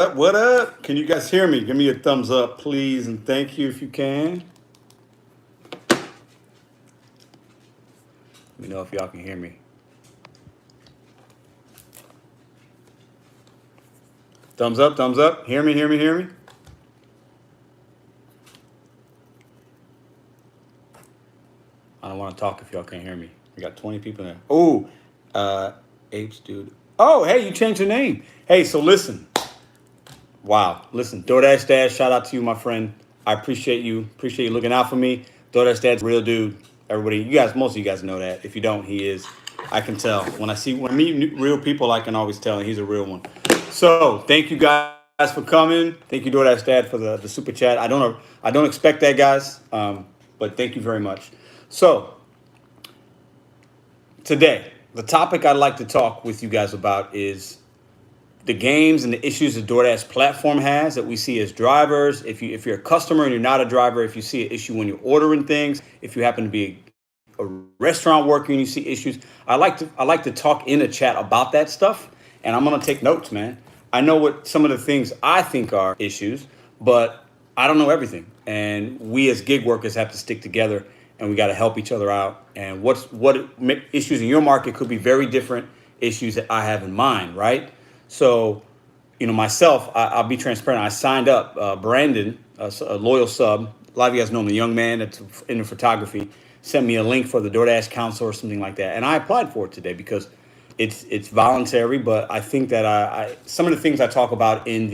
What up? Can you guys hear me? Give me a thumbs up, please, and thank you if you can. Let me know if y'all can hear me. Thumbs up, thumbs up. Hear me, hear me, hear me. I don't want to talk if y'all can't hear me. We got 20 people in there. Oh, Apes, dude. Oh, hey, you changed your name. Hey, so listen. Wow. Listen, DoorDash Dad, shout out to you, my friend. I appreciate you. Appreciate you looking out for me. DoorDash Dad's a real dude. Everybody, you guys, most of you guys know that. If you don't, he is. I can tell. When I meet real people, I can always tell he's a real one. So thank you guys for coming. Thank you, DoorDash Dad, for the super chat. I don't expect that, guys. But thank you very much. So today, the topic I'd like to talk with you guys about is the games and the issues the DoorDash platform has that we see as drivers. If you're a customer and you're not a driver, if you see an issue when you're ordering things, if you happen to be a restaurant worker and you see issues, I like to talk in a chat about that stuff, and I'm gonna take notes, man. I know what some of the things I think are issues, but I don't know everything, and we as gig workers have to stick together, and we got to help each other out. And issues in your market could be very different issues that I have in mind, right? So, myself, I'll be transparent. I signed up. Brandon, a loyal sub. A lot of you guys know him, the young man that's into photography, sent me a link for the DoorDash Council or something like that, and I applied for it today because it's voluntary. But I think that I some of the things I talk about in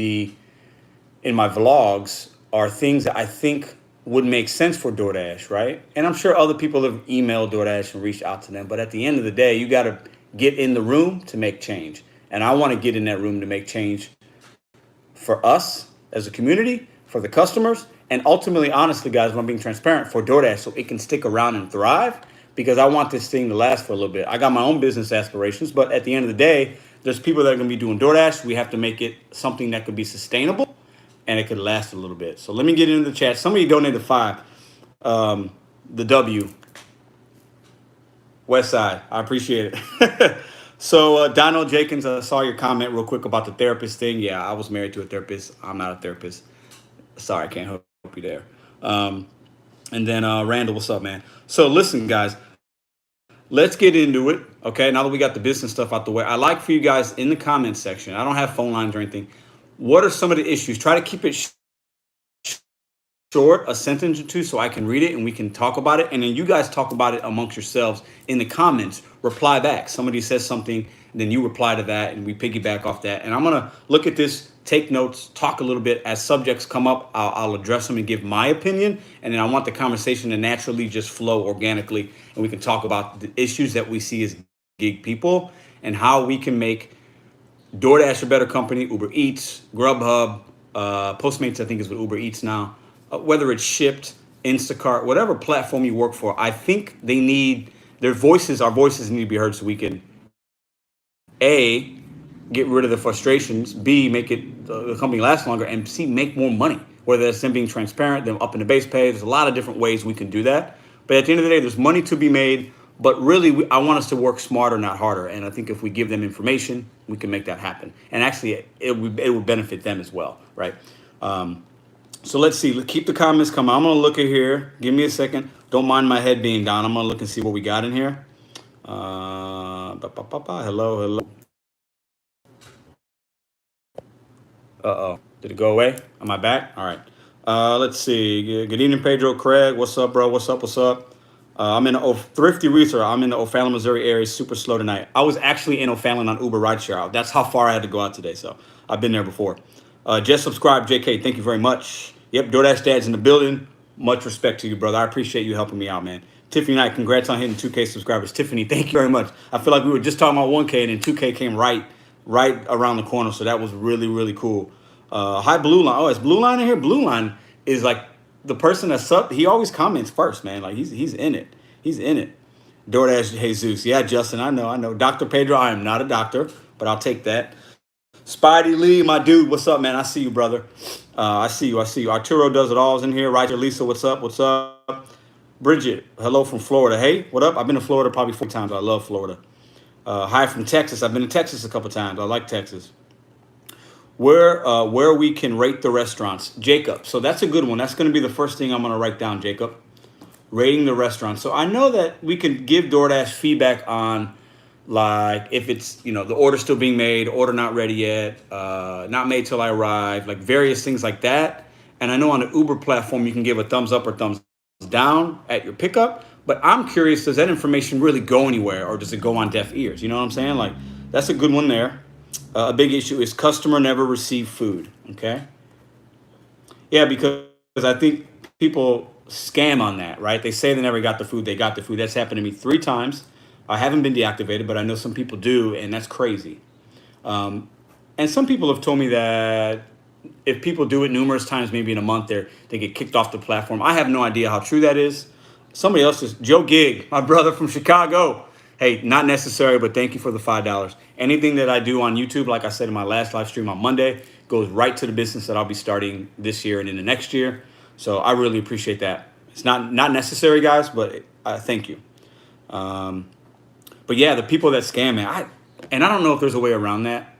my vlogs are things that I think would make sense for DoorDash, right? And I'm sure other people have emailed DoorDash and reached out to them. But at the end of the day, you got to get in the room to make change. And I want to get in that room to make change for us as a community, for the customers, and ultimately, honestly, guys, when I'm being transparent, for DoorDash so it can stick around and thrive, because I want this thing to last for a little bit. I got my own business aspirations, but at the end of the day, there's people that are going to be doing DoorDash. We have to make it something that could be sustainable and it could last a little bit. So let me get into the chat. Somebody donated $5. The W. West Side. I appreciate it. So, Donald Jenkins, I saw your comment real quick about the therapist thing. Yeah, I was married to a therapist. I'm not a therapist. Sorry, I can't help you there. And then Randall, what's up, man? So listen, guys, let's get into it. Okay, now that we got the business stuff out the way, I like for you guys in the comments section. I don't have phone lines or anything. What are some of the issues? Try to keep it short, a sentence or two, so I can read it and we can talk about it. And then you guys talk about it amongst yourselves in the comments. Reply back. Somebody says something, and then you reply to that, and we piggyback off that. And I'm going to look at this, take notes, talk a little bit. As subjects come up, I'll address them and give my opinion. And then I want the conversation to naturally just flow organically, and we can talk about the issues that we see as gig people and how we can make DoorDash a better company, Uber Eats, Grubhub, Postmates, I think is with Uber Eats now. Whether it's Shipped, Instacart, whatever platform you work for, I think they need our voices need to be heard so we can, A, get rid of the frustrations, B, make the company last longer, and C, make more money. Whether that's them being transparent, them up in the base pay, there's a lot of different ways we can do that. But at the end of the day, there's money to be made. But really, I want us to work smarter, not harder. And I think if we give them information, we can make that happen. And actually, it would benefit them as well, right? So let's see. Keep the comments coming. I'm going to look at here. Give me a second. Don't mind my head being down. I'm going to look and see what we got in here. Hello. Uh-oh. Did it go away? Am I back? All right. Let's see. Good evening, Pedro. Craig. What's up, bro? What's up? I'm in Thrifty Research. I'm in the O'Fallon, Missouri area. Super slow tonight. I was actually in O'Fallon on Uber Rideshare. That's how far I had to go out today. So I've been there before. Just subscribe, JK. Thank you very much. Yep, DoorDash Dad's in the building. Much respect to you, brother. I appreciate you helping me out, man. Tiffany Knight, congrats on hitting 2K subscribers. Tiffany, thank you very much. I feel like we were just talking about 1K and then 2K came right around the corner. So that was really, really cool. Hi, Blue Line. Oh, is Blue Line in here? Blue Line is like the person that's up. He always comments first, man. Like he's in it. He's in it. DoorDash Jesus. Yeah, Justin, I know. Dr. Pedro, I am not a doctor, but I'll take that. Spidey Lee, my dude, what's up, man? I see you, brother. I see you. Arturo does it all is in here. Roger, Lisa, what's up? Bridget, hello from Florida. Hey, what up? I've been to Florida probably 4 times. I love Florida. Hi from Texas. I've been to Texas a couple times. I like Texas. where we can rate the restaurants. Jacob. So that's a good one. That's going to be the first thing I'm going to write down, Jacob. Rating the restaurant. So I know that we can give DoorDash feedback on, like, if it's, the order still being made, order not ready yet, not made till I arrive, like various things like that. And I know on the Uber platform you can give a thumbs up or thumbs down at your pickup. But I'm curious, does that information really go anywhere, or does it go on deaf ears? You know what I'm saying? Like, that's a good one there. A big issue is customer never received food. Okay. Yeah, because I think people scam on that, right? They say they never got the food. They got the food. That's happened to me 3 times. I haven't been deactivated, but I know some people do, and that's crazy. And some people have told me that if people do it numerous times, maybe in a month, they get kicked off the platform. I have no idea how true that is. Somebody else is Joe Gig, my brother from Chicago. Hey, not necessary, but thank you for the $5. Anything that I do on YouTube, like I said in my last live stream on Monday, goes right to the business that I'll be starting this year and in the next year. So I really appreciate that. It's not necessary, guys, but thank you. But yeah, the people that scam me, I don't know if there's a way around that.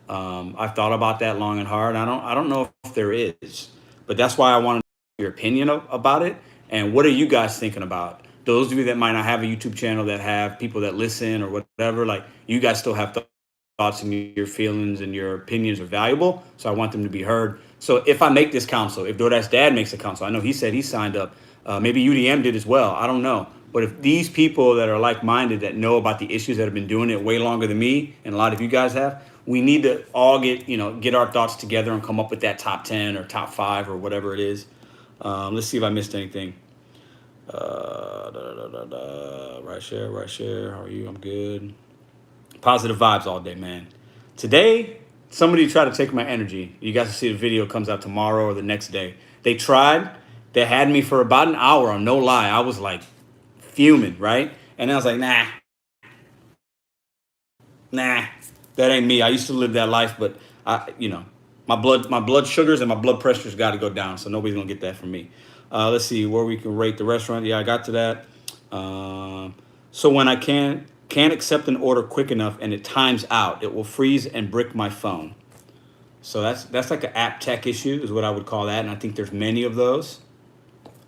I've thought about that long and hard. I don't know if there is, but that's why I wanted your opinion about it. And what are you guys thinking about? Those of you that might not have a YouTube channel, that have people that listen or whatever, like, you guys still have thoughts, and your feelings and your opinions are valuable. So I want them to be heard. So if I make this council, if DoorDash Dad makes a council, I know he said he signed up. Maybe UDM did as well. I don't know. But if these people that are like-minded, that know about the issues, that have been doing it way longer than me, and a lot of you guys have, we need to all get our thoughts together and come up with that top 10 or top 5 or whatever it is. Let's see if I missed anything. Right share. How are you? I'm good. Positive vibes all day, man. Today, somebody tried to take my energy. You guys will see the video comes out tomorrow or the next day. They tried. They had me for about an hour. On no lie, I was like fuming, right? And I was like, nah, that ain't me. I used to live that life, but my blood sugars and my blood pressure's got to go down. So nobody's gonna get that from me. Let's see where we can rate the restaurant. Yeah, I got to that. So when I can't accept an order quick enough and it times out, it will freeze and brick my phone. So that's like an app tech issue is what I would call that. And I think there's many of those.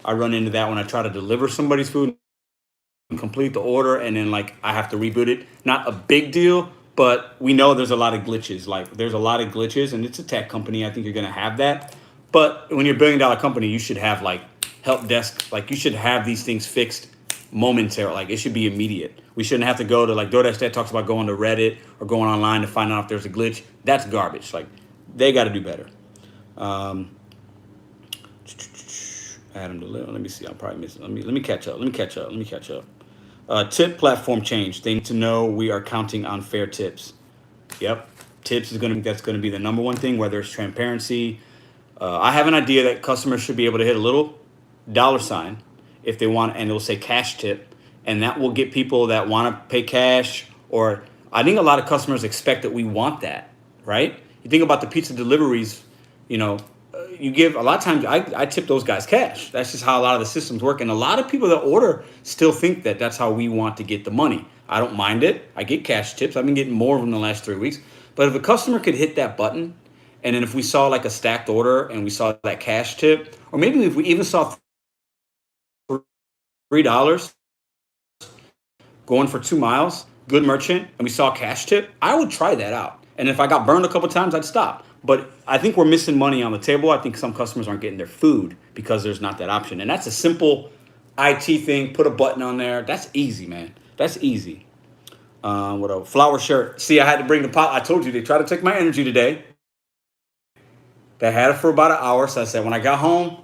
I run into that when I try to deliver somebody's food and complete the order, and then like I have to reboot it. Not a big deal, but we know there's a lot of glitches. Like, there's a lot of glitches, and it's a tech company. I think you're gonna have that. But when you're a $1 billion company, you should have like help desk. Like, you should have these things fixed momentarily. Like, it should be immediate. We shouldn't have to go to, like, DoorDash Dad talks about going to Reddit or going online to find out if there's a glitch. That's garbage. Like, they got to do better. Adam, let me see. I'm probably missing. Let me catch up. Tip platform change. They need to know we are counting on fair tips. Yep, tips that's gonna be the number one thing. Whether it's transparency, I have an idea that customers should be able to hit a little $ if they want, and it'll say cash tip, and that will get people that want to pay cash. Or I think a lot of customers expect that we want that, right? You think about the pizza deliveries, you give a lot of times. I tip those guys cash. That's just how a lot of the systems work, and a lot of people that order still think that that's how we want to get the money. I don't mind it. I get cash tips. I've been getting more of them the last 3 weeks. But if a customer could hit that button, and then if we saw like a stacked order and we saw that cash tip, or maybe if we even saw $3 going for 2 miles, good merchant, and we saw cash tip, I would try that out. And if I got burned a couple times, I'd stop. But I think we're missing money on the table. I think some customers aren't getting their food because there's not that option. And that's a simple IT thing. Put a button on there. That's easy, man. That's easy. What else? Flower shirt. See, I had to bring the pot. I told you they tried to take my energy today. They had it for about an hour. So I said, when I got home,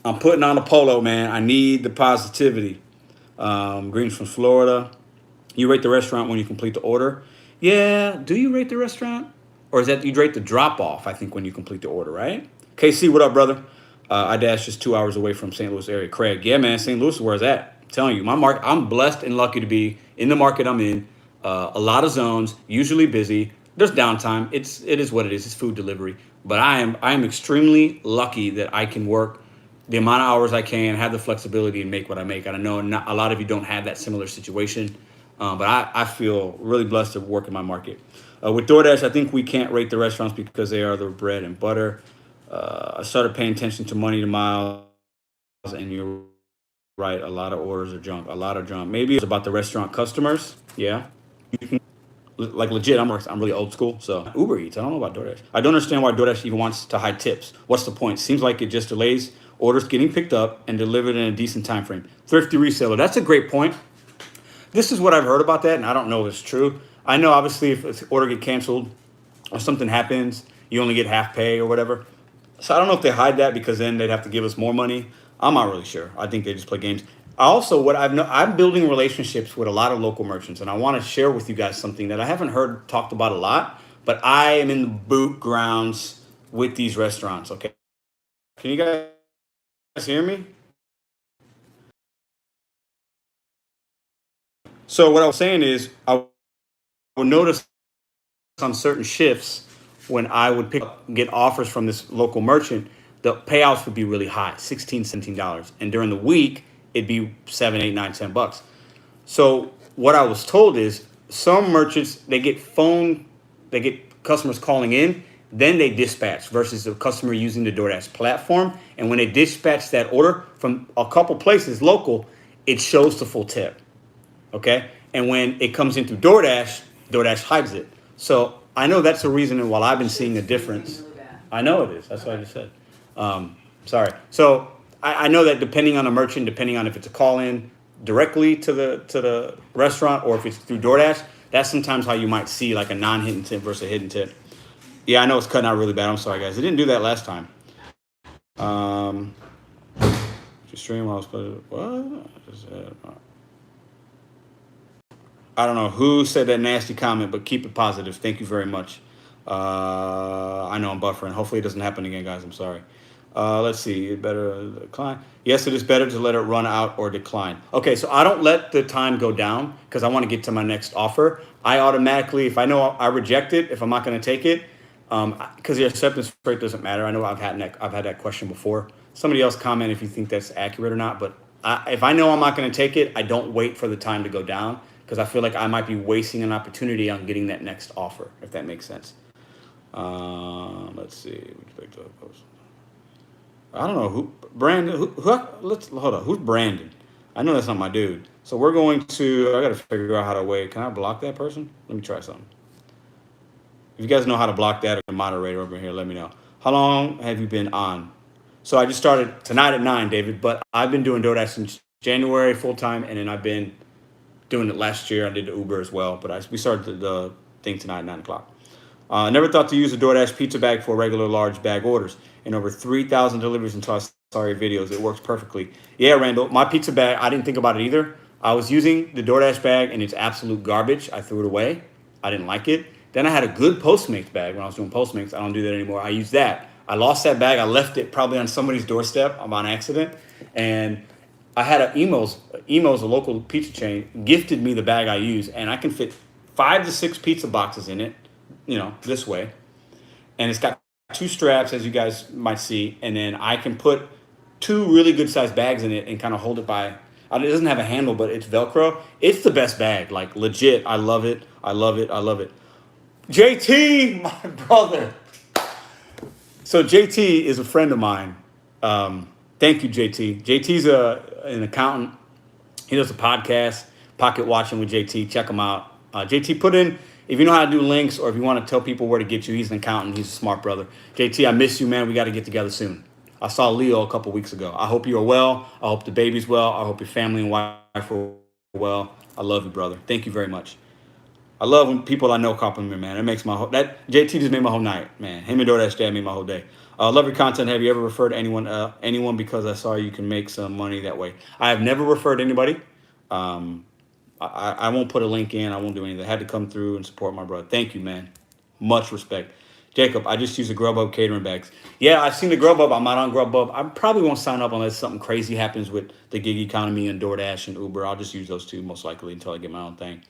I'm putting on a polo, man. I need the positivity. Greens from Florida. You rate the restaurant when you complete the order. Yeah. Do you rate the restaurant? Or is that you rate the drop off, I think, when you complete the order, right? KC, what up, brother? I dash just 2 hours away from St. Louis area. Craig, yeah, man, St. Louis is where it's at. I'm telling you, I'm blessed and lucky to be in the market I'm in. A lot of zones, usually busy. There's downtime. It is what it is. It's food delivery. But I am extremely lucky that I can work the amount of hours I can, have the flexibility, and make what I make. And I know a lot of you don't have that similar situation. But I feel really blessed to work in my market. With DoorDash, I think we can't rate the restaurants because they are the bread and butter. I started paying attention to money to miles, and you're right. A lot of orders are junk. A lot of junk. Maybe it's about the restaurant customers. Yeah. You can, like legit, I'm really old school. So Uber Eats, I don't know about DoorDash. I don't understand why DoorDash even wants to hide tips. What's the point? Seems like it just delays orders getting picked up and delivered in a decent time frame. Thrifty reseller. That's a great point. This is what I've heard about that, and I don't know if it's true. I know obviously if an order get canceled or something happens, you only get half pay or whatever. So I don't know if they hide that because then they'd have to give us more money. I'm not really sure. I think they just play games. Also, what I'm building relationships with a lot of local merchants, and I want to share with you guys something that I haven't heard talked about a lot, but I am in the boot grounds with these restaurants. Okay, can you guys hear me? So what I was saying is, I would notice on certain shifts when I would get offers from this local merchant, the payouts would be really high, 16, $17. And during the week, it'd be 7, 8, 9, $10. So what I was told is some merchants, they get customers calling in, then they dispatch versus the customer using the DoorDash platform. And when they dispatch that order from a couple places local, it shows the full tip. Okay. And when it comes in through DoorDash, DoorDash hides it. So I know that's the reason and while I've been seeing a difference. I know it is. That's what I just said. Sorry. So I know that depending on the merchant, depending on if it's a call in directly to the restaurant or if it's through DoorDash, that's sometimes how you might see like a non-hidden tip versus a hidden tip. Yeah, I know it's cutting out really bad. I'm sorry, guys. I didn't do that last time. Just stream while I was playing. What? I don't know who said that nasty comment, but keep it positive. Thank you very much. I know I'm buffering. Hopefully it doesn't happen again, guys. I'm sorry. Let's see. It better decline. Yes, it is better to let it run out or decline. Okay, so I don't let the time go down because I want to get to my next offer. I automatically, if I know I reject it, if I'm not going to take it, because the acceptance rate doesn't matter. I know I've had that question before. Somebody else comment if you think that's accurate or not. But if I know I'm not going to take it, I don't wait for the time to go down because I feel like I might be wasting an opportunity on getting that next offer, if that makes sense. Let's see. I don't know who Brandon. Let's hold on. Who's Brandon? I know that's not my dude. So we're going to. I got to figure out how to wait. Can I block that person? Let me try something. If you guys know how to block that or moderator over here, let me know. How long have you been on? So I just started tonight at 9, David. But I've been doing DoorDash since January full time, and then I've been doing it last year. I did the Uber as well, but we started the thing tonight at 9 o'clock. I never thought to use a DoorDash pizza bag for regular large bag orders. And over 3,000 deliveries until I saw your videos. It works perfectly. Yeah, Randall, my pizza bag, I didn't think about it either. I was using the DoorDash bag, and it's absolute garbage. I threw it away. I didn't like it. Then I had a good Postmates bag when I was doing Postmates. I don't do that anymore. I use that. I lost that bag. I left it probably on somebody's doorstep on accident. And I had Emos, a local pizza chain, gifted me the bag I use, and I can fit 5 to 6 pizza boxes in it, this way. And it's got 2 straps, as you guys might see, and then I can put 2 really good sized bags in it and kind of hold it by. It doesn't have a handle, but it's Velcro. It's the best bag, like legit. I love it. I love it. I love it. JT, my brother. So JT is a friend of mine. Thank you, JT. JT's an accountant. He does a podcast, Pocket Watching with JT. Check him out. JT, put in, if you know how to do links or if you want to tell people where to get you, he's an accountant. He's a smart brother. JT, I miss you, man. We got to get together soon. I saw Leo a couple weeks ago. I hope you are well. I hope the baby's well. I hope your family and wife are well. I love you, brother. Thank you very much. I love when people I know compliment me, man. It makes my JT just made my whole night, man. Him and DoorDash dad made my whole day. Love your content. Have you ever referred anyone because I saw you can make some money that way? I have never referred anybody. I won't put a link in. I won't do anything. I had to come through and support my brother. Thank you, man. Much respect. Jacob, I just use the Grubhub catering bags. Yeah, I've seen the Grubhub. I'm not on Grubhub. I probably won't sign up unless something crazy happens with the gig economy and DoorDash and Uber. I'll just use those 2 most likely until I get my own thing.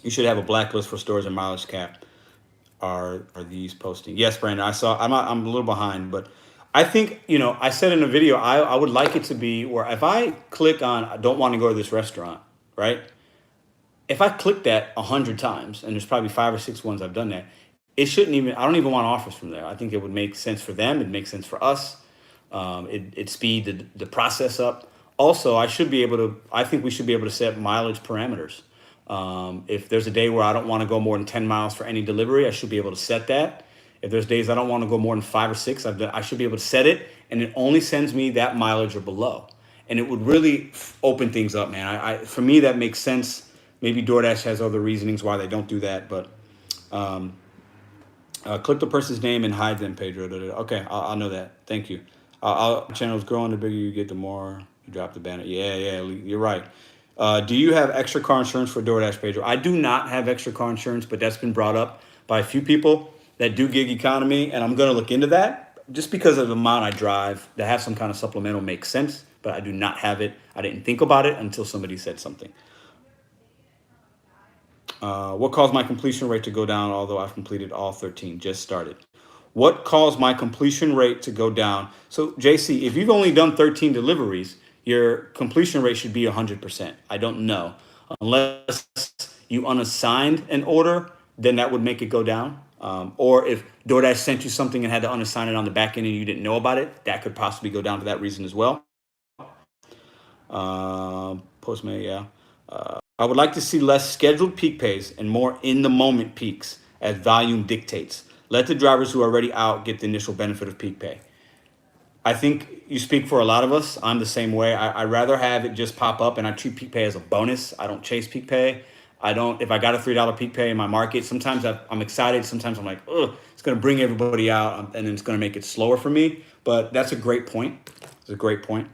You should have a blacklist for stores and mileage cap. Are these posting? Yes, Brandon. I'm a little behind, but I think, I said in a video, I would like it to be where if I click on, I don't want to go to this restaurant, right? if I click that 100 times, and there's probably 5 or 6 ones I've done that, it shouldn't even. I don't even want offers from there. I think it would make sense for them. It makes sense for us. It speed the process up. Also, I should be able to. I think we should be able to set mileage parameters. If there's a day where I don't want to go more than 10 miles for any delivery, I should be able to set that. If there's days I don't want to go more than 5 or 6, I should be able to set it, and it only sends me that mileage or below. And it would really open things up, man. For me, that makes sense. Maybe DoorDash has other reasonings why they don't do that, but click the person's name and hide them, Pedro. Okay, I'll know that. Thank you. Channel's growing. The bigger you get, the more you drop the banner. Yeah, you're right. Do you have extra car insurance for DoorDash, Pedro? I do not have extra car insurance, but that's been brought up by a few people that do gig economy, and I'm going to look into that. Just because of the amount I drive, to have some kind of supplemental makes sense, but I do not have it. I didn't think about it until somebody said something. What caused my completion rate to go down, although I've completed all 13? Just started. What caused my completion rate to go down? So, JC, if you've only done 13 deliveries, your completion rate should be 100%. I don't know. Unless you unassigned an order, then that would make it go down. Or if DoorDash sent you something and had to unassign it on the back end and you didn't know about it, that could possibly go down for that reason as well. Postmate, yeah. I would like to see less scheduled peak pays and more in-the-moment peaks as volume dictates. Let the drivers who are already out get the initial benefit of peak pay. I think you speak for a lot of us. I'm the same way. I'd rather have it just pop up, and I treat peak pay as a bonus. I don't chase peak pay. If I got a $3 peak pay in my market, sometimes I'm excited. Sometimes I'm like, ugh, it's going to bring everybody out, and then it's going to make it slower for me. But that's a great point. It's a great point.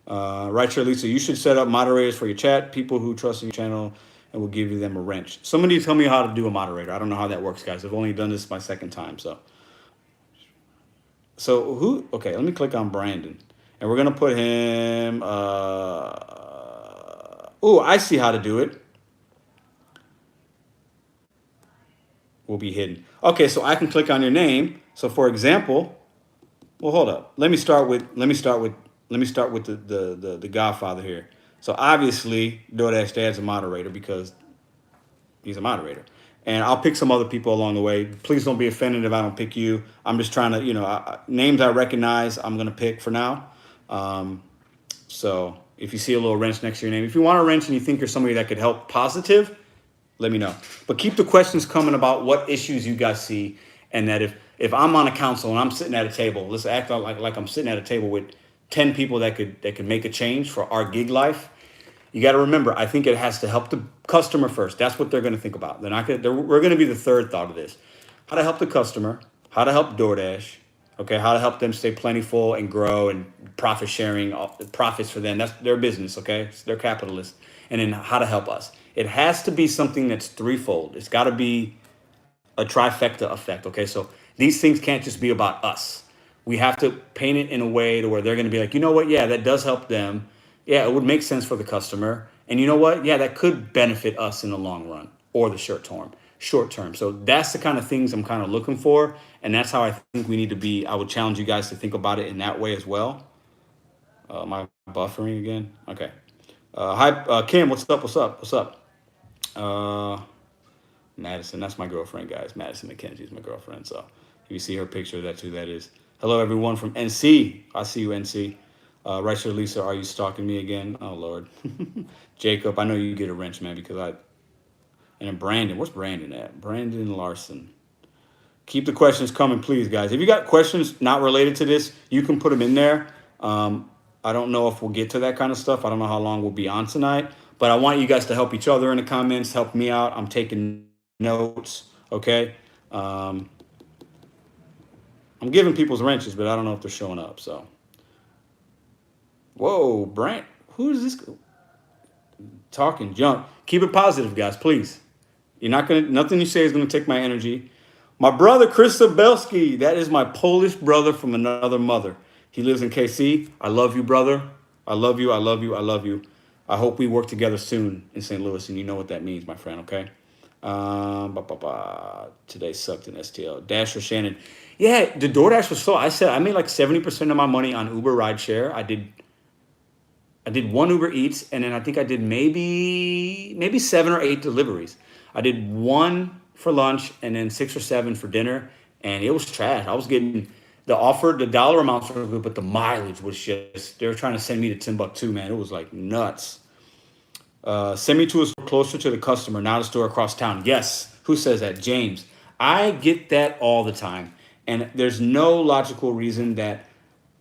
Right here, Lisa, you should set up moderators for your chat, people who trust in your channel, and will give you them a wrench. Somebody tell me how to do a moderator. I don't know how that works, guys. I've only done this my second time. So who? Okay, let me click on Brandon, and we're gonna put him. Oh, I see how to do it. Will be hidden. Okay, so I can click on your name. So, for example, well, hold up. Let me start with the Godfather here. So obviously, DoorDash Dad's a moderator because he's a moderator. And I'll pick some other people along the way. Please don't be offended if I don't pick you. I'm just trying to, names I recognize, I'm going to pick for now. So if you see a little wrench next to your name, if you want a wrench and you think you're somebody that could help positive, let me know. But keep the questions coming about what issues you guys see. And that if I'm on a council and I'm sitting at a table, let's act like I'm sitting at a table with 10 people that could make a change for our gig life. You got to remember, I think it has to help the customer first. That's what they're going to think about. We're going to be the third thought of this. How to help the customer, how to help DoorDash, okay, how to help them stay plentiful and grow and profit sharing, profits for them. That's their business, okay? They're capitalists. And then how to help us. It has to be something that's threefold. It's got to be a trifecta effect, okay? So these things can't just be about us. We have to paint it in a way to where they're going to be like, you know what? Yeah, that does help them. Yeah, it would make sense for the customer. And you know what? Yeah, that could benefit us in the long run or the short term. So that's the kind of things I'm kind of looking for. And that's how I think we need to be. I would challenge you guys to think about it in that way as well. Am I buffering again? Okay. Hi, Kim, what's up? Madison, that's my girlfriend, guys. Madison McKenzie's my girlfriend. So if you see her picture, that's who that is. Hello, everyone from NC. I see you, NC. Right here, Lisa, are you stalking me again? Oh, Lord. Jacob, I know you get a wrench, man, because and then Brandon. Where's Brandon at? Brandon Larson. Keep the questions coming, please, guys. If you got questions not related to this, you can put them in there. I don't know if we'll get to that kind of stuff. I don't know how long we'll be on tonight. But I want you guys to help each other in the comments. Help me out. I'm taking notes, okay? I'm giving people's wrenches, but I don't know if they're showing up, so. Whoa, Brant, who is this talking junk? Keep it positive, guys, please. Nothing you say is gonna take my energy. My brother, Chris Sabelski, that is my Polish brother from another mother. He lives in KC. I love you, brother. I love you. I hope we work together soon in St. Louis, and you know what that means, my friend, okay? Today sucked in STL. Dasher Shannon. Yeah, the DoorDash was slow. I said I made like 70% of my money on Uber rideshare. I I did one Uber Eats, and then I think I did maybe 7 or 8 deliveries. I did one for lunch and then 6 or 7 for dinner, and it was trash. I was getting the dollar amounts were good, but the mileage was just, they were trying to send me to Timbuktu, man. It was like nuts. Send me to a store closer to the customer, not a store across town. Yes. Who says that? James. I get that all the time. And there's no logical reason that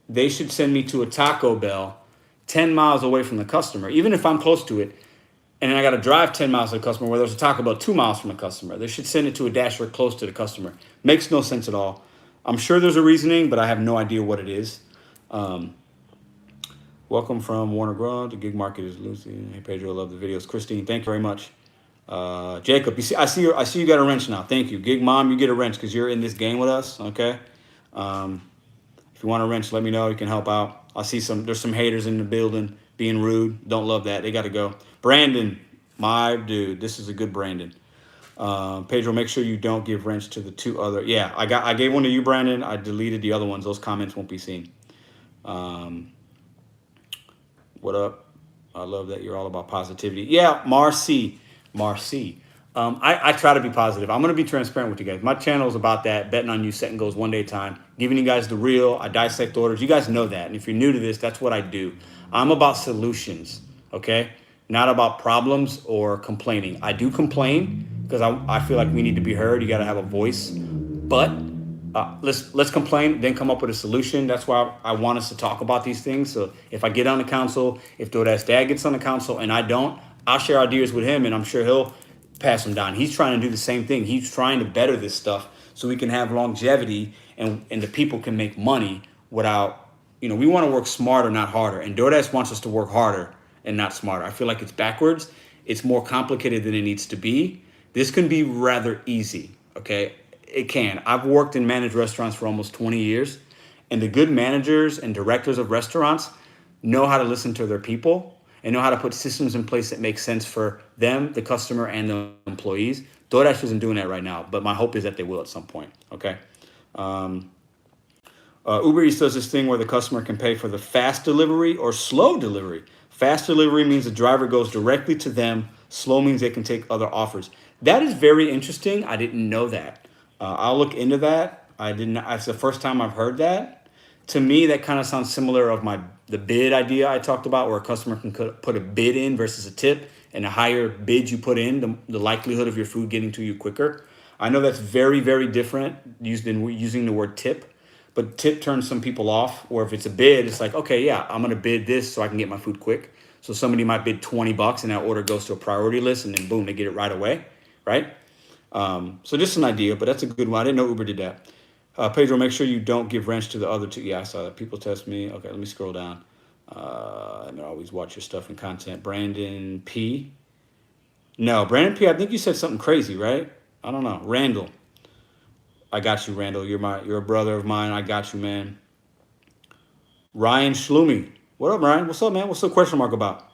they should send me to a Taco Bell 10 miles away from the customer, even if I'm close to it. And then I got to drive 10 miles to the customer where there's a Taco Bell 2 miles from the customer. They should send it to a Dasher close to the customer. Makes no sense at all. I'm sure there's a reasoning, but I have no idea what it is. Welcome from Warner Grunt. The gig market is Lucy. Hey Pedro, love the videos. Christine, thank you very much. Jacob, you see, I see you got a wrench now. Thank you. Gig Mom, you get a wrench because you're in this game with us. Okay. If you want a wrench, let me know. You can help out. I see there's some haters in the building being rude. Don't love that. They got to go. Brandon, my dude, this is a good Brandon. Pedro, make sure you don't give wrench to the 2 other. Yeah, I gave one to you, Brandon. I deleted the other ones. Those comments won't be seen. What up? I love that you're all about positivity. Yeah, Marcy. I try to be positive. I'm going to be transparent with you guys. My channel is about that, betting on you, setting goals one day at a time, giving you guys the real. I dissect orders. You guys know that. And if you're new to this, that's what I do. I'm about solutions, okay? Not about problems or complaining. I do complain because I feel like we need to be heard. You got to have a voice. But let's complain, then come up with a solution. That's why I want us to talk about these things. So if I get on the council, if DoorDash Dad gets on the council and I don't, I'll share ideas with him, and I'm sure he'll pass them down. He's trying to do the same thing. He's trying to better this stuff so we can have longevity and the people can make money without, we want to work smarter, not harder. And DoorDash wants us to work harder and not smarter. I feel like it's backwards. It's more complicated than it needs to be. This can be rather easy, okay? It can. I've worked and managed restaurants for almost 20 years, and the good managers and directors of restaurants know how to listen to their people and know how to put systems in place that make sense for them, the customer, and the employees. DoorDash isn't doing that right now, but my hope is that they will at some point, okay? Uber Eats does this thing where the customer can pay for the fast delivery or slow delivery. Fast delivery means the driver goes directly to them. Slow means they can take other offers. That is very interesting. I didn't know that. I'll look into that. It's the first time I've heard that. To me, that kind of sounds similar of the bid idea I talked about, where a customer can put a bid in versus a tip, and the higher bid you put in, the likelihood of your food getting to you quicker. I know that's very, very different using the word tip, but tip turns some people off. Or if it's a bid, it's like, okay, yeah, I'm going to bid this so I can get my food quick. So somebody might bid $20 and that order goes to a priority list, and then boom, they get it right away, right? So just an idea, but that's a good one. I didn't know Uber did that. Pedro, make sure you don't give wrench to the other 2. Yeah, I saw that. People test me. Okay, let me scroll down. And always watch your stuff and content. Brandon P. No, Brandon P. I think you said something crazy, right? I don't know. Randall. I got you, Randall. You're a brother of mine. I got you, man. Ryan Schlumi. What up, Ryan? What's up, man? What's the question mark about?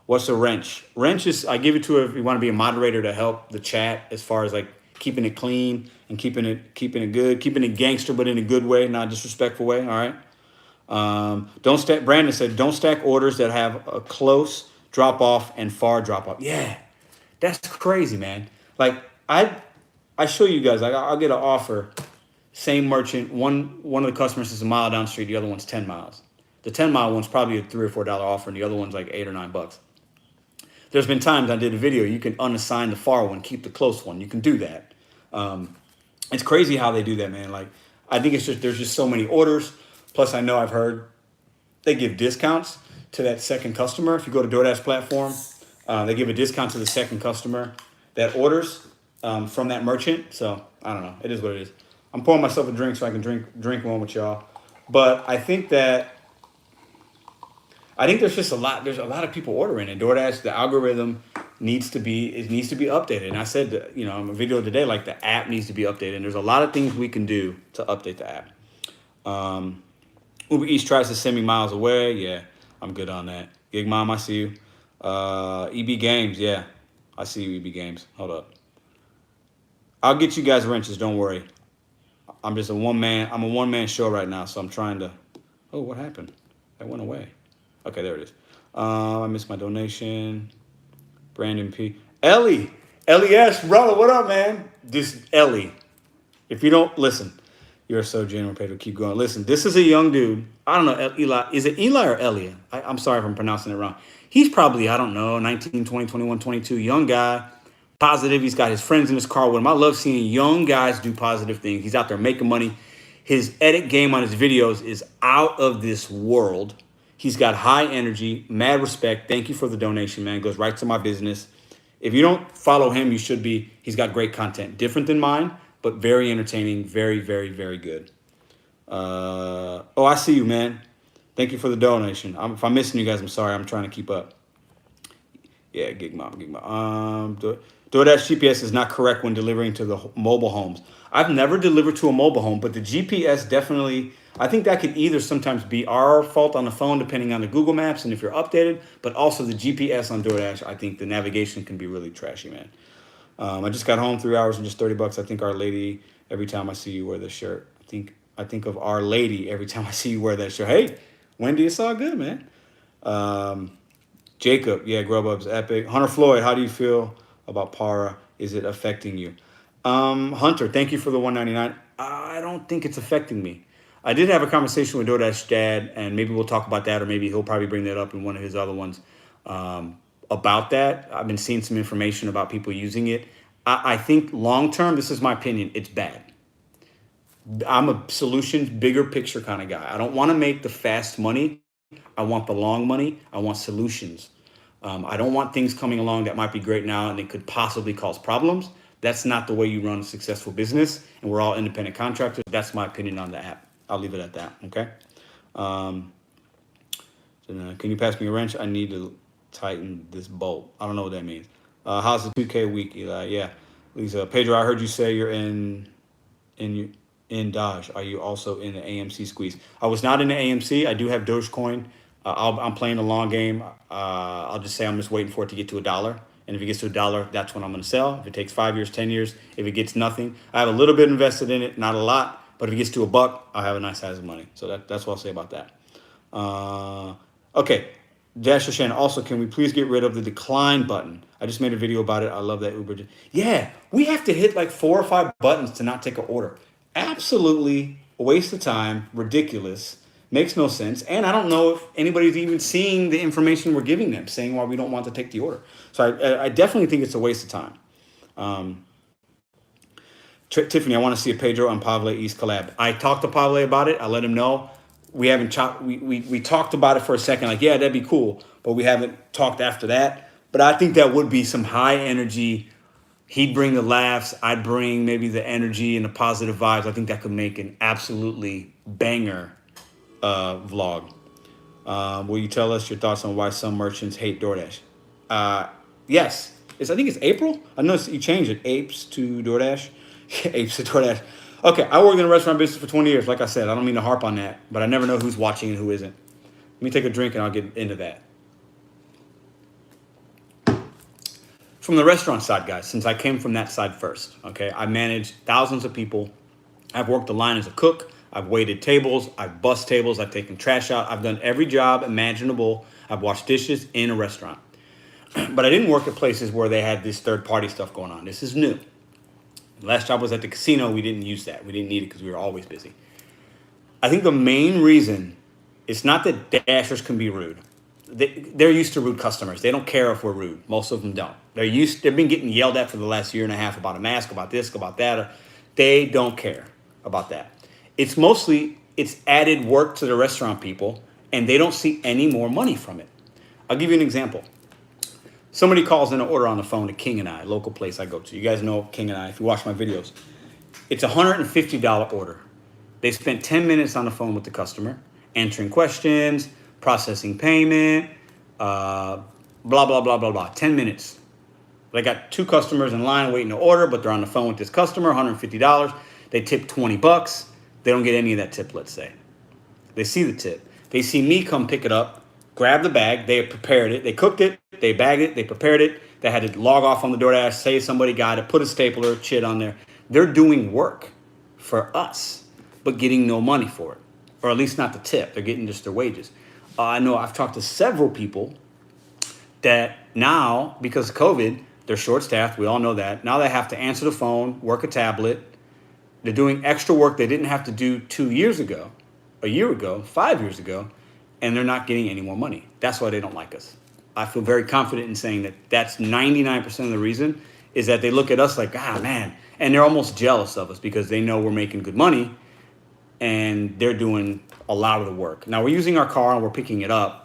What's a wrench? Wrench is, I give it to if you want to be a moderator to help the chat as far as like keeping it clean and keeping it good, keeping it gangster, but in a good way, not a disrespectful way. All right. Don't stack. Brandon said, don't stack orders that have a close drop off and far drop off. Yeah, that's crazy, man. Like I show you guys, like I'll get an offer, same merchant. One of the customers is a mile down the street. The other one's 10 miles. The 10-mile one's probably a $3 or $4 offer, and the other one's like $8 or $9. There's been times I did a video, you can unassign the far one, keep the close one. You can do that. It's crazy how they do that, man. Like, I think there's just so many orders. Plus, I know I've heard they give discounts to that second customer. If you go to DoorDash platform, they give a discount to the second customer that orders from that merchant. So I don't know. It is what it is. I'm pouring myself a drink so I can drink one with y'all. But I think there's just a lot. There's a lot of people ordering, and DoorDash, the algorithm needs to be updated. And I said, in a video today, like the app needs to be updated. And there's a lot of things we can do to update the app. Uber Eats tries to send me miles away. Yeah, I'm good on that. Gig Mom, I see you. EB Games, yeah, I see you. EB Games, hold up. I'll get you guys wrenches. Don't worry. I'm a one man show right now, so I'm trying to. Oh, what happened? That went away. Okay, there it is. I missed my donation. Brandon P. Ellie. Ellie S. Brother, what up, man? This Ellie. If you don't listen, you're so genuine, Pedro. Keep going. Listen, this is a young dude. I don't know, Eli. Is it Eli or Elia? I'm sorry if I'm pronouncing it wrong. He's probably, I don't know, 19, 20, 21, 22. Young guy. Positive. He's got his friends in his car with him. I love seeing young guys do positive things. He's out there making money. His edit game on his videos is out of this world. He's got high energy, mad respect. Thank you for the donation, man. Goes right to my business. If you don't follow him, you should be. He's got great content. Different than mine, but very entertaining. Very, very, very good. Oh, I see you, man. Thank you for the donation. If I'm missing you guys, I'm sorry. I'm trying to keep up. Yeah, gig mom. DoorDash GPS is not correct when delivering to the mobile homes. I've never delivered to a mobile home, but the GPS definitely, I think that could either sometimes be our fault on the phone, depending on the Google Maps and if you're updated, but also the GPS on DoorDash, I think the navigation can be really trashy, man. I just got home 3 hours and just $30. I think Our Lady, every time I see you wear this shirt. I think of Our Lady every time I see you wear that shirt. Hey, Wendy, it's all good, man. Jacob, yeah, Grubhub's epic. Hunter Floyd, how do you feel about Para? Is it affecting you? Hunter, thank you for the $1.99. I don't think it's affecting me. I did have a conversation with DoorDash dad, and maybe we'll talk about that, or maybe he'll probably bring that up in one of his other ones about that. I've been seeing some information about people using it. I think long term, this is my opinion, it's bad. I'm a solutions, bigger picture kind of guy. I don't want to make the fast money. I want the long money. I want solutions. I don't want things coming along that might be great now and it could possibly cause problems. That's not the way you run a successful business, and we're all independent contractors. That's my opinion on the app. I'll leave it at that, okay? Can you pass me a wrench? I need to tighten this bolt. I don't know what that means. How's the 2K week, Eli? Yeah. Lisa, Pedro, I heard you say you're in Dodge. Are you also in the AMC squeeze? I was not in the AMC. I do have Dogecoin. I'm playing a long game. I'll just say I'm just waiting for it to get to $1. And if it gets to $1, that's when I'm going to sell. If it takes 5 years, 10 years, if it gets nothing, I have a little bit invested in it, not a lot. But if it gets to $1, I'll have a nice size of money. So that's what I'll say about that. Okay. Dash Shan, also, can we please get rid of the decline button? I just made a video about it. I love that Uber. Yeah, we have to hit like 4 or 5 buttons to not take an order. Absolutely a waste of time, ridiculous, makes no sense. And I don't know if anybody's even seeing the information we're giving them, saying why we don't want to take the order. So I definitely think it's a waste of time. Tiffany, I want to see a Pedro and Pavle East collab. I talked to Pavle about it. I let him know. We haven't talked. We talked about it for a second, like, yeah, that'd be cool, but we haven't talked after that. But I think that would be some high energy. He'd bring the laughs. I'd bring maybe the energy and the positive vibes. I think that could make an absolutely banger vlog. Will you tell us your thoughts on why some merchants hate DoorDash? Yes. I think it's April. I noticed you changed it. Apes to DoorDash. Apes to DoorDash. Okay, I worked in the restaurant business for 20 years. Like I said, I don't mean to harp on that, but I never know who's watching and who isn't. Let me take a drink and I'll get into that. From the restaurant side, guys, since I came from that side first, okay, I managed thousands of people. I've worked the line as a cook. I've waited tables. I've bussed tables. I've taken trash out. I've done every job imaginable. I've washed dishes in a restaurant. But I didn't work at places where they had this third-party stuff going on. This is new. Last job was at the casino. We didn't use that. We didn't need it because we were always busy. I think the main reason, it's not that Dashers can be rude. They're used to rude customers. They don't care if we're rude. Most of them don't. They've been getting yelled at for the last year and a half about a mask, about this, about that. They don't care about that. It's added work to the restaurant people, and they don't see any more money from it. I'll give you an example. Somebody calls in an order on the phone to King and I, local place I go to. You guys know King and I if you watch my videos. It's a $150 order. They spent 10 minutes on the phone with the customer, answering questions, processing payment, blah, blah, blah, blah, blah. 10 minutes. They got 2 customers in line waiting to order, but they're on the phone with this customer, $150. They tip $20. They don't get any of that tip, let's say. They see the tip. They see me come pick it up, grab the bag. They prepared it. They cooked it. They bagged it. They prepared it. They had to log off on the DoorDash, say somebody got it, put a stapler, shit on there. They're doing work for us, but getting no money for it, or at least not the tip. They're getting just their wages. I know I've talked to several people that now, because of COVID, they're short-staffed. We all know that. Now they have to answer the phone, work a tablet. They're doing extra work they didn't have to do 2 years ago, a year ago, 5 years ago, and they're not getting any more money. That's why they don't like us. I feel very confident in saying that that's 99% of the reason, is that they look at us like, ah, man, and they're almost jealous of us because they know we're making good money and they're doing a lot of the work. Now we're using our car and we're picking it up.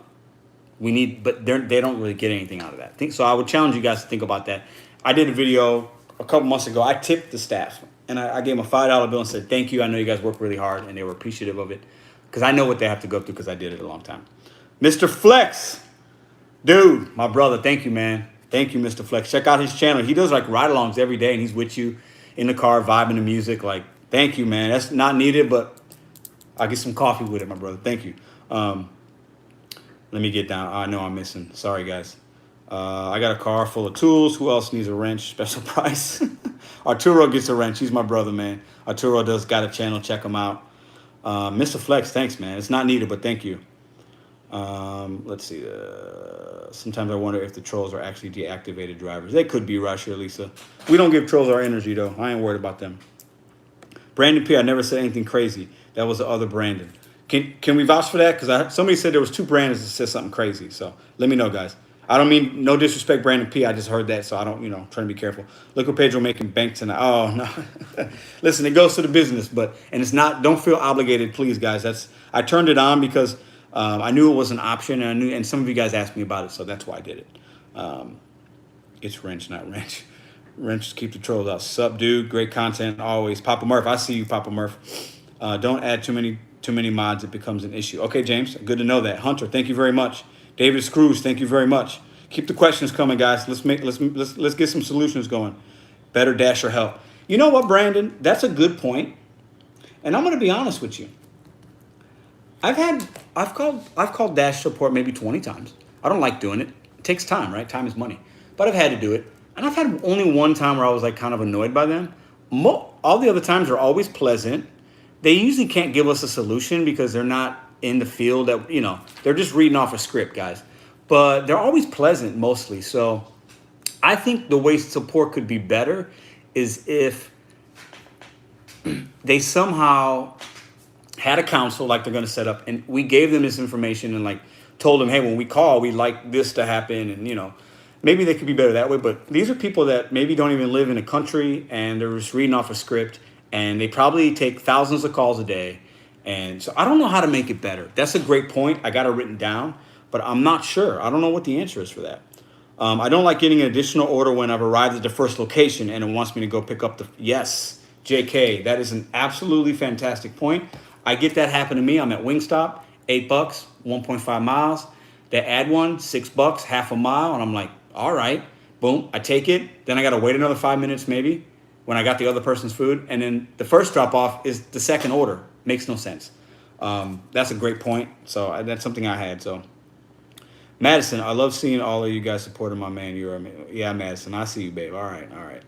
But they don't really get anything out of that. So I would challenge you guys to think about that. I did a video a couple months ago. I tipped the staff and I gave them a $5 bill and said, thank you. I know you guys work really hard, and they were appreciative of it because I know what they have to go through because I did it a long time. Mr. Flex, dude, my brother, thank you, man. Thank you, Mr. Flex. Check out his channel. He does like ride-alongs every day, and he's with you in the car, vibing to music. Like, thank you, man. That's not needed, but I'll get some coffee with it, my brother. Thank you. Let me get down. I know I'm missing. Sorry, guys. I got a car full of tools. Who else needs a wrench? Special price. Arturo gets a wrench. He's my brother, man. Arturo does got a channel. Check him out. Mr. Flex, thanks, man. It's not needed, but thank you. Let's see. Sometimes I wonder if the trolls are actually deactivated drivers. They could be, right here, Lisa. We don't give trolls our energy, though. I ain't worried about them. Brandon P., I never said anything crazy. That was the other Brandon. Can we vouch for that? Because somebody said there was 2 Brandons that said something crazy. So let me know, guys. I don't mean no disrespect, Brandon P. I just heard that, so I don't, trying to be careful. Look at Pedro making bank tonight. Oh, no. Listen, it goes to the business, and it's not, don't feel obligated, please, guys. I turned it on because I knew it was an option, and some of you guys asked me about it, so that's why I did it. It's wrench, not wrench. Wrench, keep the trolls out. Sup, dude? Great content always. Papa Murph, I see you, Papa Murph. Don't add too many mods, it becomes an issue. Okay, James, good to know that. Hunter, thank you very much. David Screws, thank you very much. Keep the questions coming, guys. Let's get some solutions going. Better Dasher help. You know what, Brandon? That's a good point. And I'm going to be honest with you. I've called Dash support maybe 20 times. I don't like doing it. It takes time, right? Time is money. But I've had to do it. And I've had only one time where I was like kind of annoyed by them. All the other times are always pleasant. They usually can't give us a solution because they're not in the field that, they're just reading off a script, guys. But they're always pleasant mostly. So I think the way support could be better is if they somehow had a council like they're going to set up, and we gave them this information and like told them, hey, when we call, we'd like this to happen. And, maybe they could be better that way. But these are people that maybe don't even live in a country, and they're just reading off a script, and they probably take thousands of calls a day. And so I don't know how to make it better. That's a great point. I got it written down, but I'm not sure. I don't know what the answer is for that. I don't like getting an additional order when I've arrived at the first location and it wants me to go pick up yes, JK, that is an absolutely fantastic point. I get that happen to me. I'm at Wingstop, $8, 1.5 miles. They add one, $6, half a mile. And I'm like, all right, boom, I take it. Then I got to wait another 5 minutes maybe when I got the other person's food. And then the first drop off is the second order. Makes no sense. That's a great point. So that's something I had. So Madison, I love seeing all of you guys supporting my man. Yeah, Madison, I see you, babe. All right.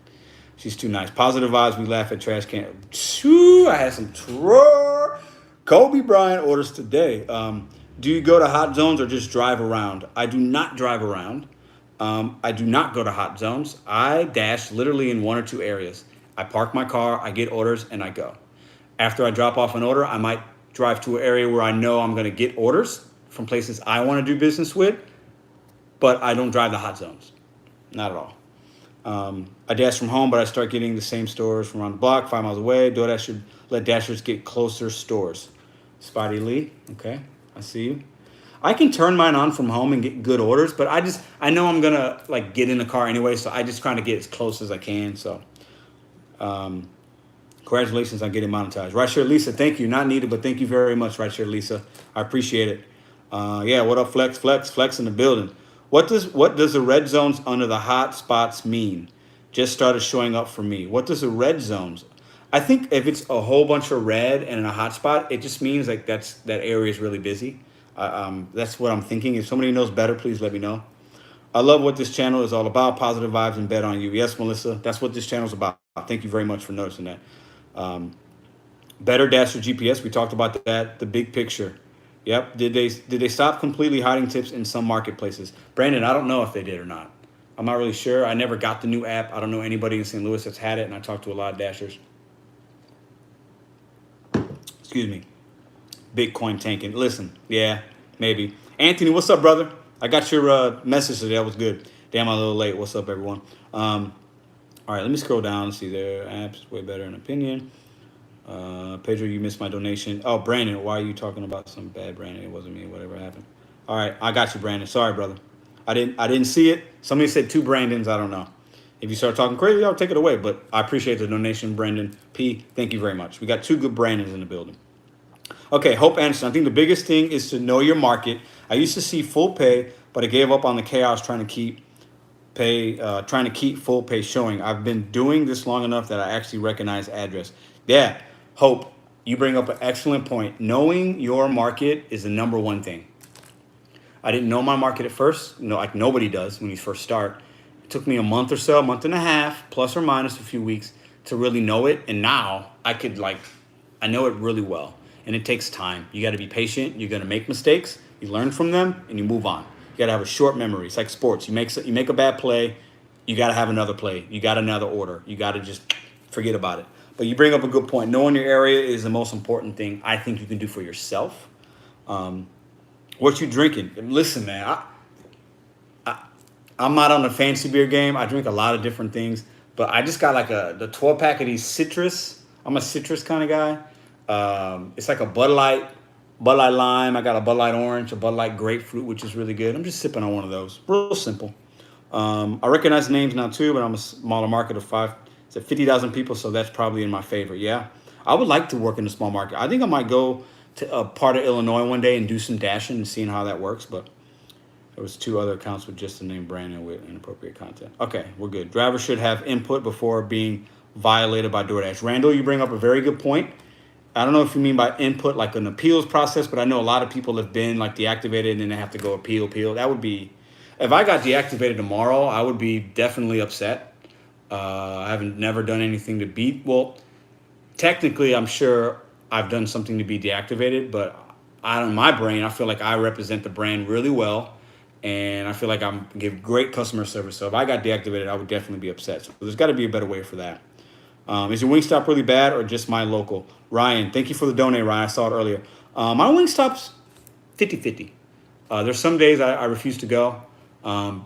She's too nice. Positive vibes. We laugh at trash can. I had some Kobe Bryant orders today. Do you go to hot zones or just drive around? I do not drive around. I do not go to hot zones. I dash literally in 1 or 2 areas. I park my car, I get orders, and I go. After I drop off an order, I might drive to an area where I know I'm going to get orders from places I want to do business with, but I don't drive the hot zones. Not at all. I dash from home, but I start getting the same stores from around the block, 5 miles away. DoorDash should let dashers get closer stores. Spotty Lee, okay, I see you. I can turn mine on from home and get good orders, but I know I'm going to like get in the car anyway, so I just trying to get as close as I can, so... Congratulations on getting monetized. Right here, Lisa, thank you. Not needed, but thank you very much, right here, Lisa. I appreciate it. Yeah, what up, Flex in the building. What does the red zones under the hot spots mean? Just started showing up for me. What does the red zones? I think if it's a whole bunch of red and in a hot spot, it just means like that area is really busy. That's what I'm thinking. If somebody knows better, please let me know. I love what this channel is all about. Positive vibes and bet on you. Yes, Melissa, that's what this channel is about. Thank you very much for noticing that. Better Dasher GPS, we talked about that. The big picture. Yep. Did they stop completely hiding tips in some marketplaces? Brandon, I don't know if they did or not. I'm not really sure. I never got the new app. I don't know anybody in St. Louis that's had it, and I talked to a lot of Dashers. Excuse me. Bitcoin tanking. Listen, yeah, maybe. Anthony, what's up, brother? I got your message today. That was good. Damn, I'm a little late. What's up, everyone? All right, let me scroll down and see their apps. Way better in opinion. Pedro, you missed my donation. Oh, Brandon, why are you talking about some bad Brandon? It wasn't me. Whatever happened. All right, I got you, Brandon. Sorry, brother. I didn't see it. Somebody said two Brandons. I don't know. If you start talking crazy, I'll take it away. But I appreciate the donation, Brandon P. Thank you very much. We got two good Brandons in the building. Okay, Hope Anderson. I think the biggest thing is to know your market. I used to see full pay, but I gave up on the chaos trying to keep full pay showing. I've been doing this long enough that I actually recognize address. Yeah, Hope, you bring up an excellent point. Knowing your market is the number one thing. I didn't know my market at first, like nobody does when you first start. It took me a month or so, a month and a half, plus or minus a few weeks to really know it. And now I know it really well. And it takes time. You got to be patient. You're going to make mistakes. You learn from them and you move on. You got to have a short memory. It's like sports. You make a bad play, you got to have another play. You got another order. You got to just forget about it. But you bring up a good point. Knowing your area is the most important thing I think you can do for yourself. What you drinking? Listen, man, I'm not on the fancy beer game. I drink a lot of different things, but I just got like the 12 pack of these citrus. I'm a citrus kind of guy. It's like a Bud Light Lime. I got a Bud Light Orange, a Bud Light Grapefruit, which is really good. I'm just sipping on one of those. Real simple. I recognize names now too, but I'm a smaller market of 50,000 people, so that's probably in my favor. Yeah, I would like to work in a small market. I think I might go to a part of Illinois one day and do some dashing and seeing how that works. But there was two other accounts with just the name Brandon with inappropriate content. Okay, we're good. Drivers should have input before being violated by DoorDash. Randall, you bring up a very good point. I don't know if you mean by input like an appeals process, but I know a lot of people have been like deactivated and then they have to go appeal. That would be, if I got deactivated tomorrow, I would be definitely upset. I haven't never done anything to beat. Well, technically, I'm sure I've done something to be deactivated, but in my brain, I feel like I represent the brand really well, and I feel like I'm give great customer service. So if I got deactivated, I would definitely be upset. So there's got to be a better way for that. Is your Wingstop really bad or just my local? Ryan, thank you for the donate, Ryan. I saw it earlier. My Wingstop's 50-50. There's some days I refuse to go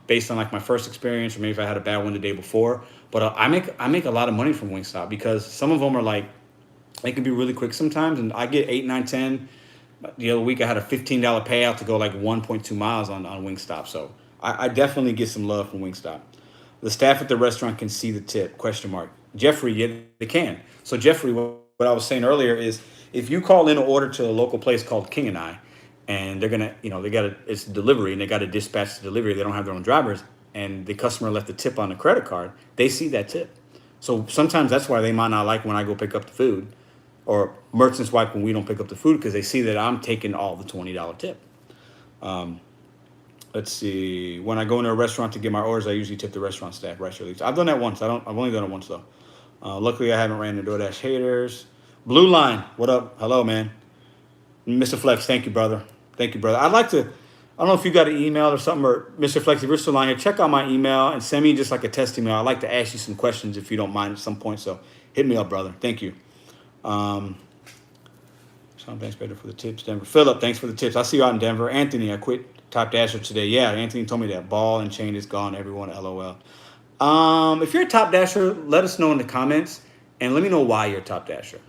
based on like my first experience, or maybe if I had a bad one the day before. But I make a lot of money from Wingstop because some of them are like, they can be really quick sometimes, and I get 8, 9, 10. The other week I had a $15 payout to go like 1.2 miles on Wingstop. So I definitely get some love from Wingstop. The staff at the restaurant can see the tip, question mark. Jeffrey, yeah, they can. So Jeffrey, what I was saying earlier is if you call in an order to a local place called King and I, and they're gonna, it's delivery and they got to dispatch the delivery. They don't have their own drivers, and the customer left the tip on the credit card. They see that tip. So sometimes that's why they might not like when I go pick up the food, or merchants like when we don't pick up the food because they see that I'm taking all the $20 tip. Let's see. When I go into a restaurant to get my orders, I usually tip the restaurant staff. I've done that once. I've only done it once though. Luckily, I haven't ran into DoorDash haters. Blue Line, what up? Hello, man. Mr. Flex, thank you, brother. Thank you, brother. I don't know if you got an email or something, or Mr. Flex, if you're still on here, check out my email and send me just like a test email. I'd like to ask you some questions if you don't mind at some point. So hit me up, brother. Thank you. Sean, thanks, better for the tips. Denver. Philip, thanks for the tips. I see you out in Denver. Anthony, I quit Top Dasher today. Yeah, Anthony told me that. Ball and chain is gone. Everyone, LOL. If you're a Top Dasher, let us know in the comments, and let me know why you're a Top Dasher.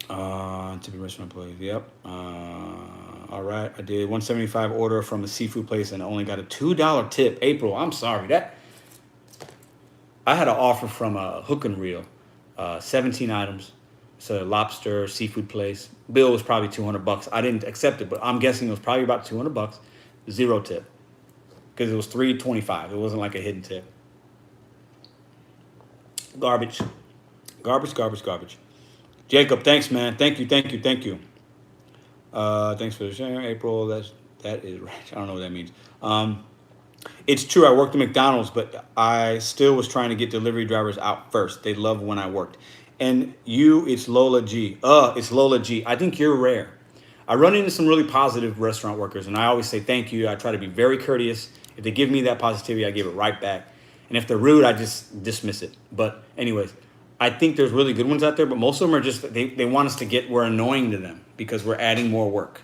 To be restaurant employees. Yep. All right. I did 175 order from a seafood place and I only got a $2 tip. April, I'm sorry. I had an offer from a Hook and Reel, 17 items. It's a lobster seafood place. Bill was probably $200. I didn't accept it, but I'm guessing it was probably about $200. Zero tip, because it was $3.25. It wasn't like a hidden tip. Garbage. Jacob, thanks, man. Thank you. Thanks for the sharing, April. That is right. I don't know what that means. It's true. I worked at McDonald's, but I still was trying to get delivery drivers out first. They loved when I worked. And it's Lola G. It's Lola G. I think you're rare. I run into some really positive restaurant workers, and I always say thank you. I try to be very courteous. If they give me that positivity, I give it right back. And if they're rude, I just dismiss it. But anyways, I think there's really good ones out there, but most of them are just, they want us to we're annoying to them because we're adding more work.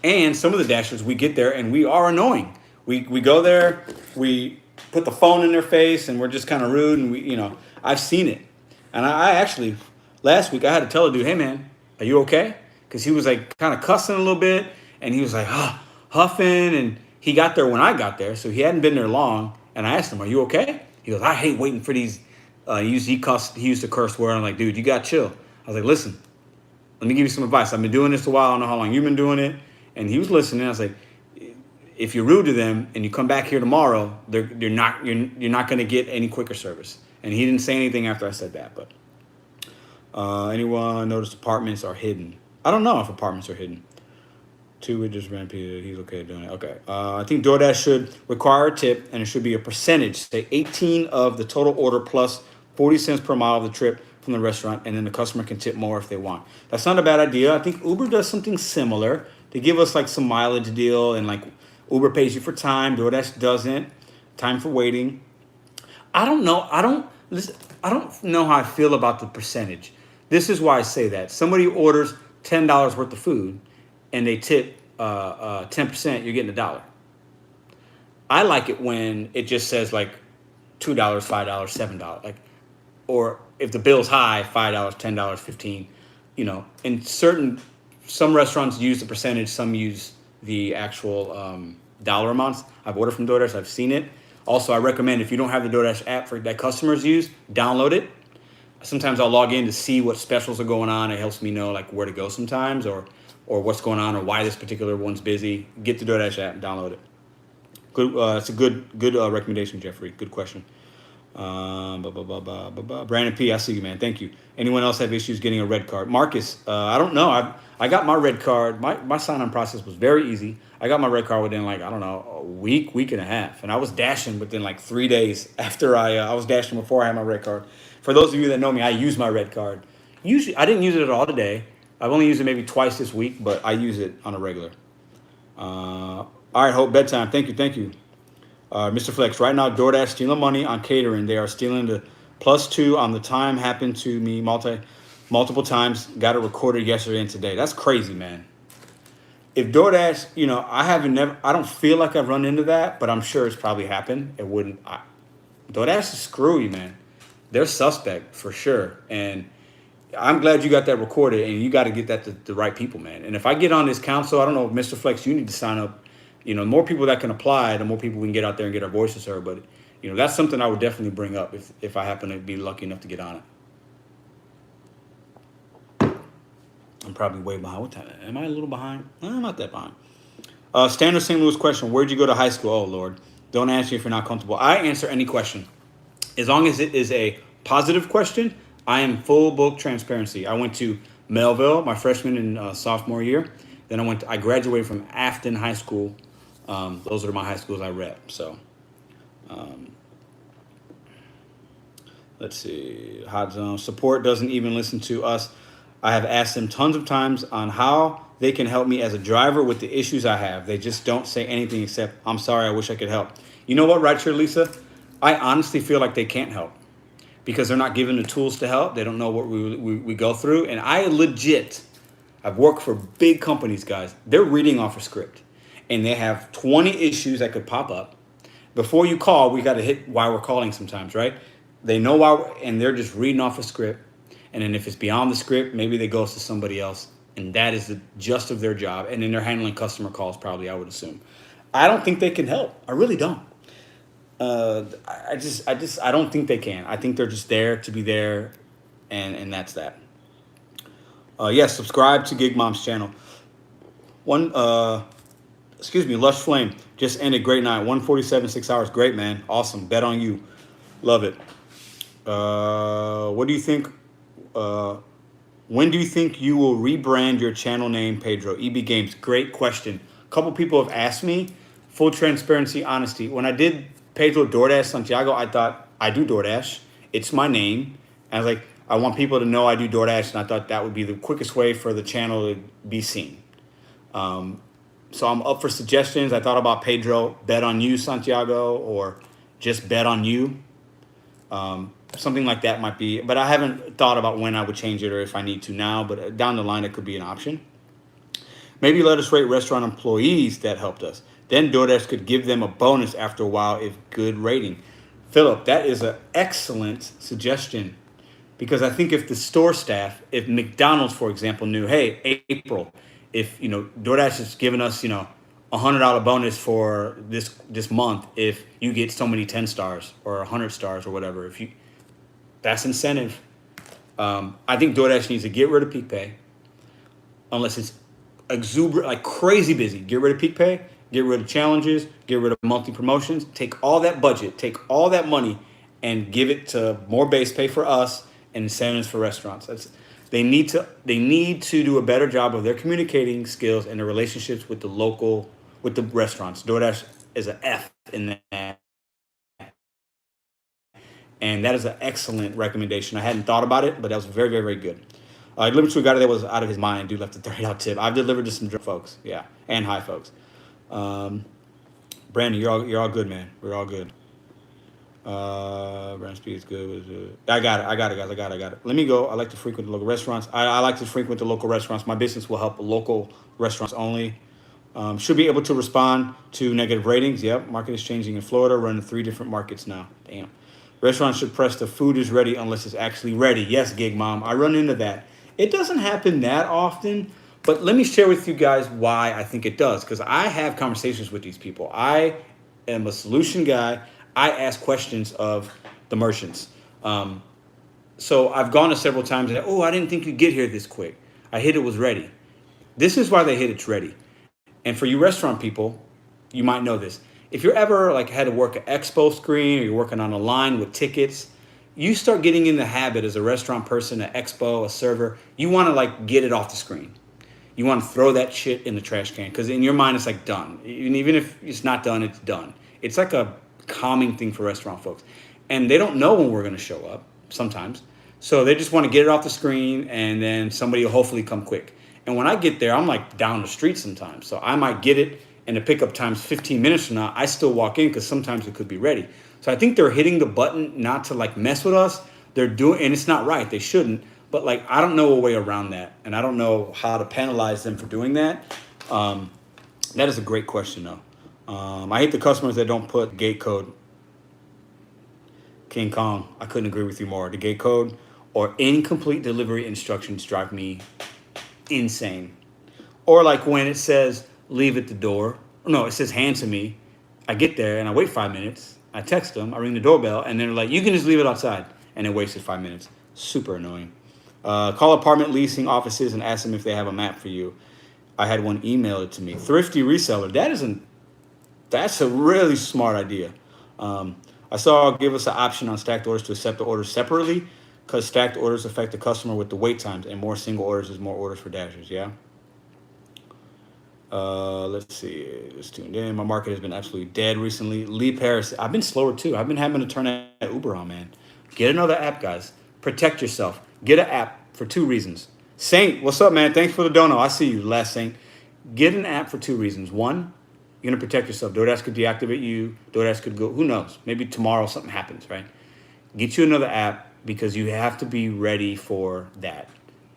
And some of the Dashers, we get there and we are annoying. We go there, we put the phone in their face, and we're just kind of rude. And I've seen it. And I actually, last week, I had to tell a dude, hey man, are you okay? Because he was like kind of cussing a little bit, and he was like huffing, and he got there when I got there, so he hadn't been there long. And I asked him, are you okay? He goes, I hate waiting for these. He used a curse word. I'm like, dude, you got to chill. I was like, listen, let me give you some advice. I've been doing this a while. I don't know how long you've been doing it. And he was listening. I was like, if you're rude to them and you come back here tomorrow, you're not going to get any quicker service. And he didn't say anything after I said that. But anyone notice apartments are hidden? I don't know if apartments are hidden. Two, we just ran pizza. He's okay doing it. Okay. I think DoorDash should require a tip, and it should be a percentage. Say 18 of the total order plus 40 cents per mile of the trip from the restaurant, and then the customer can tip more if they want. That's not a bad idea. I think Uber does something similar. They give us like some mileage deal, and like Uber pays you for time. DoorDash doesn't. Time for waiting. I don't know. I don't know how I feel about the percentage. This is why I say that. Somebody orders $10 worth of food, and they tip 10%, you're getting $1. I like it when it just says like $2, $5, $7, like, or if the bill's high, $5, $10, $15. And some restaurants use the percentage, some use the actual dollar amounts. I've ordered from DoorDash, I've seen it. Also, I recommend if you don't have the DoorDash app that customers use, download it. Sometimes I'll log in to see what specials are going on. It helps me know like where to go sometimes, or what's going on, or why this particular one's busy. Get the DoorDash app and download it. Good. It's a good recommendation, Jeffrey. Good question. Brandon P, I see you, man. Thank you. Anyone else have issues getting a red card? Marcus, I don't know. I got my red card. My sign-on process was very easy. I got my red card within like, I don't know, a week and a half. And I was dashing within like 3 days after I was dashing before I had my red card. For those of you that know me, I use my red card. Usually, I didn't use it at all today. I've only used it maybe twice this week, but I use it on a regular. All right, Hope, bedtime. Thank you. Mr. Flex, right now, DoorDash stealing money on catering. They are stealing the +2 on the time. Happened to me multiple times. Got it recorded yesterday and today. That's crazy, man. If DoorDash, I don't feel like I've run into that, but I'm sure it's probably happened. It wouldn't. DoorDash is screwy, man. They're suspect for sure. And I'm glad you got that recorded, and you got to get that to the right people, man. And if I get on this council, I don't know, Mr. Flex, you need to sign up. The more people that can apply, the more people we can get out there and get our voices heard. But, that's something I would definitely bring up if I happen to be lucky enough to get on it. I'm probably way behind. What time? Am I a little behind? I'm not that behind. Standard St. Louis question. Where'd you go to high school? Oh, Lord. Don't answer if you're not comfortable. I answer any question. As long as it is a positive question, I am full book transparency. I went to Melville my freshman and sophomore year. Then I graduated from Afton High School. Those are my high schools I rep. So, let's see. Hot Zone. Support doesn't even listen to us. I have asked them tons of times on how they can help me as a driver with the issues I have. They just don't say anything except, I'm sorry, I wish I could help. You know what, right here, Lisa? I honestly feel like they can't help because they're not given the tools to help. They don't know what we go through. And I've worked for big companies, guys. They're reading off a script. And they have 20 issues that could pop up. Before you call, we got to hit why we're calling sometimes, right? They know why, and they're just reading off a script. And then if it's beyond the script, maybe they go to somebody else. And that is the gist of their job. And then they're handling customer calls probably, I would assume. I don't think they can help. I really don't. I don't think they can. I think they're just there to be there, and that's that. Yes, subscribe to Gig Mom's channel. Lush Flame just ended. Great night. 147, 6 hours. Great, man. Awesome. Bet on you. Love it. What do you think? When do you think you will rebrand your channel name, Pedro? EB Games. Great question. A couple people have asked me. Full transparency, honesty. When I did Pedro DoorDash Santiago, I thought, I do DoorDash. It's my name. And I was like, I want people to know I do DoorDash, and I thought that would be the quickest way for the channel to be seen. So I'm up for suggestions. I thought about Pedro, Bet on You, Santiago, or just Bet on You. Something like that might be, but I haven't thought about when I would change it or if I need to now, but down the line, it could be an option. Maybe let us rate restaurant employees that helped us. Then DoorDash could give them a bonus after a while if good rating. Philip, that is an excellent suggestion because I think if the store staff, if McDonald's, for example, knew, hey, April, if DoorDash is giving us $100 bonus for this month if you get so many 10 stars or 100 stars or whatever, that's incentive. I think DoorDash needs to get rid of peak pay unless it's exuberant, like crazy busy. Get rid of peak pay, get rid of challenges, get rid of monthly promotions, take all that budget, take all that money and give it to more base pay for us and incentives for restaurants. They need to do a better job of their communicating skills and their relationships with the restaurants. DoorDash is an F in that. And that is an excellent recommendation. I hadn't thought about it, but that was very, very, very good. I delivered to a guy that was out of his mind. Dude left a $30 tip. I've delivered to some drunk folks, yeah, and high folks. Brandon, you're all good, man. We're all good. Brand speed is good. I got it, guys. I got it. Let me go. I like to frequent the local restaurants. I like to frequent the local restaurants. My business will help local restaurants only. Should be able to respond to negative ratings. Yep, market is changing in Florida. Running 3 different markets now. Damn. Restaurants should press the food is ready unless it's actually ready. Yes, Gig Mom. I run into that. It doesn't happen that often, but let me share with you guys why I think it does, because I have conversations with these people. I am a solution guy. I ask questions of the merchants. So I've gone to several times and, I didn't think you'd get here this quick. I hit it was ready. This is why they hit it's ready. And for you restaurant people, you might know this. If you're ever had to work an expo screen or you're working on a line with tickets, you start getting in the habit as a restaurant person, an expo, a server, you want to get it off the screen. You want to throw that shit in the trash can because in your mind it's done. Even if it's not done, it's done. It's like a calming thing for restaurant folks. And they don't know when we're going to show up sometimes. So they just want to get it off the screen and then somebody will hopefully come quick. And when I get there, I'm down the street sometimes. So I might get it and the pickup time's 15 minutes from now. I still walk in because sometimes it could be ready. So I think they're hitting the button not to mess with us. They're doing, and it's not right. They shouldn't. But I don't know a way around that. And I don't know how to penalize them for doing that. That is a great question though. I hate the customers that don't put gate code. King Kong, I couldn't agree with you more. The gate code or incomplete delivery instructions drive me insane. Or when it says leave at the door. No, it says hand to me. I get there and I wait 5 minutes. I text them, I ring the doorbell, and they're you can just leave it outside. And it wasted 5 minutes. Super annoying. Call apartment leasing offices and ask them if they have a map for you. I had one email it to me. Thrifty reseller. That's a really smart idea. I saw give us an option on stacked orders to accept the orders separately because stacked orders affect the customer with the wait times and more single orders is more orders for dashers, yeah? Let's see. Just tuned in. My market has been absolutely dead recently. Lee Paris. I've been slower too. I've been having to turn that Uber on, man. Get another app, guys. Protect yourself. Get an app for 2 reasons. Saint, what's up, man? Thanks for the dono. I see you, last Saint. Get an app for 2 reasons. One, you're going to protect yourself. DoorDash could deactivate you. DoorDash could go, who knows? Maybe tomorrow something happens, right? Get you another app because you have to be ready for that.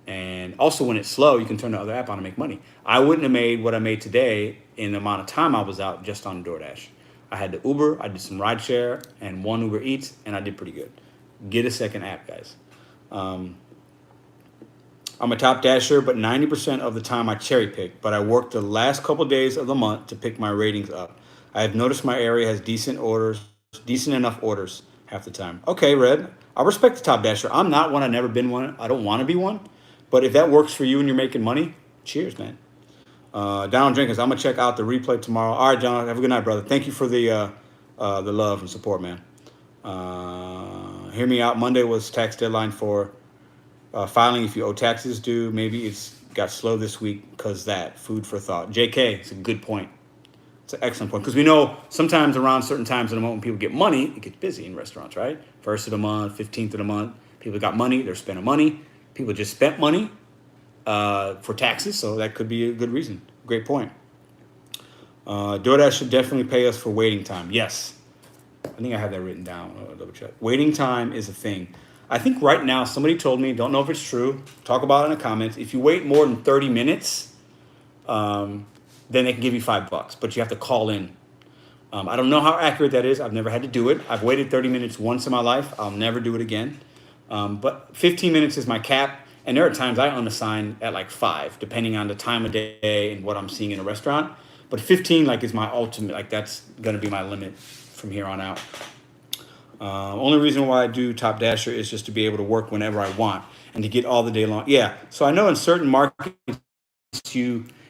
And also when it's slow, you can turn the other app on and make money. I wouldn't have made what I made today in the amount of time I was out just on DoorDash. I had the Uber, I did some rideshare, and 1 Uber Eats, and I did pretty good. Get a second app, guys. I'm a top dasher, but 90% of the time I cherry pick, but I work the last couple days of the month to pick my ratings up. I have noticed my area has decent enough orders half the time. Okay, Red, I respect the top dasher. I'm not one, I've never been one. I don't want to be one. But if that works for you and you're making money, cheers, man. Donald Jenkins, I'm going to check out the replay tomorrow. All right, John, have a good night, brother. Thank you for the love and support, man. Hear me out. Monday was tax deadline for filing if you owe taxes due. Maybe it's got slow this week because that. Food for thought. JK, it's a good point. It's an excellent point. Because we know sometimes around certain times in the month when people get money, it gets busy in restaurants, right? 1st of the month, 15th of the month. People got money. They're spending money. People just spent money. for taxes, so that could be a good reason. Great point. DoorDash should definitely pay us for waiting time. Yes. I think I have that written down. I'll double check. Waiting time is a thing. I think right now somebody told me, don't know if it's true, talk about it in the comments. If you wait more than 30 minutes, then they can give you $5, but you have to call in. I don't know how accurate that is. I've never had to do it. I've waited 30 minutes once in my life. I'll never do it again. But 15 minutes is my cap. And there are times I unassign at like 5, depending on the time of day and what I'm seeing in a restaurant. But 15 like is my ultimate, like that's going to be my limit from here on out. Only reason why I do Top Dasher is just to be able to work whenever I want and to get all the day long. Yeah. So I know in certain markets,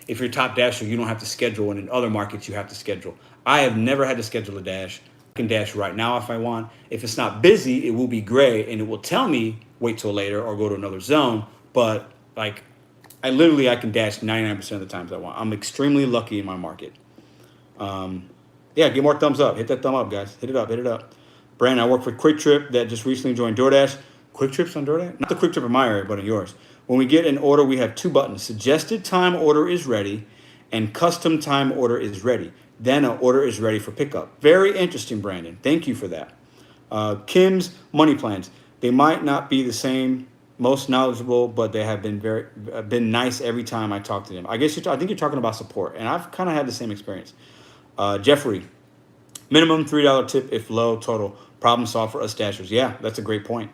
if you're Top Dasher, you don't have to schedule. And in other markets, you have to schedule. I have never had to schedule a dash. I can dash right now if I want. If it's not busy, it will be gray and it will tell me wait till later or go to another zone. But like I can dash 99% of the times I want. I'm extremely lucky in my market. Yeah, give more thumbs up. Hit that thumb up, guys. Hit it up. Hit it up. Brandon, I work for Quick Trip that just recently joined DoorDash. Quick Trip's on DoorDash? Not the Quick Trip in my area, but in yours. When we get an order, we have 2 buttons. Suggested time order is ready and custom time order is ready. Then an order is ready for pickup. Very interesting, Brandon. Thank you for that. Kim's money plans. They might not be the same, most knowledgeable, but they have been nice every time I talk to them. I think you're talking about support, and I've kind of had the same experience. Jeffrey, minimum $3 tip if low total. Problem solved for us dashers. Yeah, that's a great point.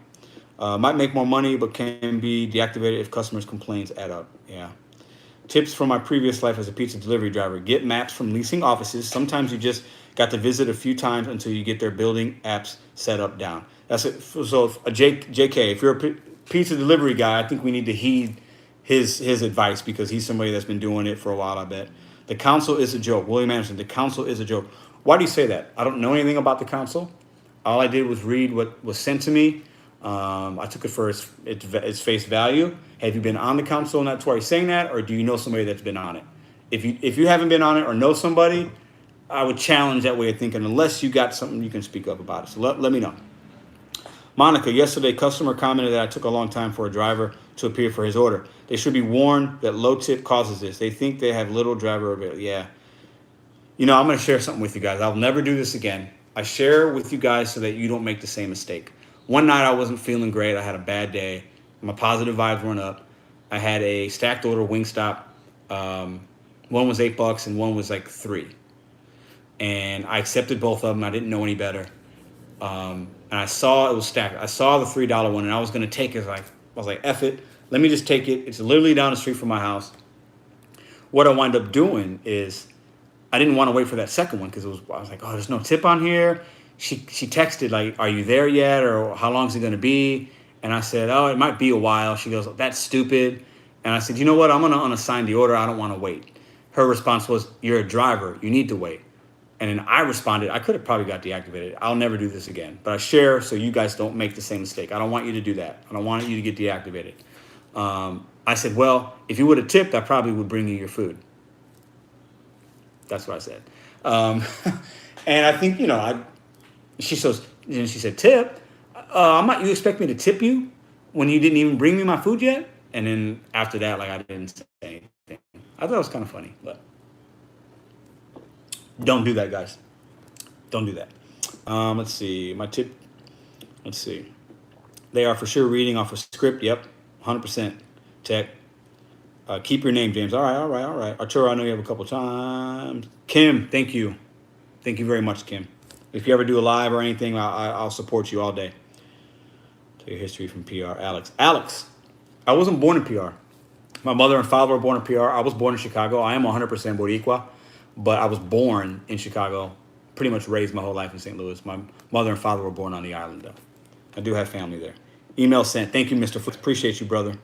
Might make more money, but can be deactivated if customers' complaints add up. Yeah. Tips from my previous life as a pizza delivery driver. Get maps from leasing offices. Sometimes you just got to visit a few times until you get their building apps set up down. That's it. So JK, if you're a pizza delivery guy, I think we need to heed his advice because he's somebody that's been doing it for a while, I bet. The council is a joke. William Anderson, the council is a joke. Why do you say that? I don't know anything about the council. All I did was read what was sent to me. I took it for its face value. Have you been on the council and that's why you're saying that? Or do you know somebody that's been on it? If you haven't been on it or know somebody, I would challenge that way of thinking unless you got something you can speak up about it. So let me know. Monica, yesterday customer commented that I took a long time for a driver to appear for his order. They should be warned that low tip causes this. They think they have little driver availability. Yeah. You know, I'm going to share something with you guys. I'll never do this again. I share with you guys so that you don't make the same mistake. One night I wasn't feeling great. I had a bad day. My positive vibes weren't up. I had a stacked order Wingstop. One was $8 and one was like $3. And I accepted both of them. I didn't know any better. And I saw it was stacked. I saw the $3 one and I was going to take it. I was like, F it. Let me just take it. It's literally down the street from my house. What I wound up doing is I didn't want to wait for that second one because I was like, oh, there's no tip on here. She texted like, are you there yet? Or how long is it going to be? And I said, oh, it might be a while. She goes, that's stupid. And I said, you know what? I'm going to unassign the order. I don't want to wait. Her response was, you're a driver. You need to wait. And then I responded, I could have probably got deactivated. I'll never do this again. But I share so you guys don't make the same mistake. I don't want you to do that. I don't want you to get deactivated. I said, well, if you would have tipped, I probably would bring you your food. That's what I said. And I think, she said, tip? You expect me to tip you when you didn't even bring me my food yet? And then after that, I didn't say anything. I thought it was kind of funny, but don't do that, guys. Don't do that. Let's see. My tip. Let's see. They are for sure reading off a script. Yep. 100%. Tech. Keep your name, James. All right. Arturo, I know you have a couple times. Kim, thank you. Thank you very much, Kim. If you ever do a live or anything, I'll support you all day. Tell your history from PR. Alex, I wasn't born in PR. My mother and father were born in PR. I was born in Chicago. I am 100% Boricua, but I was born in Chicago. Pretty much raised my whole life in St. Louis. My mother and father were born on the island, though. I do have family there. Email sent. Thank you, Mr. Foots. Appreciate you, brother.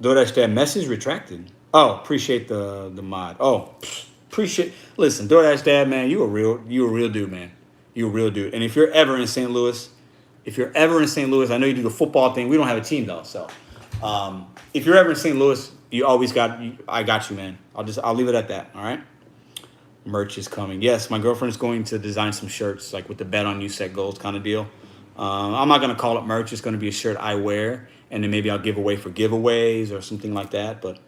DoorDash Dad, message retracted. Oh, appreciate the mod. Oh, appreciate. Listen, DoorDash Dad, man, you a real dude, man. You a real dude. And if you're ever in St. Louis, I know you do the football thing. We don't have a team though, so if you're ever in St. Louis, I got you, man. I'll leave it at that. All right. Merch is coming. Yes, my girlfriend is going to design some shirts, like with the bet on you set goals kind of deal. I'm not gonna call it merch. It's gonna be a shirt I wear, and then maybe I'll give away for giveaways or something like that. But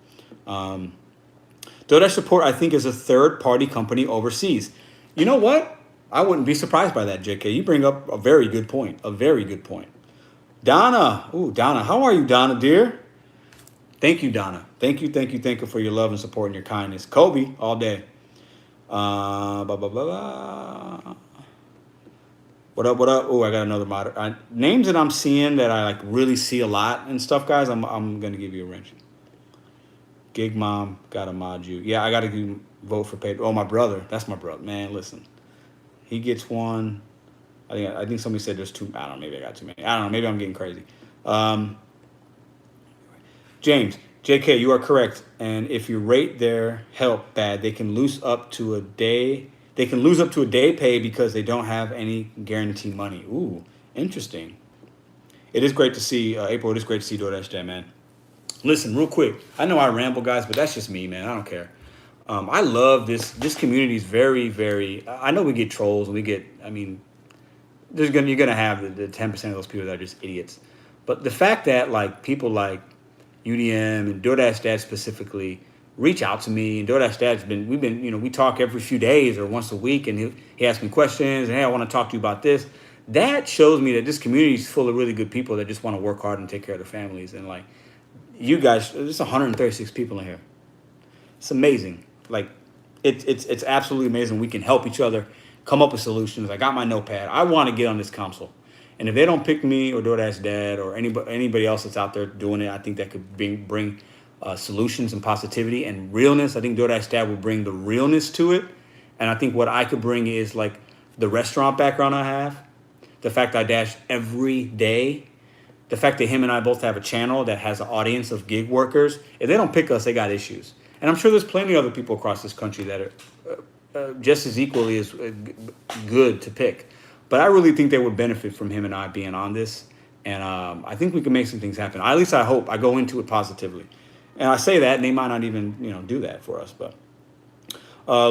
DoorDash support, I think, is a third-party company overseas. You know what? I wouldn't be surprised by that, JK. You bring up a very good point. A very good point. Donna. Ooh, Donna. How are you, Donna, dear? Thank you, Donna. Thank you for your love and support and your kindness. Kobe, all day. Blah, blah, blah, blah. What up, what up? Oh, I got another mod. Names that I'm seeing that I like really see a lot and stuff, guys, I'm going to give you a wrench. Gig Mom, got to mod you. Yeah, I got to vote for paper. Oh, my brother. That's my brother. Man, listen. He gets one. I think somebody said there's two. I don't know. Maybe I got too many. I don't know. Maybe I'm getting crazy. James, JK, you are correct. And if you rate their help bad, they can lose up to a day. They can lose up to a day pay because they don't have any guarantee money. Ooh, interesting. It is great to see, April, it is great to see DoorDash Day, man. Listen, real quick. I know I ramble, guys, but that's just me, man. I don't care. I love this. This community is very, very, I know we get trolls and we get, I mean, you're going to have the 10% of those people that are just idiots. But the fact that like people like UDM and DoorDash Dad specifically reach out to me, and DoorDash Dad's we talk every few days or once a week, and he asks me questions, and hey, I want to talk to you about this. That shows me that this community is full of really good people that just want to work hard and take care of their families. And like you guys, there's 136 people in here. It's amazing. Like it's absolutely amazing. We can help each other come up with solutions. I got my notepad. I want to get on this console. And if they don't pick me or DoorDash Dad or anybody else that's out there doing it, I think that could bring solutions and positivity and realness. I think DoorDash Dad will bring the realness to it. And I think what I could bring is like the restaurant background I have, the fact I dash every day, the fact that him and I both have a channel that has an audience of gig workers. If they don't pick us, they got issues. And I'm sure there's plenty of other people across this country that are just as equally as good to pick. But I really think they would benefit from him and I being on this. And I think we can make some things happen. At least I hope. I go into it positively. And I say that, and they might not even do that for us. But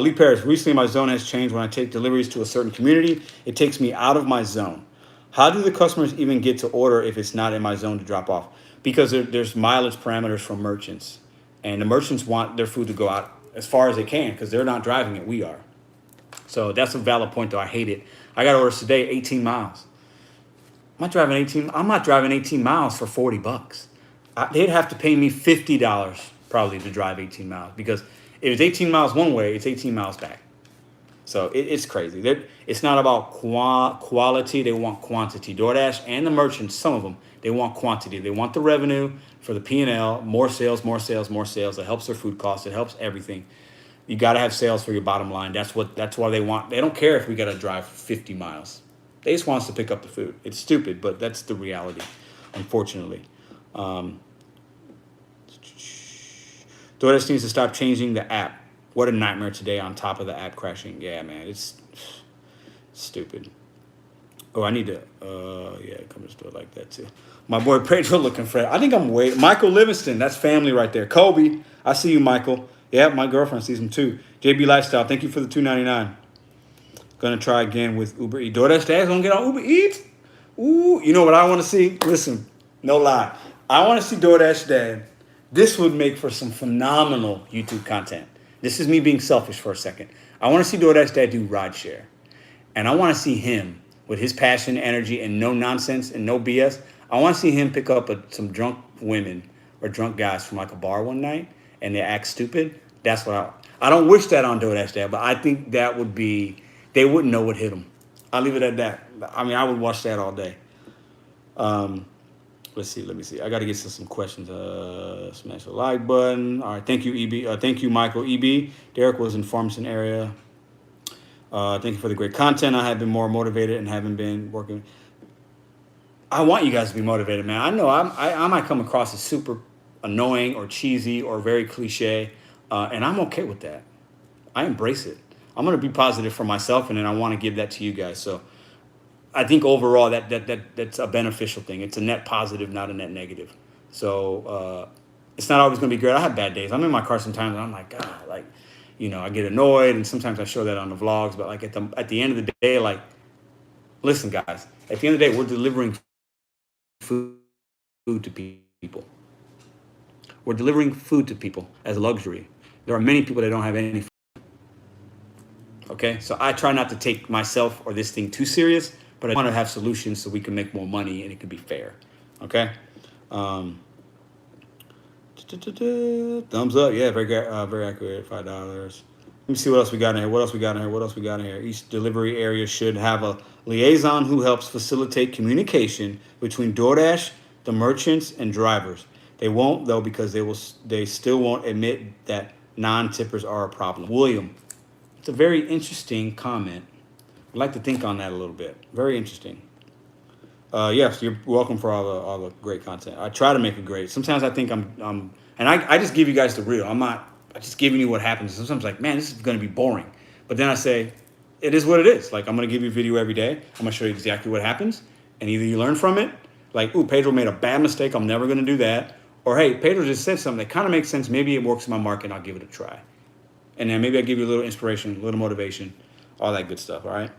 Lee Paris, recently my zone has changed. When I take deliveries to a certain community, it takes me out of my zone. How do the customers even get to order if it's not in my zone to drop off? Because there's mileage parameters from merchants. And the merchants want their food to go out as far as they can because they're not driving it. We are. So that's a valid point, though. I hate it. I got orders today, 18 miles. I'm not driving 18 miles for $40. They'd have to pay me $50 probably to drive 18 miles because if it's 18 miles one way, it's 18 miles back. So it's crazy. It's not about quality. They want quantity. DoorDash and the merchants, some of them, they want quantity. They want the revenue for the P&L, more sales, more sales, more sales. It helps their food costs. It helps everything. You got to have sales for your bottom line. That's why they want. They don't care if we got to drive 50 miles. They just want us to pick up the food. It's stupid, but that's the reality, unfortunately. DoorDash needs to stop changing the app. What a nightmare today on top of the app crashing. Yeah, man, it's stupid. Oh, I need to, come to do it like that too. My boy Pedro looking for it. I think I'm waiting. Michael Livingston, that's family right there. Kobe, I see you, Michael. Yeah, my girlfriend sees him too. JB Lifestyle, thank you for the $2.99. Gonna try again with Uber Eats. DoorDash Dad's gonna get on Uber Eats? Ooh, you know what I want to see? Listen, no lie. I want to see DoorDash Dad. This would make for some phenomenal YouTube content. This is me being selfish for a second. I want to see DoorDash Dad do rideshare. And I want to see him with his passion, energy, and no nonsense and no BS. I want to see him pick up some drunk women or drunk guys from like a bar one night and they act stupid. That's what I don't wish that on DoorDash Dad, but I think that would be, they wouldn't know what hit them. I'll leave it at that. I mean, I would watch that all day. Let me see. I got to get to some questions. Smash the like button. All right. Thank you, EB. Thank you, Michael. EB. Derek was in Farmington area. Thank you for the great content. I have been more motivated and haven't been working. I want you guys to be motivated, man. I know I might come across as super annoying or cheesy or very cliche, and I'm okay with that. I embrace it. I'm going to be positive for myself, and then I want to give that to you guys. So I think overall that's a beneficial thing. It's a net positive, not a net negative. So it's not always going to be great. I have bad days. I'm in my car sometimes, and I'm like, God, like, I get annoyed, and sometimes I show that on the vlogs. But like at the end of the day, like, listen, guys, at the end of the day, we're delivering food to people. people. We're delivering food to people as a luxury. There are many people that don't have any food. Okay, so I try not to take myself or this thing too serious, but I want to have solutions so we can make more money and it can be fair. Okay. Um, Thumbs up. Yeah, very accurate. $5. Let me see what else we got in here. What else we got in here? What else we got in here? Each delivery area should have a liaison who helps facilitate communication between DoorDash, the merchants, and drivers. They won't though because they still won't admit that non-tippers are a problem. William, it's a very interesting comment. I'd like to think on that a little bit. Very interesting. Yes, you're welcome for all the great content. I try to make it great. Sometimes I think and I just give you guys the real. I'm just giving you what happens. Sometimes like, man, this is going to be boring. But then I say, it is what it is. Like, I'm going to give you a video every day. I'm going to show you exactly what happens. And either you learn from it, like, ooh, Pedro made a bad mistake. I'm never going to do that. Or, hey, Pedro just said something that kind of makes sense. Maybe it works in my market and I'll give it a try. And then maybe I'll give you a little inspiration, a little motivation, all that good stuff, all right?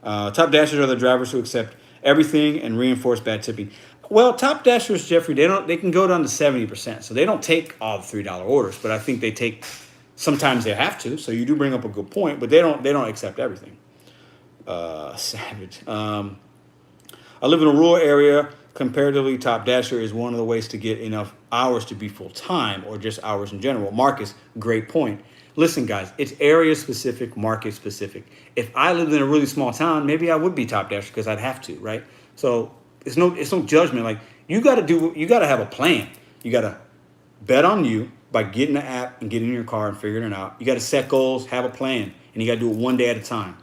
Top dashers are the drivers who accept everything and reinforce bad tipping. Well, top dashers, Jeffrey, they can go down to 70%. So they don't take all the $3 orders, but I think they take, sometimes they have to. So you do bring up a good point, but they don't accept everything. Savage. I live in a rural area. Comparatively, top dasher is one of the ways to get enough hours to be full time or just hours in general. Marcus, great point. Listen, guys, it's area specific, market specific. If I lived in a really small town, maybe I would be top dasher because I'd have to, right? So it's no judgment. Like, you got to have a plan. You got to bet on you by getting the app and getting in your car and figuring it out. You got to set goals, have a plan, and you got to do it one day at a time,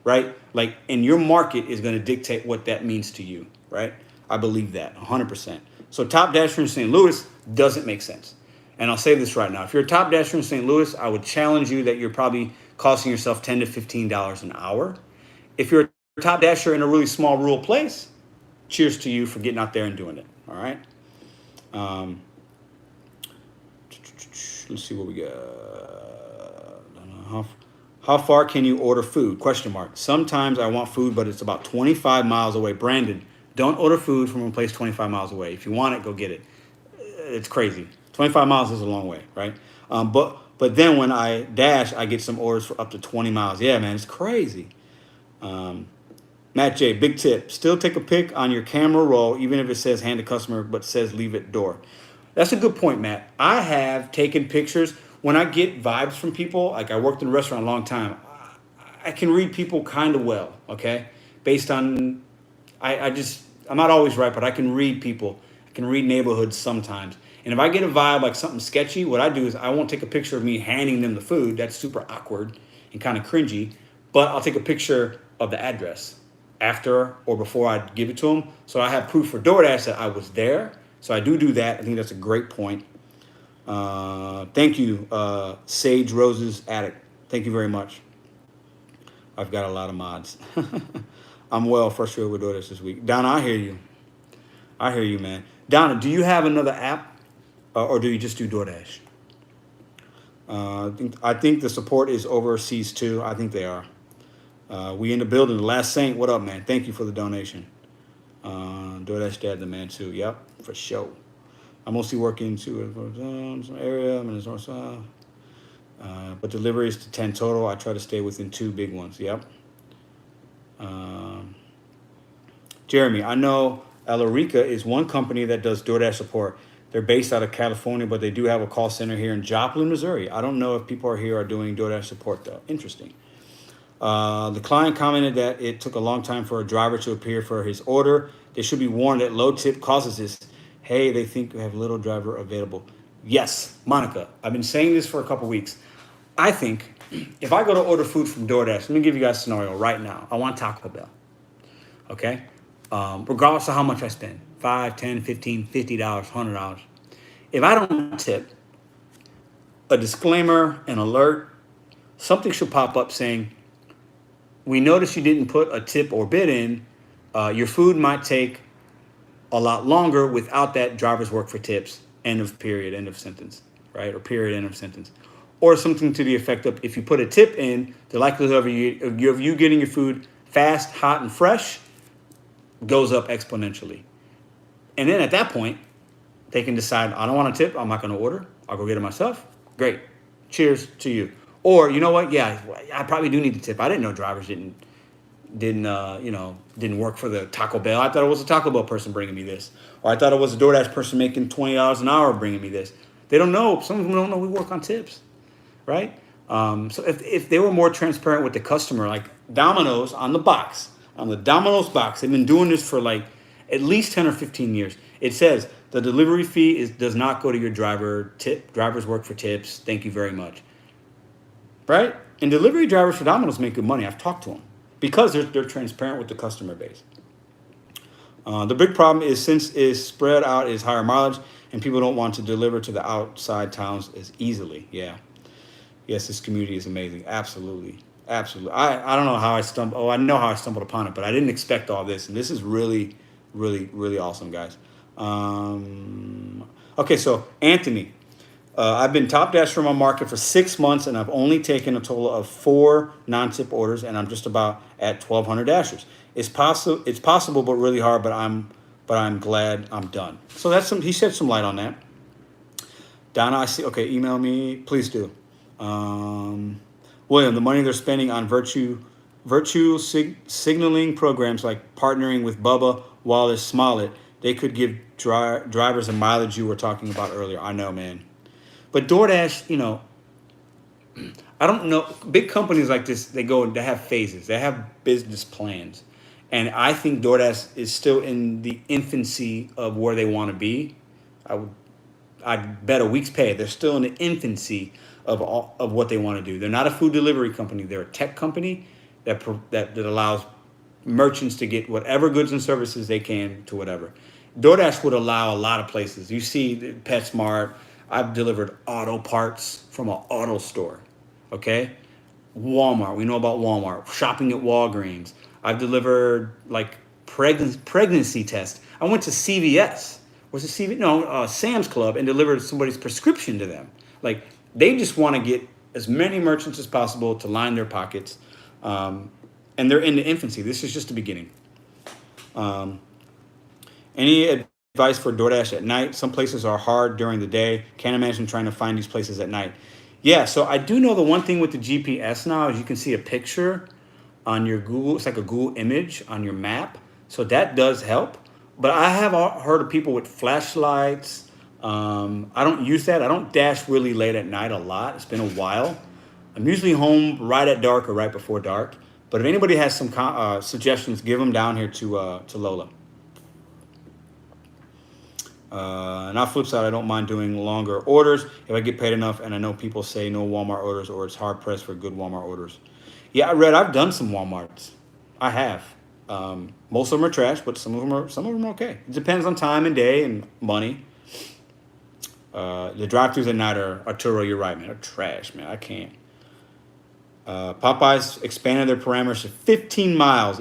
right? Like, and your market is going to dictate what that means to you, right? I believe that 100%. So top dasher in St. Louis doesn't make sense. And I'll say this right now. If you're a top dasher in St. Louis, I would challenge you that you're probably costing yourself $10 to $15 an hour. If you're a top dasher in a really small rural place, cheers to you for getting out there and doing it. All right. Let's see what we got. How far can you order food? Question mark. Sometimes I want food, but it's about 25 miles away. Brandon, don't order food from a place 25 miles away. If you want it, go get it. It's crazy. 25 miles is a long way, right? But then when I dash, I get some orders for up to 20 miles. Yeah, man, it's crazy. Matt J, big tip. Still take a pic on your camera roll, even if it says hand to customer, but says leave at door. That's a good point, Matt. I have taken pictures. When I get vibes from people, like I worked in a restaurant a long time, I can read people kind of well, okay? Based on, I'm not always right, but I can read people. I can read neighborhoods sometimes. And if I get a vibe like something sketchy, what I do is I won't take a picture of me handing them the food. That's super awkward and kind of cringy. But I'll take a picture of the address after or before I give it to them. So I have proof for DoorDash that I was there. So I do that. I think that's a great point. Thank you, Sage Roses Addict. Thank you very much. I've got a lot of mods. I'm well frustrated with DoorDash this week. Donna, I hear you. I hear you, man. Donna, do you have another app? Or do you just do DoorDash? I think the support is overseas too. I think they are. We in the building. The Last Saint, what up, man? Thank you for the donation. DoorDash dad, the man too. Yep, for sure. I mostly work into some area. I'm in the north side. But delivery is to 10 total. I try to stay within 2 big ones. Yep. Jeremy, I know Alarica is one company that does DoorDash support. They're based out of California, but they do have a call center here in Joplin, Missouri. I don't know if people here are doing DoorDash support, though. Interesting. The client commented that it took a long time for a driver to appear for his order. They should be warned that low tip causes this. Hey, they think we have little driver available. Yes, Monica, I've been saying this for a couple weeks. I think if I go to order food from DoorDash, let me give you guys a scenario right now. I want Taco Bell, okay? Regardless of how much I spend, $5, $10, $15, $50, $100. If I don't tip, a disclaimer, an alert, something should pop up saying, we noticed you didn't put a tip or bid in. Your food might take a lot longer without that driver's work for tips, end of period, end of sentence, right? Or period, end of sentence. Or something to the effect of, if you put a tip in, the likelihood of you getting your food fast, hot, and fresh goes up exponentially. And then at that point, They can decide, I don't want a tip. I'm not going to order. I'll go get it myself. Great. Cheers to you. Or, you know what? Yeah, I probably do need the tip. I didn't know drivers didn't work for the Taco Bell. I thought it was a Taco Bell person bringing me this. Or I thought it was a DoorDash person making $20 an hour bringing me this. They don't know. Some of them don't know we work on tips, right? So if they were more transparent with the customer, like Domino's on the box, on the Domino's box, they've been doing this for like at least 10 or 15 years. It says the delivery fee does not go to your driver. Drivers work for tips. Thank you very much. Right? And delivery drivers for Domino's make good money. I've talked to them because they're transparent with the customer base. The big problem is since it's spread out is higher mileage and people don't want to deliver to the outside towns as easily. Yeah. Yes, this community is amazing. Absolutely. Absolutely. I don't know how I stumbled. Oh, I know how I stumbled upon it, but I didn't expect all this. And this is really, really, really awesome, guys. Okay, so Anthony, I've been top dasher in my market for 6 months, and I've only taken a total of 4 non-tip orders, and I'm just about at 1,200 dashers. It's possible, but really hard. But I'm glad I'm done. So that's some. He shed some light on that. Donna, I see. Okay, email me, please do. William, the money they're spending on virtue signaling programs like partnering with Bubba, Wallace, Smollett, they could give drivers the mileage you were talking about earlier. I know, man. But DoorDash, I don't know. Big companies like this, they have phases. They have business plans. And I think DoorDash is still in the infancy of where they want to be. I'd bet a week's pay. They're still in the infancy of what they want to do. They're not a food delivery company. They're a tech company that allows merchants to get whatever goods and services they can to whatever. DoorDash would allow a lot of places. You see PetSmart. I've delivered auto parts from an auto store. Okay? Walmart. We know about Walmart. Shopping at Walgreens. I've delivered like pregnancy tests. I went to CVS. Was it CVS? No, Sam's Club, and delivered somebody's prescription to them. Like, they just want to get as many merchants as possible to line their pockets. And they're in the infancy. This is just the beginning. Any advice for DoorDash at night? Some places are hard during the day. Can't imagine trying to find these places at night. Yeah, so I do know the one thing with the GPS now is you can see a picture on your Google. It's like a Google image on your map. So that does help. But I have heard of people with flashlights. I don't use that. I don't dash really late at night a lot. It's been a while. I'm usually home right at dark or right before dark. But if anybody has some suggestions, give them down here to Lola. And on the flip side, I don't mind doing longer orders if I get paid enough. And I know people say no Walmart orders or it's hard pressed for good Walmart orders. Yeah, I've done some Walmarts. I have. Most of them are trash, but some of them are okay. It depends on time and day and money. The drive-thrus at night are Arturo, you're right, man. They're trash, man. I can't. Popeyes expanded their parameters to 15 miles.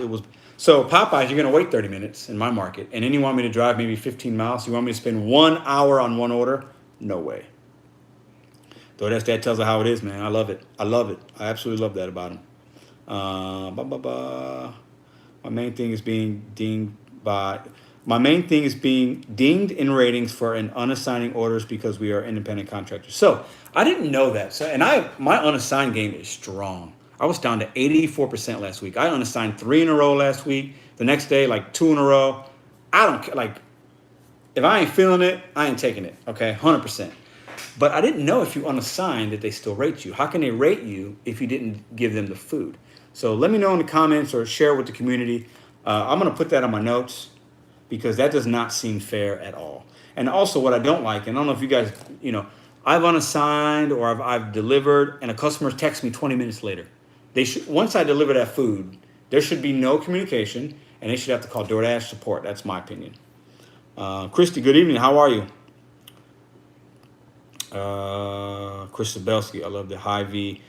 So Popeyes, you're going to wait 30 minutes in my market, and then you want me to drive maybe 15 miles? You want me to spend 1 hour on one order? No way. DoorDash Dad tells her how it is, man. I love it. I absolutely love that about him. My main thing is being dinged in ratings for an unassigning orders because we are independent contractors. So I didn't know that. So my unassigned game is strong. I was down to 84% last week. I unassigned 3 in a row last week. The next day, like 2 in a row. I don't care. Like, if I ain't feeling it, I ain't taking it. Okay, 100%. But I didn't know if you unassigned that they still rate you. How can they rate you if you didn't give them the food? So let me know in the comments or share with the community. I'm going to put that on my notes because that does not seem fair at all. And also what I don't like, and I don't know if you guys, I've unassigned or I've delivered and a customer texts me 20 minutes later. Once I deliver that food, there should be no communication and they should have to call DoorDash support. That's my opinion. Christy, good evening. How are you? Chris Sabelski, I love the high V.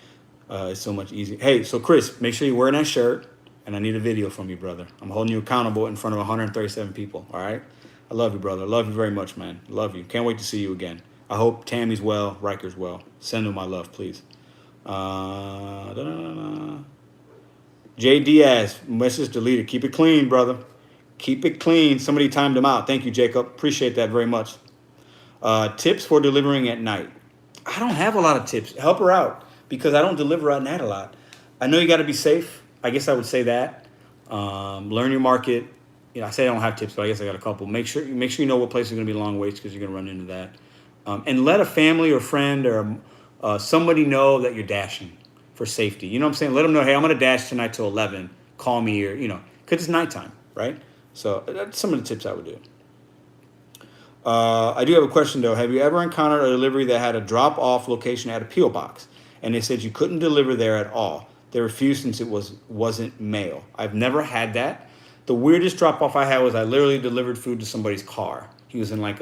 It's so much easier. Hey, so Chris, make sure you're wearing that shirt, and I need a video from you, brother. I'm holding you accountable in front of 137 people, all right? I love you, brother. I love you very much, man. I love you. Can't wait to see you again. I hope Tammy's well, Riker's well. Send them my love, please. J. Diaz, message deleted. Keep it clean, brother. Keep it clean. Somebody timed him out. Thank you, Jacob. Appreciate that very much. Tips for delivering at night. I don't have a lot of tips. Help her out because I don't deliver at night a lot. I know you got to be safe. I guess I would say that. Learn your market. I say I don't have tips, but I guess I got a couple. Make sure you know what place is going to be long waits because you're going to run into that. And let a family or friend or somebody know that you're dashing for safety. You know what I'm saying? Let them know, hey, I'm going to dash tonight till 11. Call me or, because it's nighttime, right? So that's some of the tips I would do. I do have a question, though. Have you ever encountered a delivery that had a drop-off location at a P.O. box, and they said you couldn't deliver there at all? They refused since it wasn't mail. I've never had that. The weirdest drop-off I had was I literally delivered food to somebody's car. He was in like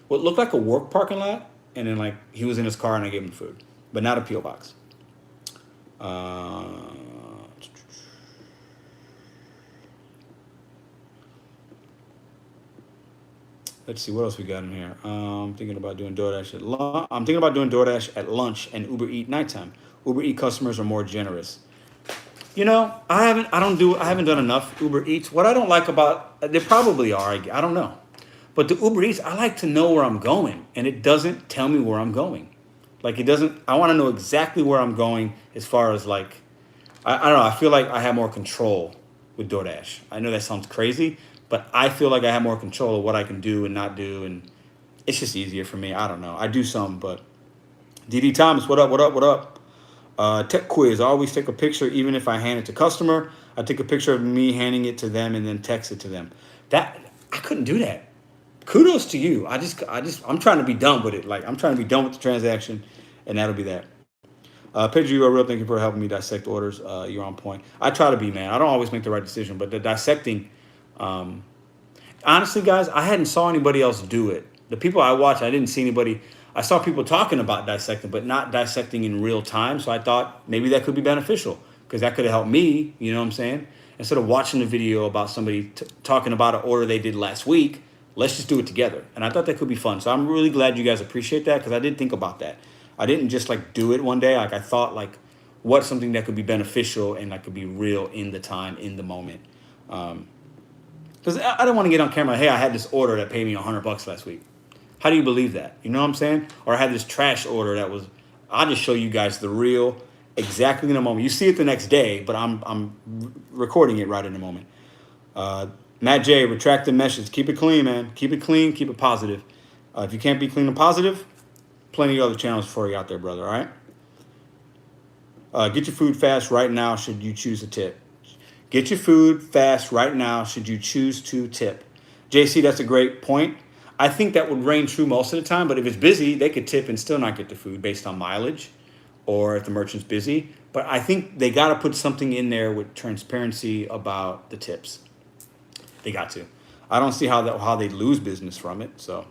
what looked like a work parking lot, and then he was in his car, and I gave him food, but not a P.O. box. Let's see what else we got in here. I'm thinking about doing DoorDash at lunch. I'm thinking about doing DoorDash at lunch and Uber Eat nighttime. Uber Eat customers are more generous. I haven't done enough Uber Eats. What I don't like about, they probably are, I don't know. But the Uber Eats, I like to know where I'm going, and it doesn't tell me where I'm going. I want to know exactly where I'm going as far as I don't know, I feel like I have more control with DoorDash. I know that sounds crazy, but I feel like I have more control of what I can do and not do, and it's just easier for me. I don't know. I do some, but DD Thomas, what up? Tech quiz. I always take a picture, even if I hand it to customer. I take a picture of me handing it to them and then text it to them. That I couldn't do that. Kudos to you. I'm trying to be done with it. I'm trying to be done with the transaction, and that'll be that. Pedro, you are real. Thank you for helping me dissect orders. You're on point. I try to be, man. I don't always make the right decision, but the dissecting. Honestly, guys, I hadn't saw anybody else do it. The people I watched, I didn't see anybody. I saw people talking about dissecting, but not dissecting in real time. So I thought maybe that could be beneficial because that could have helped me. You know what I'm saying? Instead of watching a video about somebody talking about an order they did last week, let's just do it together. And I thought that could be fun. So I'm really glad you guys appreciate that because I did think about that. I didn't just do it one day. I thought what's something that could be beneficial and that could be real in the time, in the moment. Because I don't want to get on camera, hey, I had this order that paid me $100 last week. How do you believe that? You know what I'm saying? Or I had this trash order I'll just show you guys the real, exactly in the moment. You see it the next day, but I'm recording it right in the moment. Matt J, retract the message. Keep it clean, man. Keep it clean, keep it positive. If you can't be clean and positive, plenty of other channels for you out there, brother, all right? Get your food fast right now should you choose a tip. Get your food fast right now should you choose to tip. JC, that's a great point. I think that would reign true most of the time, but if it's busy, they could tip and still not get the food based on mileage or if the merchant's busy. But I think they got to put something in there with transparency about the tips. They got to. I don't see how they lose business from it. So,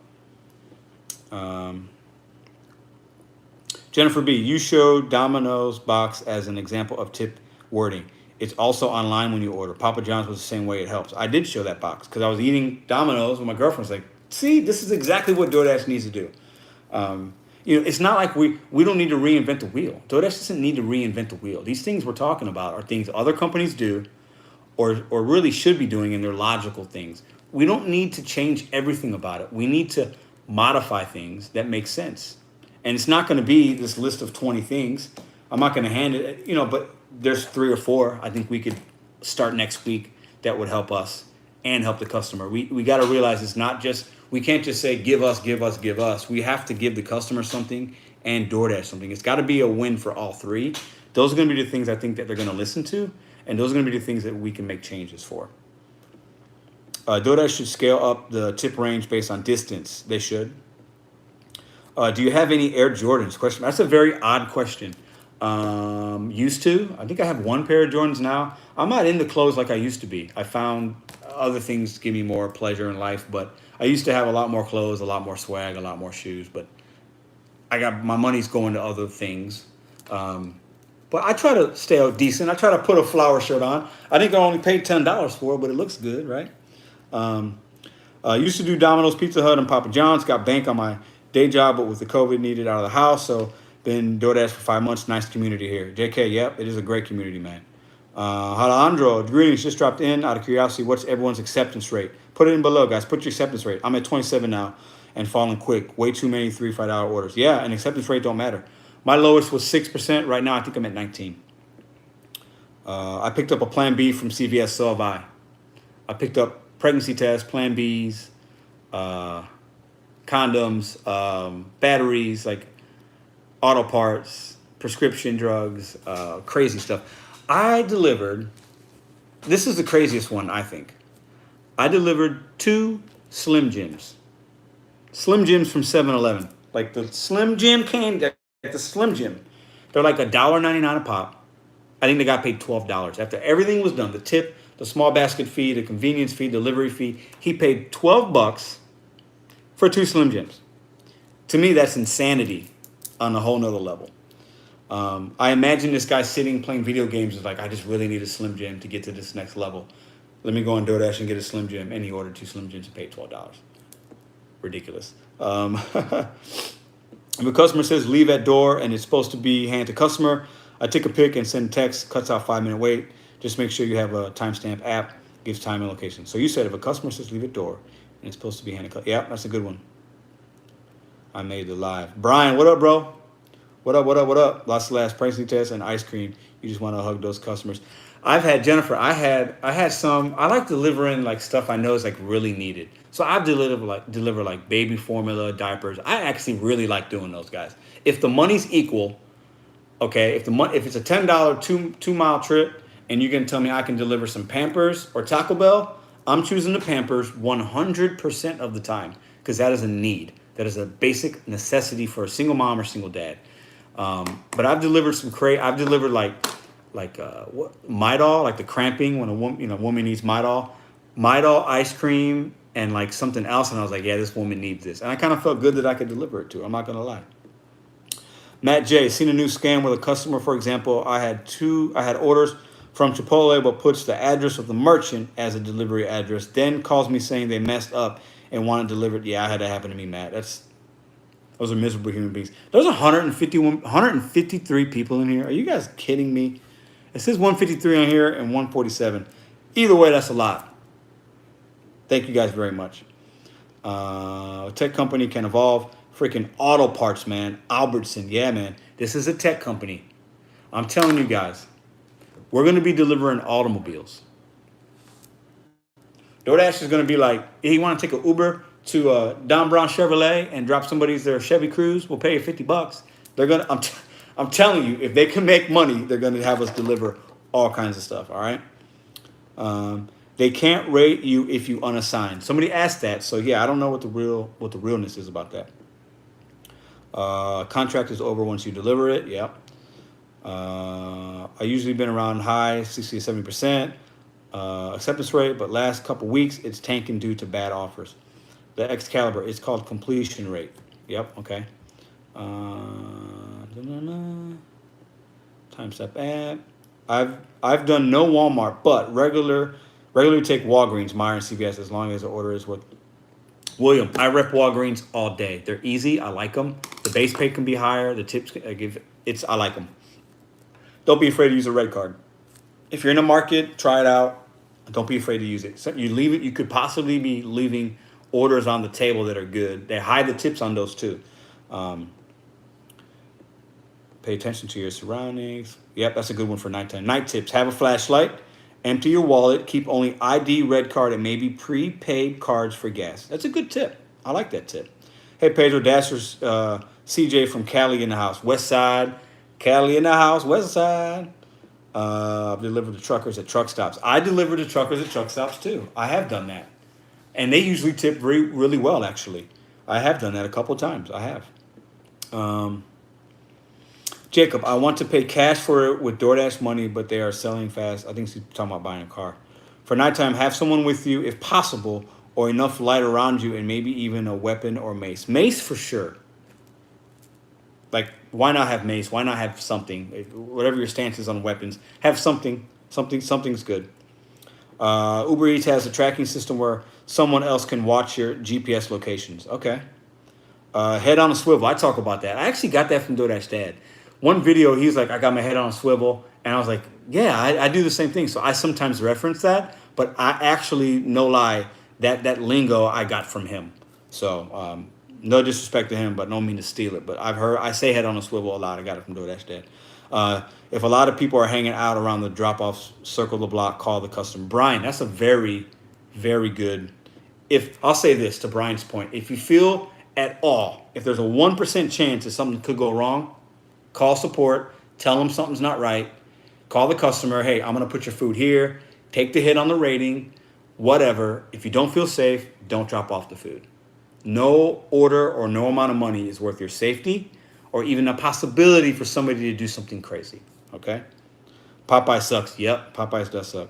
Jennifer B, you showed Domino's box as an example of tip wording. It's also online when you order. Papa John's was the same way. It helps. I did show that box because I was eating Domino's when my girlfriend was like, see, this is exactly what DoorDash needs to do. It's not like we don't need to reinvent the wheel. DoorDash doesn't need to reinvent the wheel. These things we're talking about are things other companies do or really should be doing, and they're logical things. We don't need to change everything about it. We need to modify things that make sense. And it's not going to be this list of 20 things. I'm not going to hand it, but there's 3 or 4 I think we could start next week that would help us and help the customer. We got to realize it's not just, we can't just say give us. We have to give the customer something and DoorDash something. It's got to be a win for all 3. Those are going to be the things I think that they're going to listen to, and those are going to be the things that we can make changes for. DoorDash should scale up the tip range based on distance. They should. Do you have any Air Jordans? Question. That's a very odd question. Used to. I think I have 1 pair of Jordans now. I'm not into clothes like I used to be. I found other things give me more pleasure in life, but I used to have a lot more clothes, a lot more swag, a lot more shoes, but my money's going to other things. But I try to stay out decent. I try to put a flower shirt on. I think I only paid $10 for it, but it looks good, right? Used to do Domino's, Pizza Hut, and Papa John's. Got bank on my day job, but with the COVID needed out of the house, so been DoorDash for 5 months. Nice community here. JK, yep, it is a great community, man. Alejandro, greetings, just dropped in. Out of curiosity, what's everyone's acceptance rate? Put it in below, guys. Put your acceptance rate. I'm at 27 now, and falling quick. Way too many $3, $5 orders. Yeah, and acceptance rate don't matter. My lowest was 6%. Right now, I think I'm at 19. I picked up a Plan B from CVS, so have I. I picked up pregnancy tests, Plan Bs, condoms, batteries, like auto parts, prescription drugs, crazy stuff. I delivered, this is the craziest one, I think. I delivered 2 Slim Jims. Slim Jims from 7-Eleven. Like the Slim Jim came at the Slim Jim. They're like $1.99 a pop. I think the guy paid $12. After everything was done, the tip, the small basket fee, the convenience fee, delivery fee, he paid $12 for 2 Slim Jims. To me, that's insanity on a whole nother level. I imagine this guy sitting playing video games is like, I just really need a Slim Jim to get to this next level. Let me go on DoorDash and get a Slim Jim. And he ordered 2 Slim Jims and paid $12. Ridiculous. If a customer says leave at door and it's supposed to be hand to customer, I take a pic and send text, cuts out 5-minute wait. Just make sure you have a timestamp app, gives time and location. So you said if a customer says leave at door and it's supposed to be hand to customer. Yeah, that's a good one. I made the live. Brian, what up, bro? What up, what up, what up? Lots of last pricing tests and ice cream. You just want to hug those customers. I've had, Jennifer, I had some, I like delivering like stuff I know is like really needed. So I've deliver like baby formula, diapers. I actually really like doing those, guys. If the money's equal, okay, if it's a $10 two-mile trip and you're going to tell me I can deliver some Pampers or Taco Bell, I'm choosing the Pampers 100% of the time because that is a need. That is a basic necessity for a single mom or single dad. But I've delivered I've delivered like Midol, like the cramping when a woman needs Midol, ice cream, and like something else. And I was like, yeah, this woman needs this. And I kind of felt good that I could deliver it to her. I'm not going to lie. Matt J, seen a new scam with a customer, for example. I had orders from Chipotle, but puts the address of the merchant as a delivery address, then calls me saying they messed up and want it delivered. Yeah, I had that happen to me, Matt. Those are miserable human beings. There's 153 people in here. Are you guys kidding me? It says 153 on here and 147. Either way, that's a lot. Thank you guys very much. A tech company can evolve. Freaking auto parts, man. Albertson. Yeah, man. This is a tech company. I'm telling you guys, we're going to be delivering automobiles. DoorDash is going to be like, hey, you want to take an Uber to Don Brown Chevrolet and drop their Chevy Cruze? We'll pay you $50. They're going to, I'm telling you, if they can make money, they're going to have us deliver all kinds of stuff. All right. They can't rate you if you unassigned. Somebody asked that. So yeah, I don't know what the realness is about that. Contract is over once you deliver it. Yep. I usually been around high 60 to 70% acceptance rate, but last couple weeks it's tanking due to bad offers. The Excalibur, it's called completion rate. Yep. Okay. Time step ad. I've done no Walmart, but regularly take Walgreens, Meijer, and CVS as long as the order is with William. I rep Walgreens all day. They're easy. I like them. The base pay can be higher. The tips I like them. Don't be afraid to use a red card. If you're in the market, try it out. Don't be afraid to use it. So you leave it. You could possibly be leaving orders on the table that are good. They hide the tips on those too. Pay attention to your surroundings. Yep, that's a good one for nighttime. Night tips. Have a flashlight. Empty your wallet. Keep only ID, red card, and maybe prepaid cards for gas. That's a good tip. I like that tip. Hey, Pedro Dashers, CJ from Cali in the house. West Side. Cali in the house. West Side. I've delivered to truckers at truck stops. I deliver to truckers at truck stops too. I have done that. And they usually tip really well, actually. I have done that a couple of times. I have. Jacob, I want to pay cash for it with DoorDash money, but they are selling fast. I think he's talking about buying a car. For nighttime, have someone with you if possible, or enough light around you, and maybe even a weapon or mace. Mace for sure. Like, why not have mace? Why not have something? Whatever your stance is on weapons, have something. Something's good. Uber Eats has a tracking system where someone else can watch your GPS locations. Okay. Head on a swivel. I talk about that. I actually got that from DoorDash Dad. One video, he's like, I got my head on a swivel. And I was like, yeah, I do the same thing. So I sometimes reference that. But I actually, no lie, that lingo I got from him. So No disrespect to him, but no mean to steal it. But I say head on a swivel a lot. I got it from DoorDash Dad. If a lot of people are hanging out around the drop-off, circle the block, call the customer. Brian, that's a very, very good. If I'll say this to Brian's point, if you feel at all, if there's a 1% chance that something could go wrong, call support, tell them something's not right, call the customer, hey, I'm going to put your food here, take the hit on the rating, whatever. If you don't feel safe, don't drop off the food. No order or no amount of money is worth your safety or even a possibility for somebody to do something crazy, okay? Popeye sucks. Yep, Popeyes does suck.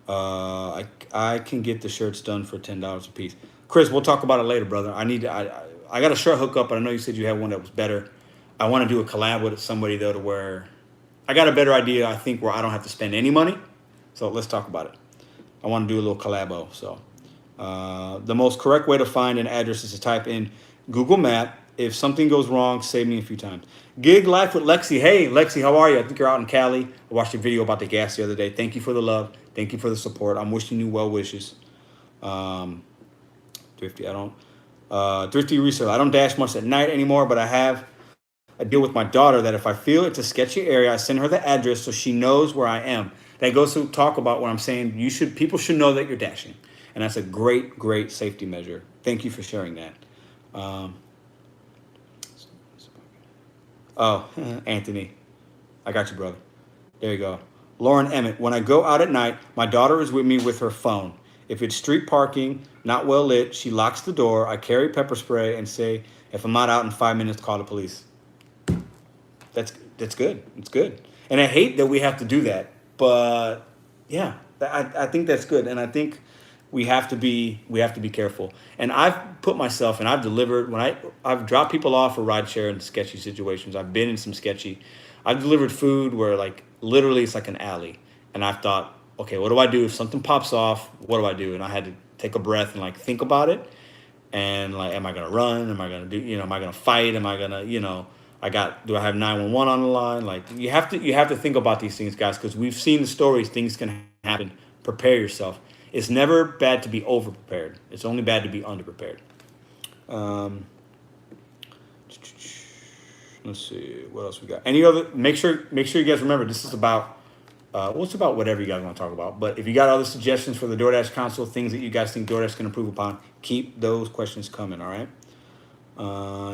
I can get the shirts done for $10 a piece. Chris, we'll talk about it later, brother. I got a shirt hookup, but I know you said you had one that was better. I want to do a collab with somebody, though, to where I got a better idea, I think, where I don't have to spend any money. So let's talk about it. I want to do a little collabo. So the most correct way to find an address is to type in Google Map. If something goes wrong, save me a few times. Gig Life with Lexi. Hey, Lexi, how are you? I think you're out in Cali. I watched your video about the gas the other day. Thank you for the love. Thank you for the support. I'm wishing you well wishes. Thrifty resale. I don't dash much at night anymore, but I have a deal with my daughter that if I feel it's a sketchy area, I send her the address so she knows where I am. That goes to talk about what I'm saying. People should know that you're dashing. And that's a great, great safety measure. Thank you for sharing that. Anthony, I got you, brother. There you go. Lauren Emmett, when I go out at night, my daughter is with me with her phone. If it's street parking, not well lit, she locks the door. I carry pepper spray and say, if I'm not out in 5 minutes, call the police. That's good. It's good. And I hate that we have to do that. But yeah, I think that's good. And I think we have to be careful. And I've put myself, and I've delivered, I've dropped people off for rideshare in sketchy situations. I've been in some sketchy. I've delivered food where literally it's like an alley. And I've thought, okay, what do I do if something pops off? What do I do? And I had to take a breath and think about it. And am I going to run? Am I going to am I going to fight? Am I going to, do I have 911 on the line? You have to think about these things, guys, because we've seen the stories. Things can happen. Prepare yourself. It's never bad to be over-prepared. It's only bad to be under-prepared. Let's see. What else we got? Any other? Make sure you guys remember this is about, it's about whatever you guys want to talk about. But if you got other suggestions for the DoorDash console, things that you guys think DoorDash can improve upon, keep those questions coming, all right?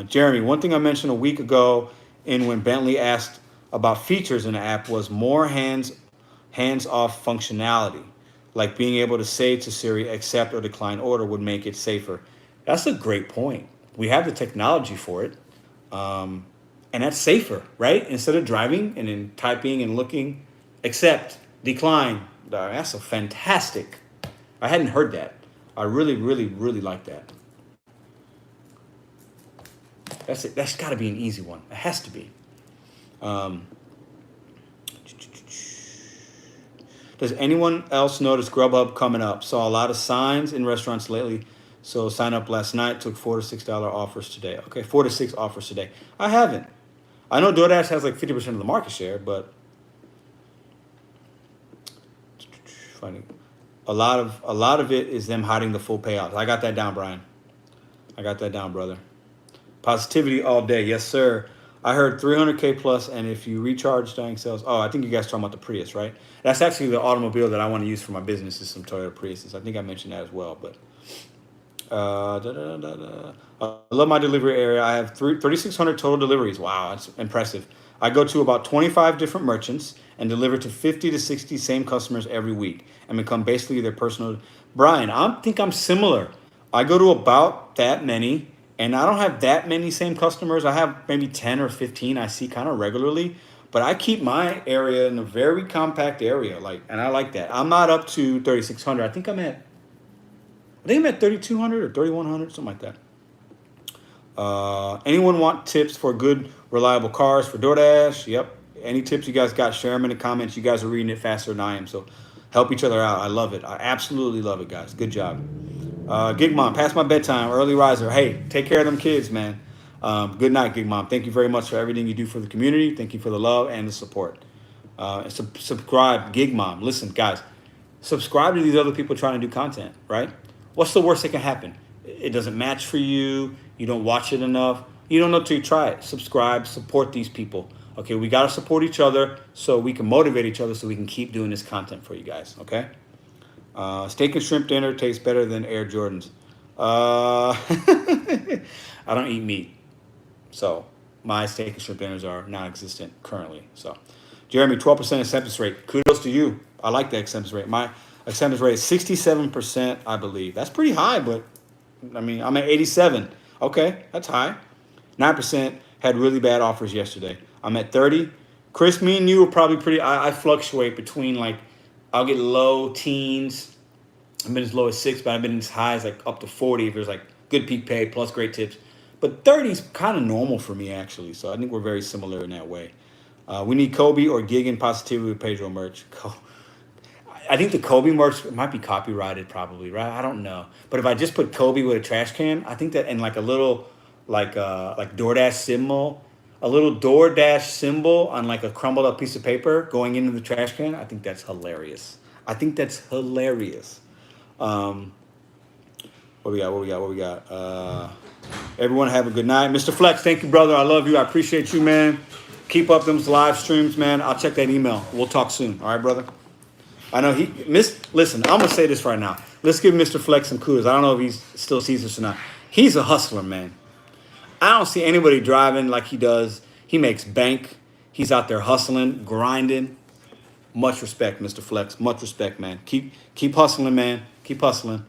Jeremy, one thing I mentioned a week ago when Bentley asked about features in the app was more hands-off functionality. Like being able to say to Siri, accept or decline order would make it safer. That's a great point. We have the technology for it. And that's safer, right? Instead of driving and then typing and looking, accept, decline. That's a fantastic. I hadn't heard that. I really, really, really like that. That's got to be an easy one. It has to be. Does anyone else notice Grubhub coming up? Saw a lot of signs in restaurants lately. So sign up last night, took $4 to $6 offers today. Okay, 4 to 6 offers today. I haven't. I know DoorDash has 50% of the market share, but funny. A lot of it is them hiding the full payouts. I got that down, Brian. I got that down, brother. Positivity all day. Yes, sir. I heard 300K plus, and if you recharge dying cells, I think you guys talking about the Prius, right? That's actually the automobile that I want to use for my business is some Toyota Priuses. I think I mentioned that as well, but I love my delivery area. I have 3,600 total deliveries. Wow, that's impressive. I go to about 25 different merchants and deliver to 50 to 60 same customers every week and become basically their personal. Brian, I think I'm similar. I go to about that many. And I don't have that many same customers. I have maybe 10 or 15 I see kind of regularly. But I keep my area in a very compact area. And I like that. I'm not up to 3,600. I think I'm at 3,200 or 3,100, something like that. Anyone want tips for good, reliable cars for DoorDash? Yep. Any tips you guys got, share them in the comments. You guys are reading it faster than I am. So help each other out. I love it. I absolutely love it, guys. Good job. Gig Mom, past my bedtime, early riser. Hey, take care of them kids, man. Good night, Gig Mom. Thank you very much for everything you do for the community. Thank you for the love and the support. Subscribe, Gig Mom. Listen, guys, subscribe to these other people trying to do content, right? What's the worst that can happen? it doesn't match for you, you don't watch it enough, you don't know till you try it. Subscribe, support these people. Okay, we got to support each other so we can motivate each other so we can keep doing this content for you guys, okay? Steak and shrimp dinner tastes better than Air Jordans. I don't eat meat, so my steak and shrimp dinners are non-existent currently. So, Jeremy, 12% acceptance rate. Kudos to you. I like the acceptance rate. My acceptance rate is 67%, I believe. That's pretty high, but I mean, I'm at 87. Okay, that's high. 9% had really bad offers yesterday. I'm at 30. Chris, me and you are probably pretty, I fluctuate between like, I'll get low teens. I've been as low as 6, but I've been as high as like up to 40 if there's like good peak pay plus great tips. But 30 is kind of normal for me, actually. So I think we're very similar in that way. We need Kobe or Gig and Positivity with Pedro merch. I think the Kobe merch might be copyrighted probably, right? I don't know. But if I just put Kobe with a trash can, I think that in like a little like DoorDash symbol, a little DoorDash symbol on like a crumbled up piece of paper going into the trash can, I think that's hilarious. I think that's hilarious. What we got? Everyone have a good night. Mr. Flex, thank you, brother. I love you. I appreciate you, man. Keep up them live streams, man. I'll check that email. We'll talk soon. All right, brother? I know listen, I'm going to say this right now. Let's give Mr. Flex some kudos. I don't know if he still sees this or not. He's a hustler, man. I don't see anybody driving like he does. He makes bank. He's out there hustling, grinding. Much respect, Mr. Flex. Much respect, man. Keep hustling, man. Keep hustling.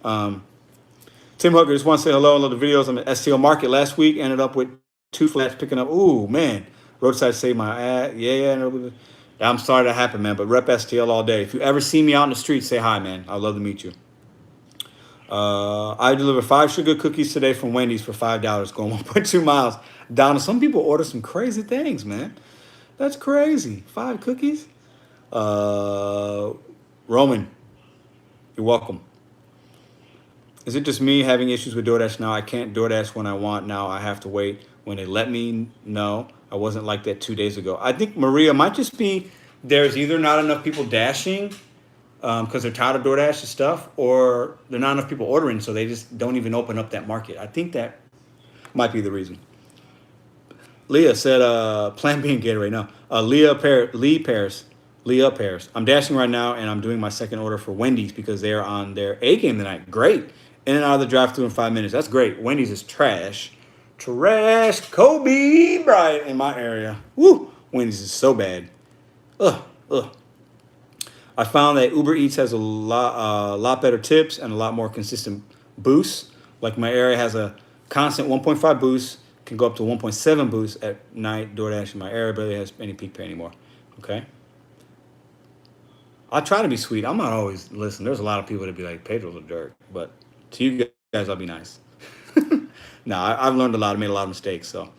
Tim Hooker, just want to say hello. I love the videos. I'm at STL Market last week. Ended up with 2 flats picking up. Ooh, man. Roadside saved my ad. Yeah. I'm sorry that happened, man. But rep STL all day. If you ever see me out in the street, say hi, man. I'd love to meet you. I delivered 5 sugar cookies today from Wendy's for $5, going 1.2 miles down. Some people order some crazy things, man. That's crazy. 5 cookies? Roman, you're welcome. Is it just me having issues with DoorDash now? I can't DoorDash when I want. Now I have to wait when they let me know. I wasn't like that 2 days ago. I think, Maria, might just be there's either not enough people dashing because they're tired of DoorDash and stuff, or there are not enough people ordering, so they just don't even open up that market. I think that might be the reason. Leah said, Plan B and Gatorade. No. Leah Paris. I'm dashing right now, and I'm doing my second order for Wendy's because they are on their A game tonight. Great. In and out of the drive-thru in 5 minutes. That's great. Wendy's is trash. Trash. Kobe Bryant in my area. Woo. Wendy's is so bad. Ugh. I found that Uber Eats has a lot better tips and a lot more consistent boosts. Like my area has a constant 1.5 boost, can go up to 1.7 boost at night. DoorDash in my area barely has any peak pay anymore. Okay. I try to be sweet. I'm not always, listen, there's a lot of people that be like, Pedro's a jerk. But to you guys, I'll be nice. No, I've learned a lot. I made a lot of mistakes. So,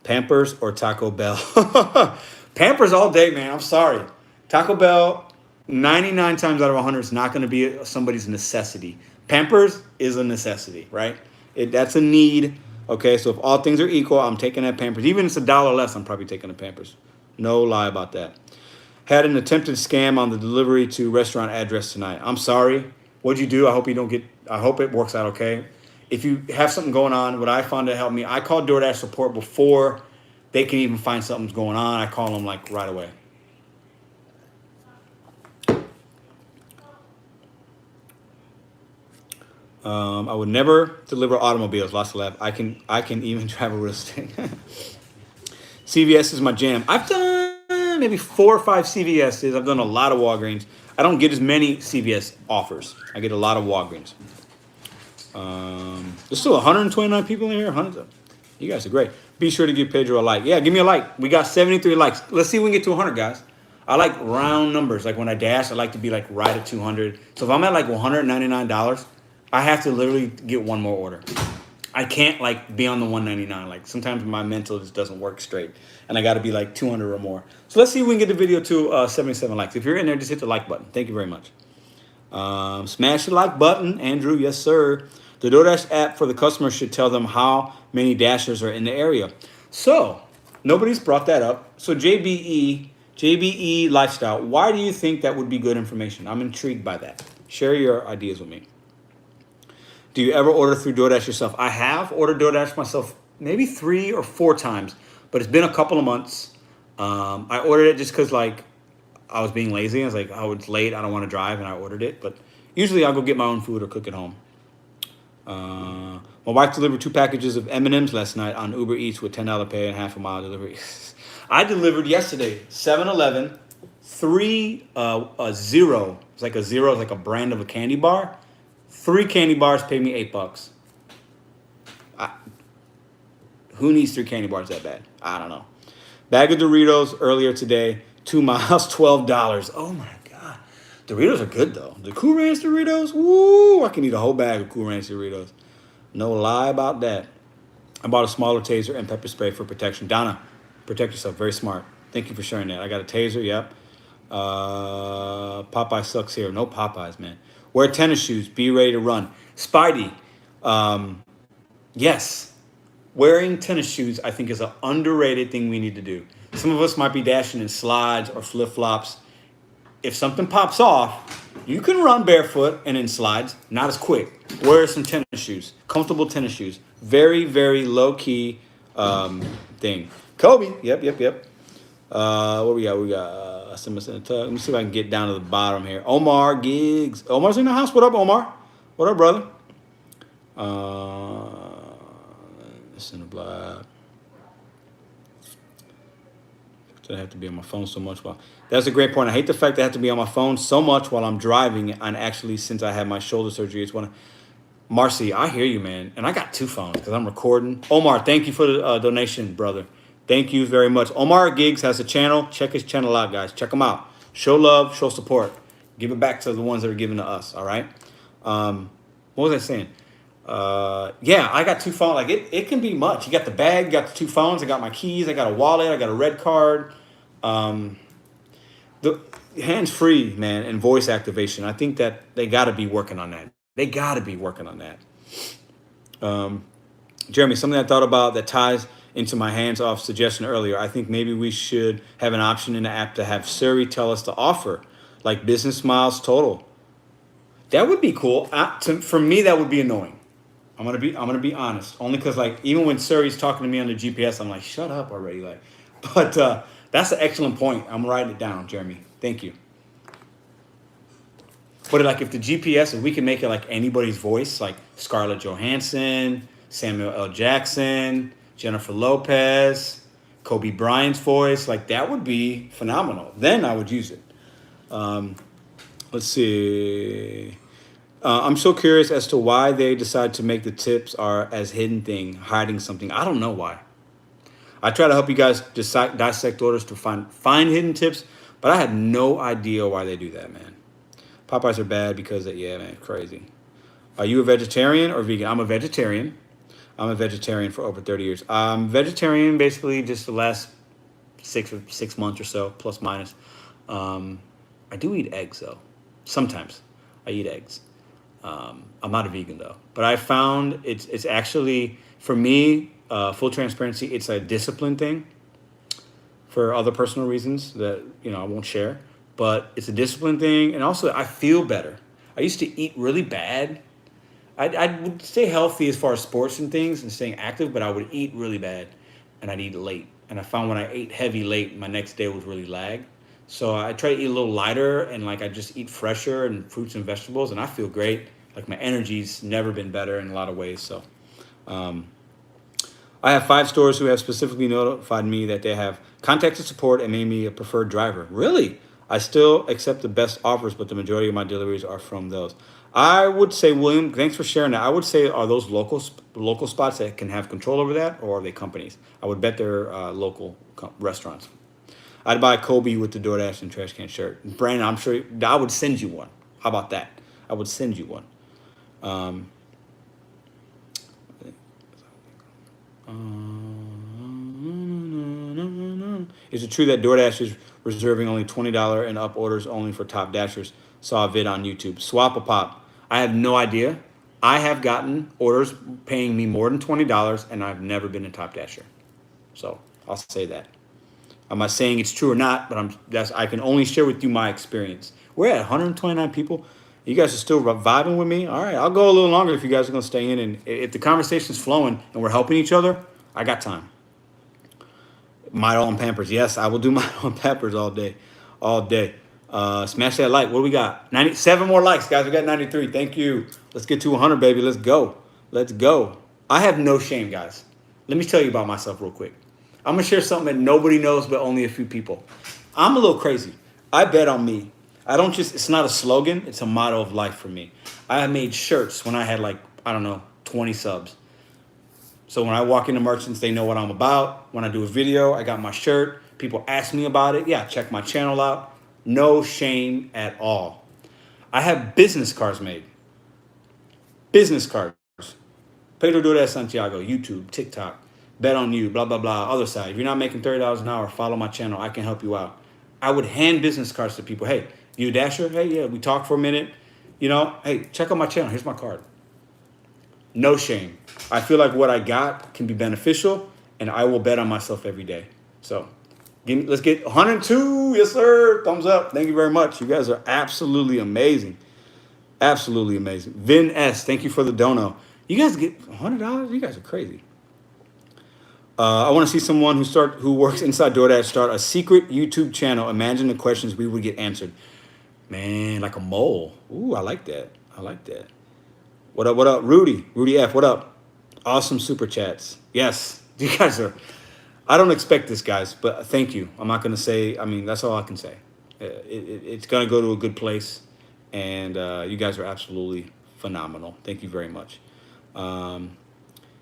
Pampers or Taco Bell? Pampers all day, man. I'm sorry. Taco Bell, 99 times out of 100 is not going to be somebody's necessity. Pampers is a necessity, right? That's a need. Okay, so if all things are equal, I'm taking that Pampers. Even if it's $1 less, I'm probably taking the Pampers. No lie about that. Had an attempted scam on the delivery to restaurant address tonight. I'm sorry. What'd you do? I hope it works out okay. If you have something going on, what I found to help me, I call DoorDash support before they can even find something's going on. I call them like right away. I would never deliver automobiles. Lots of laugh. I can even travel real estate. CVS is my jam. I've done maybe 4 or 5 CVSs. I've done a lot of Walgreens. I don't get as many CVS offers. I get a lot of Walgreens. There's still 129 people in here. 100. You guys are great. Be sure to give Pedro a like. Yeah, give me a like. We got 73 likes. Let's see if we can get to 100, guys. I like round numbers. Like when I dash, I like to be like right at 200. So if I'm at like $199, I have to literally get one more order. I can't like be on the 199. Like sometimes my mental just doesn't work straight, and I got to be like 200 or more. So let's see if we can get the video to 77 likes. If you're in there, just hit the like button. Thank you very much. Smash the like button, Andrew. Yes, sir. The DoorDash app for the customer should tell them how many dashers are in the area. So nobody's brought that up. So JBE Lifestyle. Why do you think that would be good information? I'm intrigued by that. Share your ideas with me. Do you ever order through DoorDash yourself? I have ordered DoorDash myself maybe 3 or 4 times, but it's been a couple of months. I ordered it just because like I was being lazy. I was like, oh, it's late. I don't want to drive, and I ordered it. But usually I'll go get my own food or cook at home. My wife delivered 2 packages of M&Ms last night on Uber Eats with $10 pay and half a mile delivery. I delivered yesterday, 7-Eleven, 3 zero. It's like a zero, it's like a brand of a candy bar. 3 candy bars paid me $8. Who needs 3 candy bars that bad? I don't know. Bag of Doritos earlier today, 2 miles, $12. Oh my God. Doritos are good though. The Cool Ranch Doritos, woo! I can eat a whole bag of Cool Ranch Doritos. No lie about that. I bought a smaller taser and pepper spray for protection. Donna, protect yourself. Very smart. Thank you for sharing that. I got a taser, yep. Popeye sucks here. No Popeyes, man. Wear tennis shoes. Be ready to run. Spidey, yes. Wearing tennis shoes, I think, is an underrated thing we need to do. Some of us might be dashing in slides or flip-flops. If something pops off, you can run barefoot and in slides, not as quick. Wear some tennis shoes, comfortable tennis shoes. Very, very low-key thing. Kobe, yep. What we got? We got let me see if I can get down to the bottom here. Omar Giggs. Omar's in the house. What up, Omar? What up, brother? In the block. I have to be on my phone so much while. That's a great point. I hate the fact that I have to be on my phone so much while I'm driving. And actually, since I had my shoulder surgery, it's one. Marcy, I hear you, man. And I got 2 phones because I'm recording. Omar, thank you for the donation, brother. Thank you very much. Omar Giggs has a channel. Check his channel out, guys. Check him out. Show love, show support. Give it back to the ones that are giving to us. All right. What was I saying? Yeah, I got 2 phones. Like it can be much. You got the bag, you got the 2 phones, I got my keys, I got a wallet, I got a red card. The hands-free, man, and voice activation. I think that they got to be working on that. They got to be working on that. Jeremy, something I thought about that ties into my hands-off suggestion earlier. I think maybe we should have an option in the app to have Siri tell us the offer, like business miles total. That would be cool. For me, that would be annoying. I'm gonna be honest. Only because like even when Siri's talking to me on the GPS, I'm like, shut up already. Like, but that's an excellent point. I'm writing it down, Jeremy. Thank you. But like if the GPS, if we can make it like anybody's voice, like Scarlett Johansson, Samuel L. Jackson, Jennifer Lopez, Kobe Bryant's voice, like that would be phenomenal. Then I would use it. Let's see. I'm so curious as to why they decide to make the tips are as hidden thing, hiding something. I don't know why. I try to help you guys dissect orders to find hidden tips, but I had no idea why they do that, man. Popeyes are bad because, yeah, man, crazy. Are you a vegetarian or vegan? I'm a vegetarian. I'm a vegetarian for over 30 years. I'm vegetarian basically just the last 6 months or so, plus minus. I do eat eggs, though. Sometimes I eat eggs. I'm not a vegan, though. But I found it's actually, for me, full transparency, it's a discipline thing for other personal reasons that, I won't share. But it's a discipline thing. And also, I feel better. I used to eat really bad. I would stay healthy as far as sports and things and staying active, but I would eat really bad. And I'd eat late. And I found when I ate heavy late, my next day would really lag. So I try to eat a little lighter and I just eat fresher and fruits and vegetables. And I feel great. Like my energy's never been better in a lot of ways. So I have 5 stores who have specifically notified me that they have contacted support and made me a preferred driver. Really? I still accept the best offers, but the majority of my deliveries are from those. I would say, William, thanks for sharing that. I would say, are those local spots that can have control over that, or are they companies? I would bet they're local restaurants. I'd buy Kobe with the DoorDash and trash can shirt. Brandon, I'm sure I would send you one. How about that? I would send you one. Is it true that DoorDash is reserving only $20 and up orders only for top dashers? Saw a vid on YouTube. Swap a pop. I have no idea. I have gotten orders paying me more than $20 and I've never been a top dasher. So I'll say that. I'm not saying it's true or not, but I can only share with you my experience. We're at 129 people. You guys are still vibing with me? All right, I'll go a little longer if you guys are going to stay in. And if the conversation's flowing and we're helping each other, I got time. Milo and Pampers. Yes, I will do Milo and Pampers all day. All day. Smash that like. What do we got? 97 more likes, guys. We got 93. Thank you. Let's get to 100, baby. Let's go. Let's go. I have no shame, guys. Let me tell you about myself real quick. I'm going to share something that nobody knows but only a few people. I'm a little crazy. I bet on me. I don't just, it's not a slogan. It's a motto of life for me. I made shirts when I had like, I don't know, 20 subs. So when I walk into merchants, they know what I'm about. When I do a video, I got my shirt. People ask me about it. Yeah, check my channel out. No shame at all. I have business cards made. Business cards. Pedro DoorDash Santiago, YouTube, TikTok, BetonYou, blah, blah, blah, other side. If you're not making $30 an hour, follow my channel. I can help you out. I would hand business cards to people. Hey, you a dasher? Hey, yeah, we talk for a minute. You know, hey, check out my channel. Here's my card. No shame. I feel like what I got can be beneficial, and I will bet on myself every day. So let's get 102. Yes, sir. Thumbs up. Thank you very much. You guys are absolutely amazing. Absolutely amazing. Vin S, thank you for the dono. You guys get $100? You guys are crazy. I want to see someone who works inside DoorDash start a secret YouTube channel. Imagine the questions we would get answered. Man, like a mole. Ooh, I like that. I like that. What up, Rudy? Rudy F, what up? Awesome super chats. Yes, you guys are, I don't expect this, guys, but thank you. I'm not going to say, I mean, that's all I can say. It's going to go to a good place, and you guys are absolutely phenomenal. Thank you very much.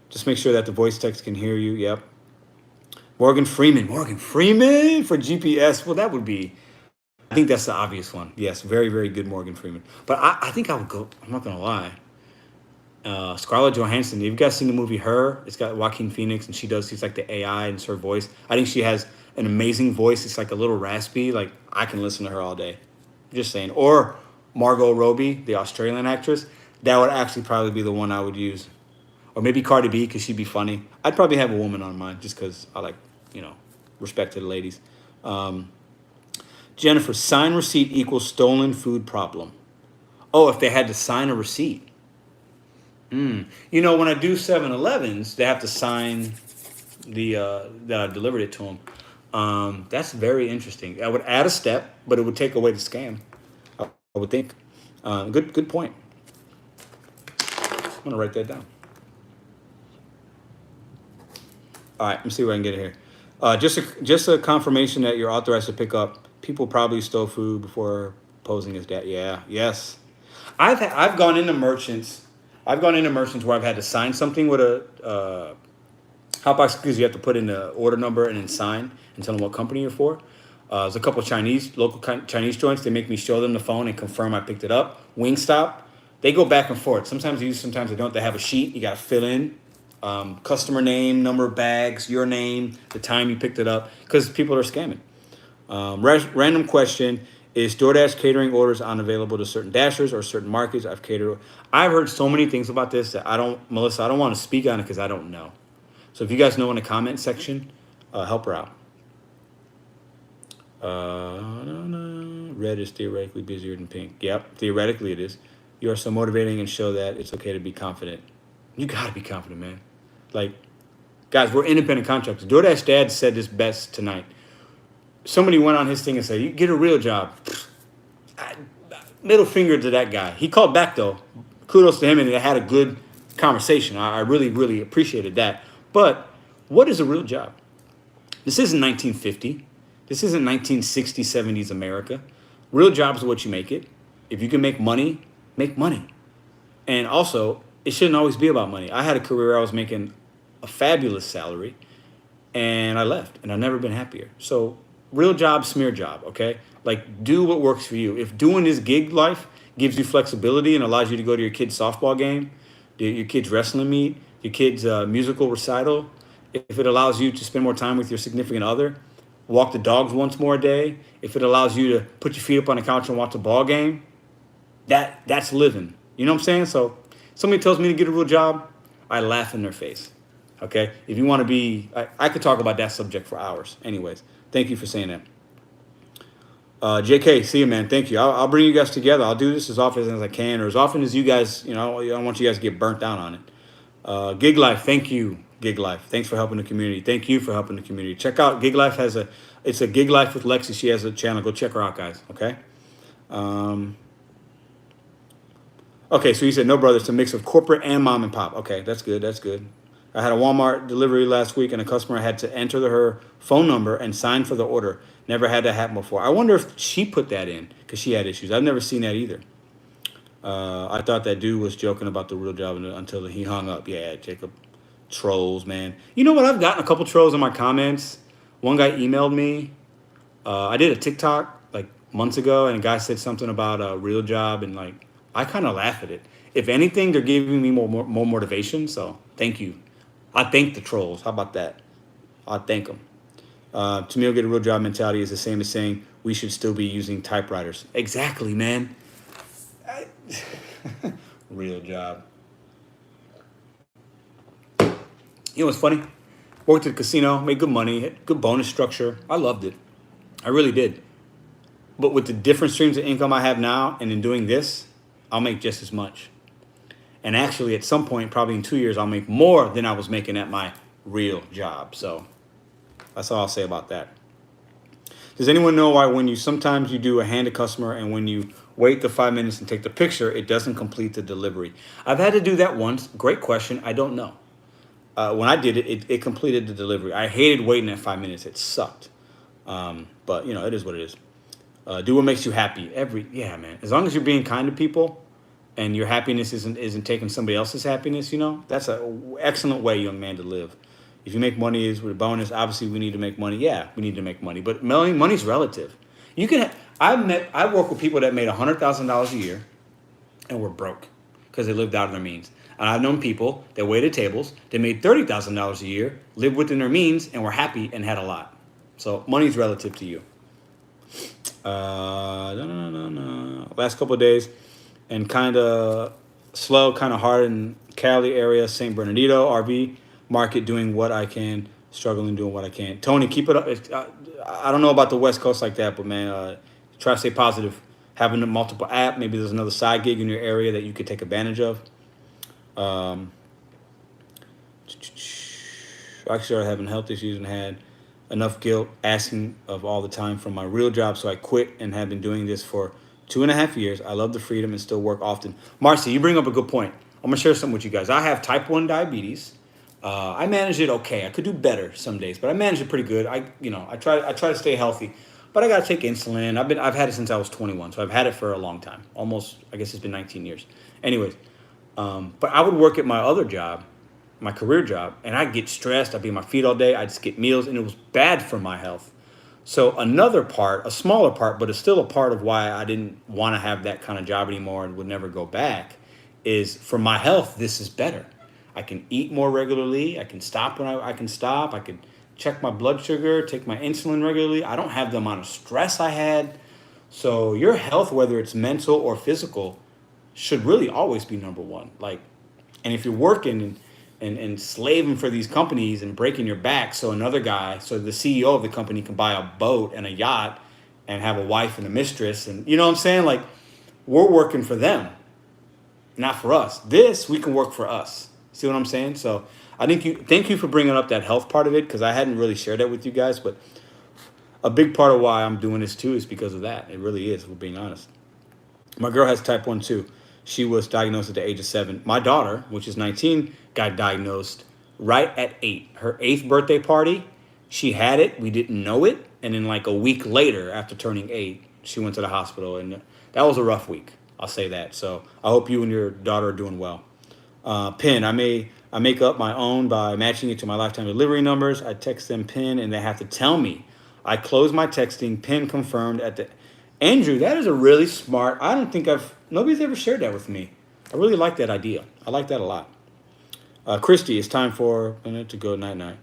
Just make sure that the voice text can hear you. Yep. Morgan Freeman for GPS. Well, that would be, I think that's the obvious one. Yes, very, very good Morgan Freeman. But I think I would go, I'm not going to lie. Scarlett Johansson. Have you guys seen the movie Her? It's got Joaquin Phoenix, and she's like the AI and her voice. I think she has an amazing voice. It's like a little raspy. Like, I can listen to her all day. Just saying. Or Margot Robbie, the Australian actress. That would actually probably be the one I would use. Or maybe Cardi B, because she'd be funny. I'd probably have a woman on mine just because I like, respect to the ladies. Jennifer, sign receipt equals stolen food problem. Oh, if they had to sign a receipt. When I do 7-Elevens, they have to sign that I delivered it to them. That's very interesting. I would add a step, but it would take away the scam, I would think. Good point. I'm going to write that down. All right, let me see where I can get it here. Just a confirmation that you're authorized to pick up. People probably stole food before posing as that. Yeah, yes. I've gone into merchants. Where I've had to sign something with a Hotbox, because you have to put in the order number and then sign and tell them what company you're for. There's a couple of local Chinese joints. They make me show them the phone and confirm I picked it up. Wingstop, they go back and forth. Sometimes they use, sometimes they don't. They have a sheet you got to fill in. Customer name, number of bags, your name, the time you picked it up, because people are scamming. Random question. Is DoorDash catering orders unavailable to certain dashers or certain markets? I've heard so many things about this that Melissa, I don't want to speak on it because I don't know. So if you guys know in the comment section, help her out. Red is theoretically busier than pink. Yep, theoretically it is. You are so motivating and show that it's okay to be confident. You got to be confident, man. Like, guys, we're independent contractors. DoorDash dad said this best tonight. Somebody went on his thing and said, you get a real job. Middle finger to that guy. He called back, though. Kudos to him, and they had a good conversation. I really, really appreciated that. But what is a real job? This isn't 1950. This isn't 1960s, 70s America. Real jobs are what you make it. If you can make money, make money. And also, it shouldn't always be about money. I had a career where I was making a fabulous salary, and I left, and I've never been happier. So real job, smear job, okay? Like, do what works for you. If doing this gig life gives you flexibility and allows you to go to your kid's softball game, your kid's wrestling meet, your kid's musical recital, if it allows you to spend more time with your significant other, walk the dogs once more a day, if it allows you to put your feet up on the couch and watch a ball game, that's living. You know what I'm saying? So somebody tells me to get a real job, I laugh in their face, okay? If you want to be, I could talk about that subject for hours. Anyways, thank you for saying that. JK, see you, man. Thank you. I'll bring you guys together. I'll do this as often as I can, or as often as you guys, I don't want you guys to get burnt down on it. Gig Life, thank you, Gig Life. Thanks for helping the community. Thank you for helping the community. Check out Gig Life it's a Gig Life with Lexi. She has a channel. Go check her out, guys. Okay. Okay, so you said no, brother. It's a mix of corporate and mom and pop. Okay, that's good. That's good. I had a Walmart delivery last week, and a customer had to enter her phone number and sign for the order. Never had that happen before. I wonder if she put that in because she had issues. I've never seen that either. I thought that dude was joking about the real job until he hung up. Yeah, Jacob. Trolls, man. You know what? I've gotten a couple trolls in my comments. One guy emailed me. I did a TikTok like months ago, and a guy said something about a real job, and like I kind of laugh at it. If anything, they're giving me more motivation. So thank you. I thank the trolls. How about that? I thank them. To me, get a real job mentality is the same as saying we should still be using typewriters. Exactly, man. Real job. You know what's funny? Worked at the casino, made good money, had good bonus structure. I loved it. I really did. But with the different streams of income I have now, and in doing this, I'll make just as much. And actually, at some point, probably in 2 years, I'll make more than I was making at my real job. So that's all I'll say about that. Does anyone know why when sometimes you do a hand to customer and when you wait the 5 minutes and take the picture, it doesn't complete the delivery? I've had to do that once. Great question. I don't know. When I did it, it completed the delivery. I hated waiting that 5 minutes. It sucked. But, it is what it is. Do what makes you happy. Yeah, man. As long as you're being kind to people and your happiness isn't taking somebody else's happiness, that's an excellent way, young man, to live. If you make money is with a bonus, obviously we need to make money. Yeah, we need to make money. But money's relative. I work with people that made $100,000 a year and were broke because they lived out of their means. And I've known people that waited tables, they made $30,000 a year, lived within their means, and were happy and had a lot. So money's relative to you. Last couple of days, and kind of slow, kind of hard in Cali area, St. Bernardino, RV market, doing what I can, struggling doing what I can. Tony, keep it up. I don't know about the West Coast like that, but man, try to stay positive. Having a multiple app, maybe there's another side gig in your area that you could take advantage of. I started having health issues and had enough guilt asking of all the time from my real job, so I quit and have been doing this for 2.5 years. I love the freedom and still work often. Marcy, you bring up a good point. I'm gonna share something with you guys. I have type 1 diabetes. I manage it okay. I could do better some days, but I manage it pretty good. I try to stay healthy, but I gotta take insulin. I've had it since I was 21, so I've had it for a long time. Almost, I guess it's been 19 years. Anyways, but I would work at my other job, my career job, and I'd get stressed. I'd be on my feet all day. I'd skip meals, and it was bad for my health. So another part, a smaller part, but it's still a part of why I didn't want to have that kind of job anymore and would never go back, is for my health, this is better. I can eat more regularly. I can stop when I can stop. I can check my blood sugar, take my insulin regularly. I don't have the amount of stress I had. So your health, whether it's mental or physical, should really always be number one. And if you're working and slaving for these companies and breaking your back so the CEO of the company can buy a boat and a yacht and have a wife and a mistress, and you know what I'm saying? We're working for them, not for us. We can work for us. See what I'm saying? So thank you for bringing up that health part of it, because I hadn't really shared that with you guys, but a big part of why I'm doing this too is because of that. It really is, if we're being honest. My girl has type 1 too. She was diagnosed at the age of 7. My daughter, which is 19, got diagnosed right at 8. Her 8th birthday party, she had it. We didn't know it. And then a week later, after turning 8, she went to the hospital. And that was a rough week. I'll say that. So I hope you and your daughter are doing well. PIN, I make up my own by matching it to my lifetime delivery numbers. I text them PIN, and they have to tell me. I close my texting, PIN confirmed at the... Andrew, that is a really smart... Nobody's ever shared that with me. I really like that idea. I like that a lot. Christy, it's time for to go night-night.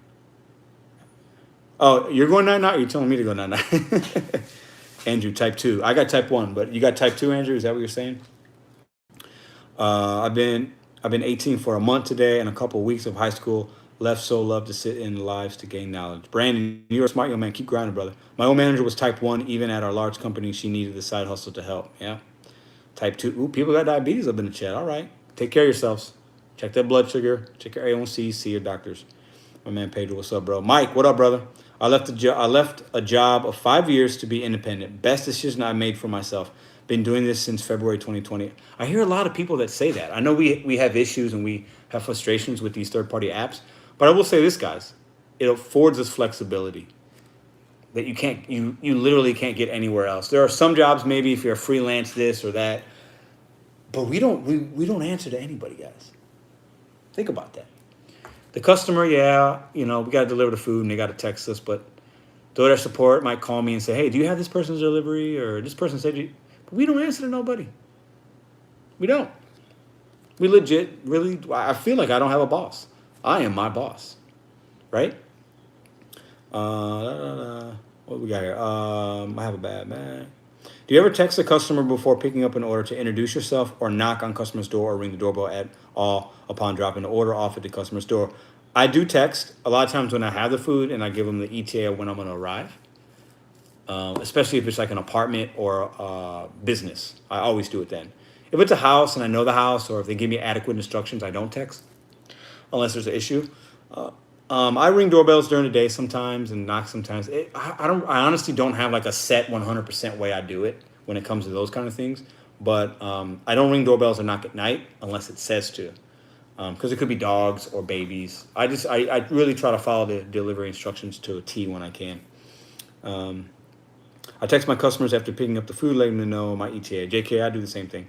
Oh, you're going night-night, or you're telling me to go night-night? Andrew, type 2. I got type 1, but you got type 2, Andrew? Is that what you're saying? I've been 18 for a month today and a couple of weeks of high school Left so love to sit in lives to gain knowledge. Brandon, you're a smart young man. Keep grinding, brother. My old manager was type 1. Even at our large company, she needed the side hustle to help. Yeah. Type 2. Ooh, people got diabetes up in the chat. All right. Take care of yourselves. Check that blood sugar. Check your A1C. See your doctors. My man Pedro, what's up, bro? Mike, what up, brother? I left a job of 5 years to be independent. Best decision I made for myself. Been doing this since February 2020. I hear a lot of people that say that. I know we have issues and we have frustrations with these third-party apps, but I will say this, guys. It affords us flexibility that you literally can't get anywhere else. There are some jobs, maybe if you're a freelance this or that, but we don't answer to anybody, guys. Think about that. The customer, yeah, we got to deliver the food and they got to text us, but DoorDash support might call me and say, hey, do you have this person's delivery? Or this person said you, but we don't answer to nobody. We don't. We legit, really, I feel like I don't have a boss. I am my boss, right? What we got here? I have a bad man. Do you ever text a customer before picking up an order to introduce yourself or knock on customer's door or ring the doorbell at all upon dropping the order off at the customer's door? I do text a lot of times when I have the food and I give them the ETA of when I'm going to arrive, especially if it's like an apartment or a business. I always do it then. If it's a house and I know the house or if they give me adequate instructions, I don't text unless there's an issue. I ring doorbells during the day sometimes and knock sometimes. I honestly don't have like a set 100% way I do it when it comes to those kind of things. But I don't ring doorbells or knock at night unless it says to, because it could be dogs or babies. I really try to follow the delivery instructions to a T when I can. I text my customers after picking up the food, letting them know my ETA. JK, I do the same thing.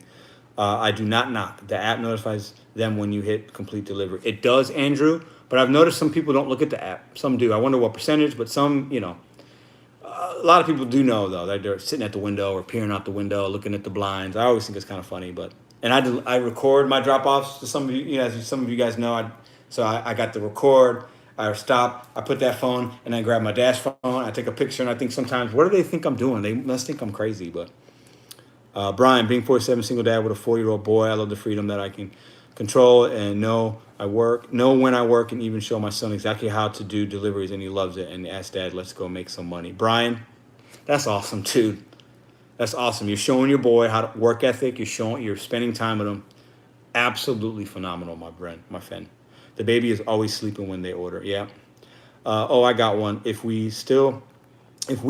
I do not knock. The app notifies them when you hit complete delivery. It does, Andrew. But I've noticed some people don't look at the app. Some do. I wonder what percentage, but some, a lot of people do know, though. They're sitting at the window or peering out the window, looking at the blinds. I always think it's kind of funny. And I record my drop-offs to some of you, as some of you guys know. So I got the record. I stop. I put that phone, and I grab my dash phone. I take a picture, and I think sometimes, what do they think I'm doing? They must think I'm crazy. But Brian, being 47, single dad with a 4-year-old boy, I love the freedom that I can control and know when I work, and even show my son exactly how to do deliveries, and he loves it. And ask Dad, let's go make some money. Brian, that's awesome, dude. That's awesome. You're showing your boy how to work ethic. You're spending time with him. Absolutely phenomenal, my friend. The baby is always sleeping when they order. Yeah. I got one. If we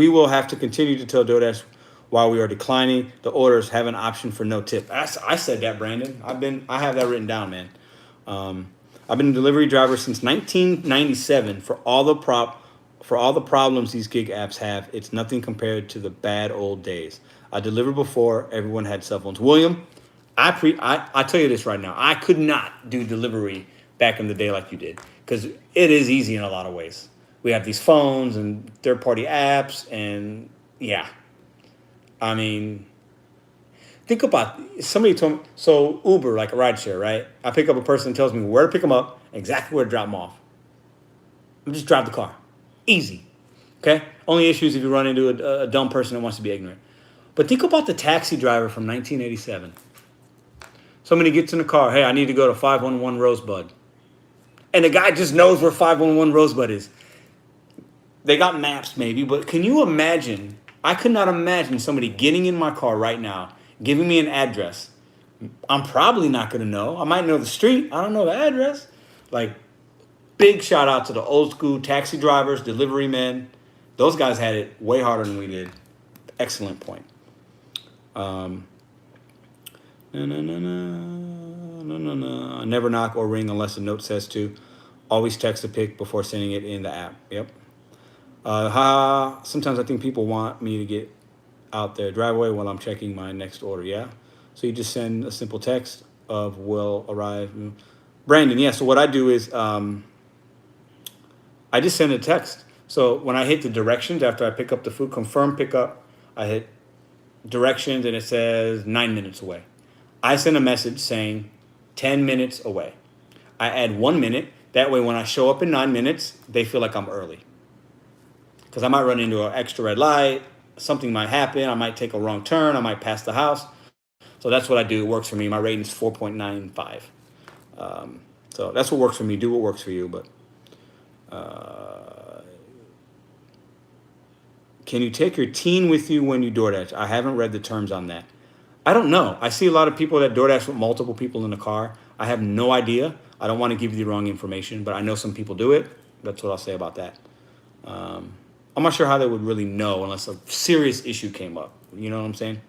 will have to continue to tell DoorDash while we are declining the orders, have an option for no tip. I said that, Brandon. I have that written down, man. I've been a delivery driver since 1997. For all the problems these gig apps have, it's nothing compared to the bad old days. I delivered before everyone had cell phones. William, I tell you this right now. I could not do delivery back in the day like you did, because it is easy in a lot of ways. We have these phones and third-party apps, and yeah. I mean, think about, somebody told me, so Uber, like a rideshare, right? I pick up a person, tells me where to pick them up, exactly where to drop them off. I just drive the car. Easy. Okay? Only issues if you run into a dumb person that wants to be ignorant. But think about the taxi driver from 1987. Somebody gets in the car, hey, I need to go to 511 Rosebud. And the guy just knows where 511 Rosebud is. They got maps maybe, but can you imagine? I could not imagine somebody getting in my car right now, giving me an address. I'm probably not going to know. I might know the street. I don't know the address. Like, big shout out to the old school taxi drivers, delivery men. Those guys had it way harder than we did. Excellent point. Never knock or ring unless a note says to. Always text a pic before sending it in the app. Yep. Sometimes I think people want me to get out their driveway while I'm checking my next order. Yeah. So you just send a simple text of will arrive. Brandon, yeah. So what I do is I just send a text. So when I hit the directions after I pick up the food, confirm pickup, I hit directions and it says 9 minutes away. I send a message saying 10 minutes away. I add 1 minute. That way when I show up in 9 minutes, they feel like I'm early. Because I might run into an extra red light, something might happen, I might take a wrong turn, I might pass the house. So that's what I do. It works for me. My rating is 4.95. So that's what works for me. Do what works for you. But Can you take your teen with you when you DoorDash? I haven't read the terms on that. I don't know. I see a lot of people that DoorDash with multiple people in the car. I have no idea. I don't want to give you the wrong information, but I know some people do it. That's what I'll say about that. I'm not sure how they would really know unless a serious issue came up. You know what I'm saying?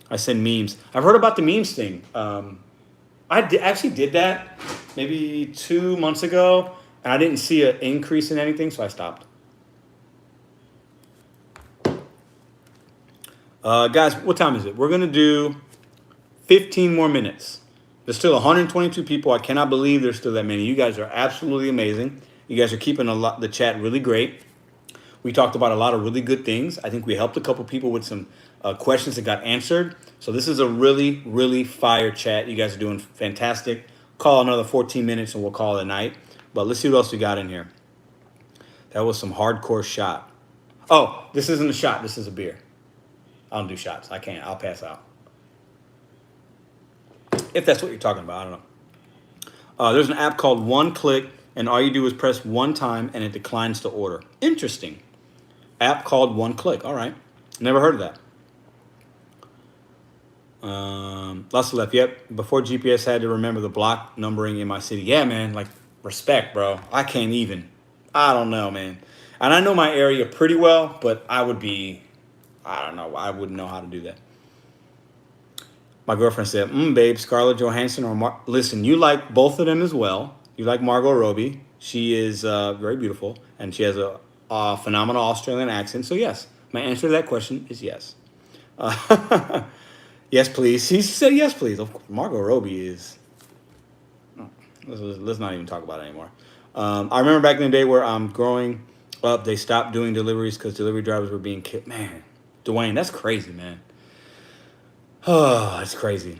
I send memes. I've heard about the memes thing. Actually did that maybe 2 months ago, and I didn't see an increase in anything, so I stopped. Guys, what time is it? We're going to do 15 more minutes. There's still 122 people. I cannot believe there's still that many. You guys are absolutely amazing. You guys are keeping the chat really great. We talked about a lot of really good things. I think we helped a couple people with some questions that got answered. So this is a really, really fire chat. You guys are doing fantastic. Call another 14 minutes and we'll call it a night. But let's see what else we got in here. That was some hardcore shot. Oh, this isn't a shot. This is a beer. I don't do shots. I can't. I'll pass out. If that's what you're talking about, I don't know. There's an app called One Click, and all you do is press one time, and it declines to order. Interesting. App called One Click. All right. Never heard of that. Lots left. Yep. Before GPS had to remember the block numbering in my city. Yeah, man. Like, respect, bro. I can't even. I don't know, man. And I know my area pretty well, but I don't know. I wouldn't know how to do that. My girlfriend said, babe, Scarlett Johansson or listen, you like both of them as well. You like Margot Robbie. She is very beautiful, and she has a phenomenal Australian accent. So, yes, my answer to that question is yes. Yes, please. She said yes, please. Of course, Margot Robbie is... Let's not even talk about it anymore. I remember back in the day where I'm growing up, they stopped doing deliveries because delivery drivers were being killed. Man, Dwayne, that's crazy, man. Oh, it's crazy.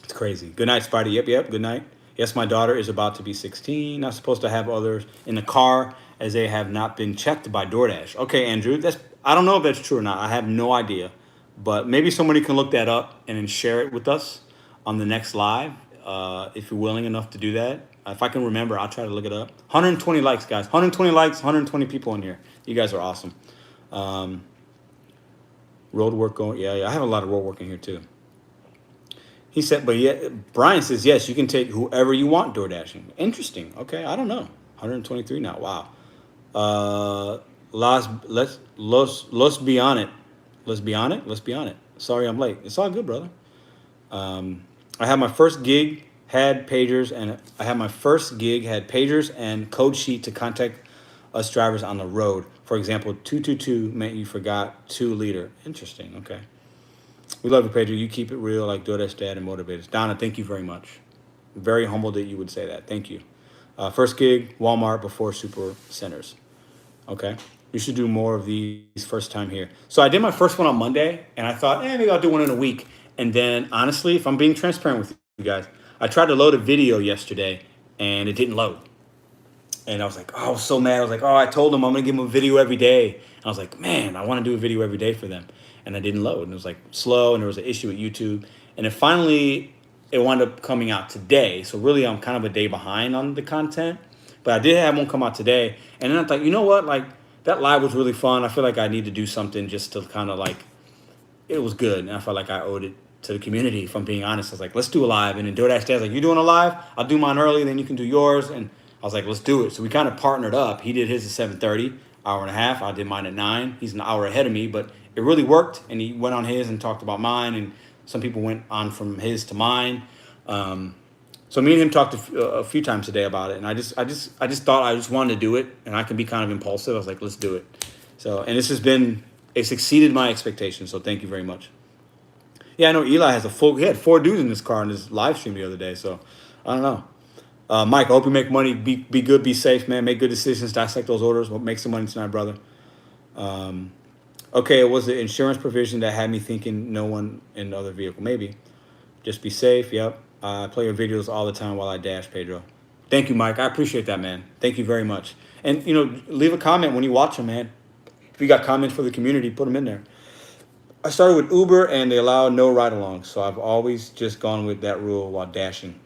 It's crazy. Good night, Spidey. Yep. Good night. Yes, my daughter is about to be 16. Not supposed to have others in the car as they have not been checked by DoorDash. Okay, Andrew. I don't know if that's true or not. I have no idea. But maybe somebody can look that up and then share it with us on the next live if you're willing enough to do that. If I can remember, I'll try to look it up. 120 likes, guys. 120 likes, 120 people in here. You guys are awesome. Road work going. Yeah. I have a lot of road work in here too. He said, but yeah, Brian says, yes, you can take whoever you want door dashing. Interesting. Okay. I don't know. 123 now. Wow. Let's be on it. Let's be on it. Sorry, I'm late. It's all good, brother. I had my first gig, had pagers and code sheet to contact us drivers on the road. For example, 222 meant you forgot 2 liter. Interesting. Okay. We love you, Pedro. You keep it real like DoorDash Dad and Motivators. Donna, thank you very much. Very humbled that you would say that. Thank you. First gig, Walmart before super centers. Okay. You should do more of these first time here. So I did my first one on Monday, and I thought, maybe I'll do one in a week. And then, honestly, if I'm being transparent with you guys, I tried to load a video yesterday, and it didn't load. And I was like, I was so mad. I was like, I told them I'm going to give them a video every day. And I was like, man, I want to do a video every day for them. And I didn't load. And it was like slow, and there was an issue with YouTube. And then finally, it wound up coming out today. So really, I'm kind of a day behind on the content. But I did have one come out today. And then I thought, you know what? Like, that live was really fun. I feel like I need to do something just to kind of like, it was good. And I felt like I owed it to the community, if I'm being honest. I was like, let's do a live. And then DoorDash Dad's like, you doing a live? I'll do mine early, then you can do yours. And I was like, let's do it. So we kind of partnered up. He did his at 7:30, hour and a half. I did mine at 9. He's an hour ahead of me, but it really worked. And he went on his and talked about mine. And some people went on from his to mine. So me and him talked a few times today about it. And I just thought I just wanted to do it. And I can be kind of impulsive. I was like, let's do it. So, and it's exceeded my expectations. So thank you very much. Yeah, I know Eli he had 4 dudes in this car in his live stream the other day. So I don't know. Mike, I hope you make money. Be good, be safe, man. Make good decisions. Dissect those orders. Make some money tonight, brother. Okay, it was the insurance provision that had me thinking no one in the other vehicle. Maybe. Just be safe. Yep. I play your videos all the time while I dash, Pedro. Thank you, Mike. I appreciate that, man. Thank you very much. And, leave a comment when you watch them, man. If you got comments for the community, put them in there. I started with Uber, and they allow no ride-alongs, so I've always just gone with that rule while dashing.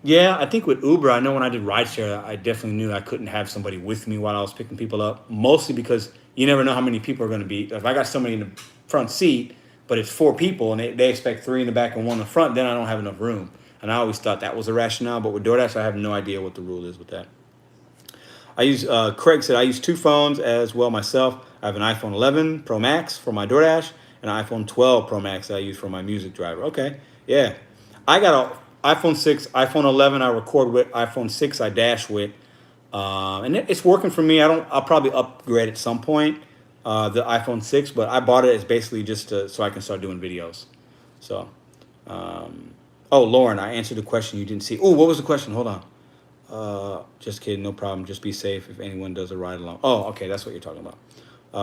Yeah, I think with Uber, I know when I did rideshare, I definitely knew I couldn't have somebody with me while I was picking people up. Mostly because you never know how many people are going to be. If I got somebody in the front seat, but it's four people and they expect three in the back and one in the front, then I don't have enough room. And I always thought that was a rationale. But with DoorDash, I have no idea what the rule is with that. I use Craig said I use two phones as well myself. I have an iPhone 11 Pro Max for my DoorDash and an iPhone 12 Pro Max that I use for my music driver. Okay, yeah, I got a iPhone 6, iPhone 11. I record with iPhone 6. I dash with, and it's working for me. I'll probably upgrade at some point the iPhone 6, but I bought it as basically just so I can start doing videos. So, oh, Lauren, I answered the question you didn't see. Oh, what was the question? Hold on. Just kidding, no problem. Just be safe if anyone does a ride along. Oh, okay, that's what you're talking about.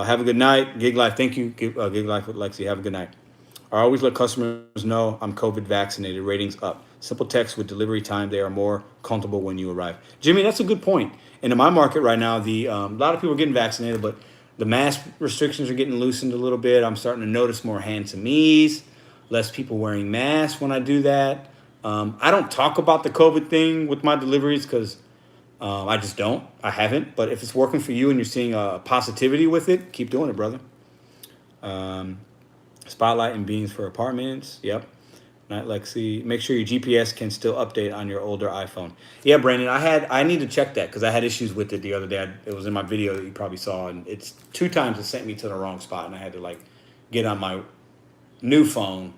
Have a good night, Gig Life. Thank you, Gig Life with Lexi. Have a good night. I always let customers know I'm COVID vaccinated. Ratings up. Simple text with delivery time. They are more comfortable when you arrive. Jimmy, that's a good point. And in my market right now, the a lot of people are getting vaccinated, but the mask restrictions are getting loosened a little bit. I'm starting to notice more hand-to-me's, less people wearing masks when I do that. I don't talk about the COVID thing with my deliveries because I just don't. I haven't. But if it's working for you and you're seeing a positivity with it, keep doing it, brother. Spotlight and beams for apartments. Yep. Night Lexi. Make sure your GPS can still update on your older iPhone. Yeah, Brandon. I need to check that because I had issues with it the other day. It was in my video that you probably saw, and it's 2 times it sent me to the wrong spot, and I had to like get on my new phone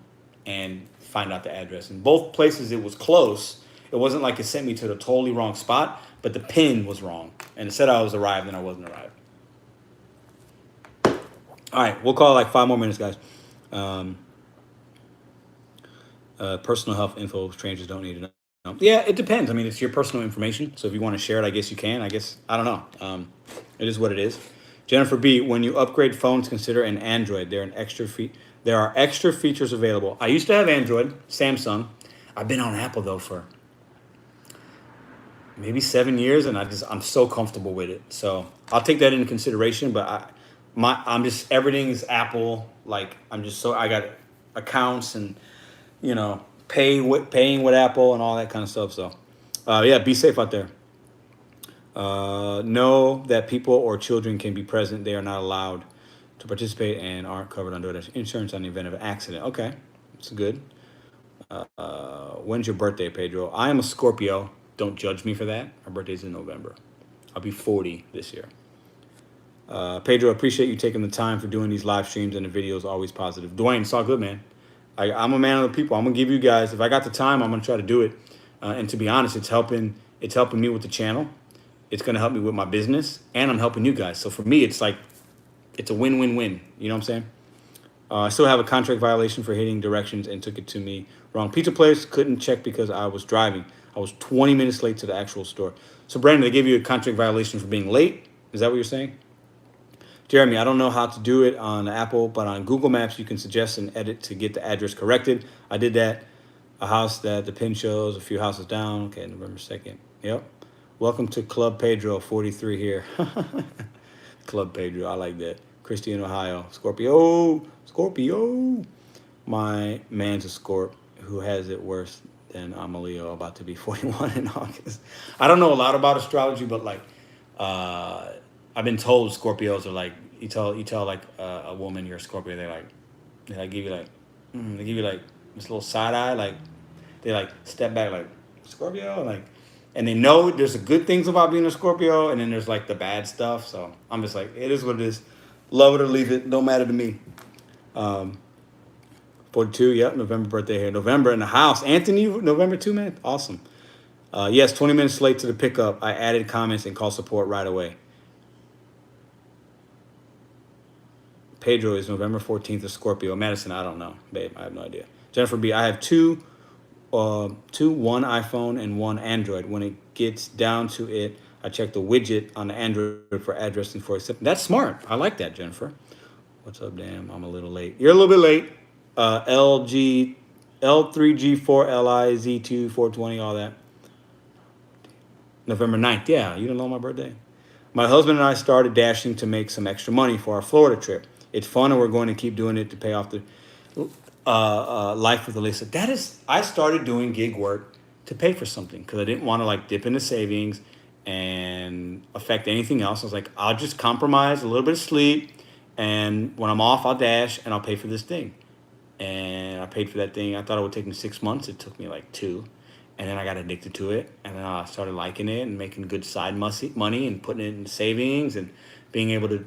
and find out the address. In both places, it was close. It wasn't like it sent me to the totally wrong spot, but the pin was wrong, and it said I was arrived, and I wasn't arrived. All right, we'll call it like 5 more minutes, guys. Personal health info strangers don't need to know. Yeah, it depends. I mean, it's your personal information, so if you want to share it, I guess you can. I guess I don't know. It is what it is. Jennifer B, when you upgrade phones, consider an Android. There are extra features available. I used to have Android, Samsung. I've been on Apple though for maybe 7 years, and I'm so comfortable with it. So I'll take that into consideration. But I'm just everything is Apple. Like I got accounts and paying with Apple and all that kind of stuff. So yeah, be safe out there. Know that people or children can be present. They are not allowed to participate and aren't covered under DoorDash insurance on the event of an accident. Okay, that's good. When's your birthday, Pedro? I am a Scorpio. Don't judge me for that. Our birthday's in November. I'll be 40 this year. Pedro, appreciate you taking the time for doing these live streams and the videos. Always positive. Dwayne, it's all good, man. I'm a man of the people. I'm gonna give you guys. If I got the time, I'm gonna try to do it. And to be honest, it's helping me with the channel. It's gonna help me with my business, and I'm helping you guys. So for me, it's like it's a win-win-win. You know what I'm saying? I still have a contract violation for hitting directions and took it to me wrong. Pizza place couldn't check because I was driving. I was 20 minutes late to the actual store. So Brandon, they gave you a contract violation for being late. Is that what you're saying? Jeremy, I don't know how to do it on Apple, but on Google Maps, you can suggest an edit to get the address corrected. I did that. A house that the pin shows, a few houses down. Okay, November 2nd. Yep. Welcome to Club Pedro, 43 here. Club Pedro, I like that. Christy in Ohio. Scorpio. My man's a Scorp who has it worse than I'm a Leo, about to be 41 in August. I don't know a lot about astrology, but like, I've been told Scorpios are like, you tell like a woman you're a Scorpio, they give you like this little side eye, like they like step back like Scorpio, and they know there's the good things about being a Scorpio, and then there's like the bad stuff. So I'm just like, it is what it is. Love it or leave it, don't matter to me. 42, yep, November birthday here. November in the house. Anthony, November 2, man. Awesome. Yes, 20 minutes late to the pickup. I added comments and called support right away. Pedro is November 14th of Scorpio. Madison, I don't know, babe. I have no idea. Jennifer B, I have two, one iPhone and one Android. When it gets down to it, I check the widget on the Android for addressing for acceptance. That's smart. I like that, Jennifer. What's up, damn? I'm a little late. You're a little bit late. LG, L3G4, LIZ2, 420, all that. November 9th. Yeah, you didn't know my birthday. My husband and I started dashing to make some extra money for our Florida trip. It's fun, and we're going to keep doing it to pay off the life with Alyssa. I started doing gig work to pay for something because I didn't want to like dip into savings and affect anything else. I was like, I'll just compromise a little bit of sleep, and when I'm off, I'll dash and I'll pay for this thing. And I paid for that thing. I thought it would take me 6 months. It took me like 2. And then I got addicted to it. And then I started liking it and making good side money and putting it in savings and being able to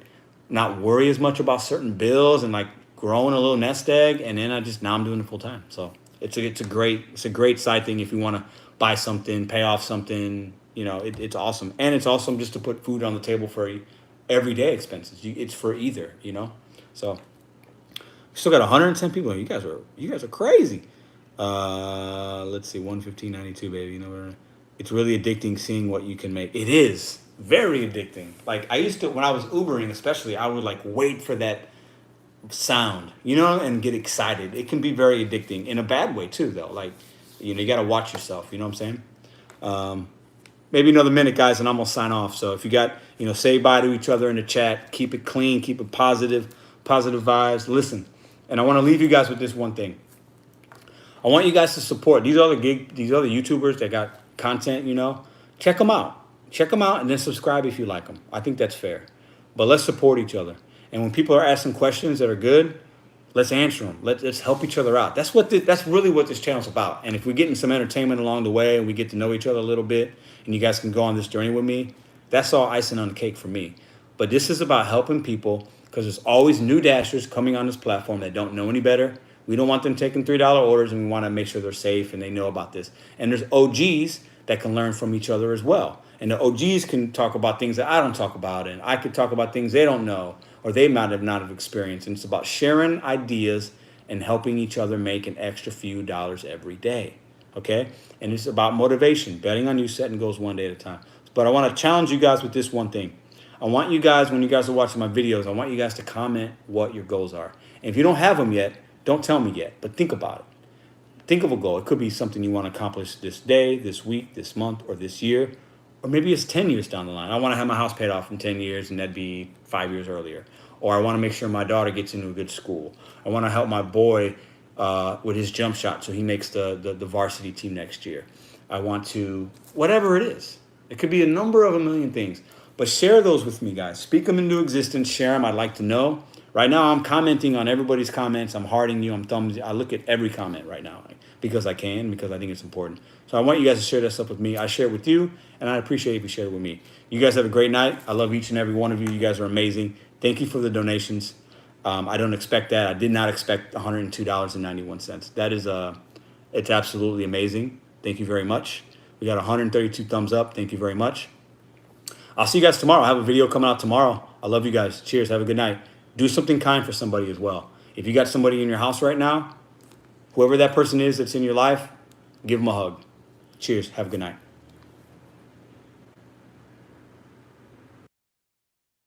not worry as much about certain bills and like growing a little nest egg. And then now I'm doing it full time. So it's a great side thing if you want to buy something, pay off something. You know, it's awesome. And it's awesome just to put food on the table for everyday expenses. It's for either, you know. So still got 110 people. You guys are crazy. Let's see, 115.92, baby. You know, it's really addicting seeing what you can make. It is very addicting. Like I used to, when I was Ubering, especially, I would like wait for that sound, you know, and get excited. It can be very addicting in a bad way too, though. Like, you know, you got to watch yourself. You know what I'm saying? Maybe another minute, guys, and I'm gonna sign off. So if you got, you know, say bye to each other in the chat. Keep it clean. Keep it positive vibes. Listen. And I want to leave you guys with this one thing. I want you guys to support these other YouTubers that got content, you know. Check them out. Check them out and then subscribe if you like them. I think that's fair. But let's support each other. And when people are asking questions that are good, let's answer them. Let's help each other out. That's really what this channel's about. And if we're getting some entertainment along the way and we get to know each other a little bit and you guys can go on this journey with me, that's all icing on the cake for me. But this is about helping people because there's always new dashers coming on this platform that don't know any better. We don't want them taking $3 orders, and we want to make sure they're safe and they know about this. And there's OGs that can learn from each other as well. And the OGs can talk about things that I don't talk about, and I could talk about things they don't know or they might have not have experienced. And it's about sharing ideas and helping each other make an extra few dollars every day, okay? And it's about motivation, betting on you, setting goals one day at a time. But I want to challenge you guys with this one thing. I want you guys, when you guys are watching my videos, I want you guys to comment what your goals are. And if you don't have them yet, don't tell me yet, but think about it. Think of a goal. It could be something you want to accomplish this day, this week, this month, or this year. Or maybe it's 10 years down the line. I want to have my house paid off in 10 years, and that'd be 5 years earlier. Or I want to make sure my daughter gets into a good school. I want to help my boy with his jump shot so he makes the varsity team next year. I want to, whatever it is. It could be a number of a million things. But share those with me, guys. Speak them into existence. Share them. I'd like to know. Right now, I'm commenting on everybody's comments. I'm hearting you. I'm thumbs. I look at every comment right now because I can, because I think it's important. So I want you guys to share that stuff with me. I share it with you, and I appreciate if you share it with me. You guys have a great night. I love each and every one of you. You guys are amazing. Thank you for the donations. I don't expect that. I did not expect $102.91. That is, it's absolutely amazing. Thank you very much. We got 132 thumbs up. Thank you very much. I'll see you guys tomorrow. I have a video coming out tomorrow. I love you guys. Cheers. Have a good night. Do something kind for somebody as well. If you got somebody in your house right now, whoever that person is that's in your life, give them a hug. Cheers. Have a good night.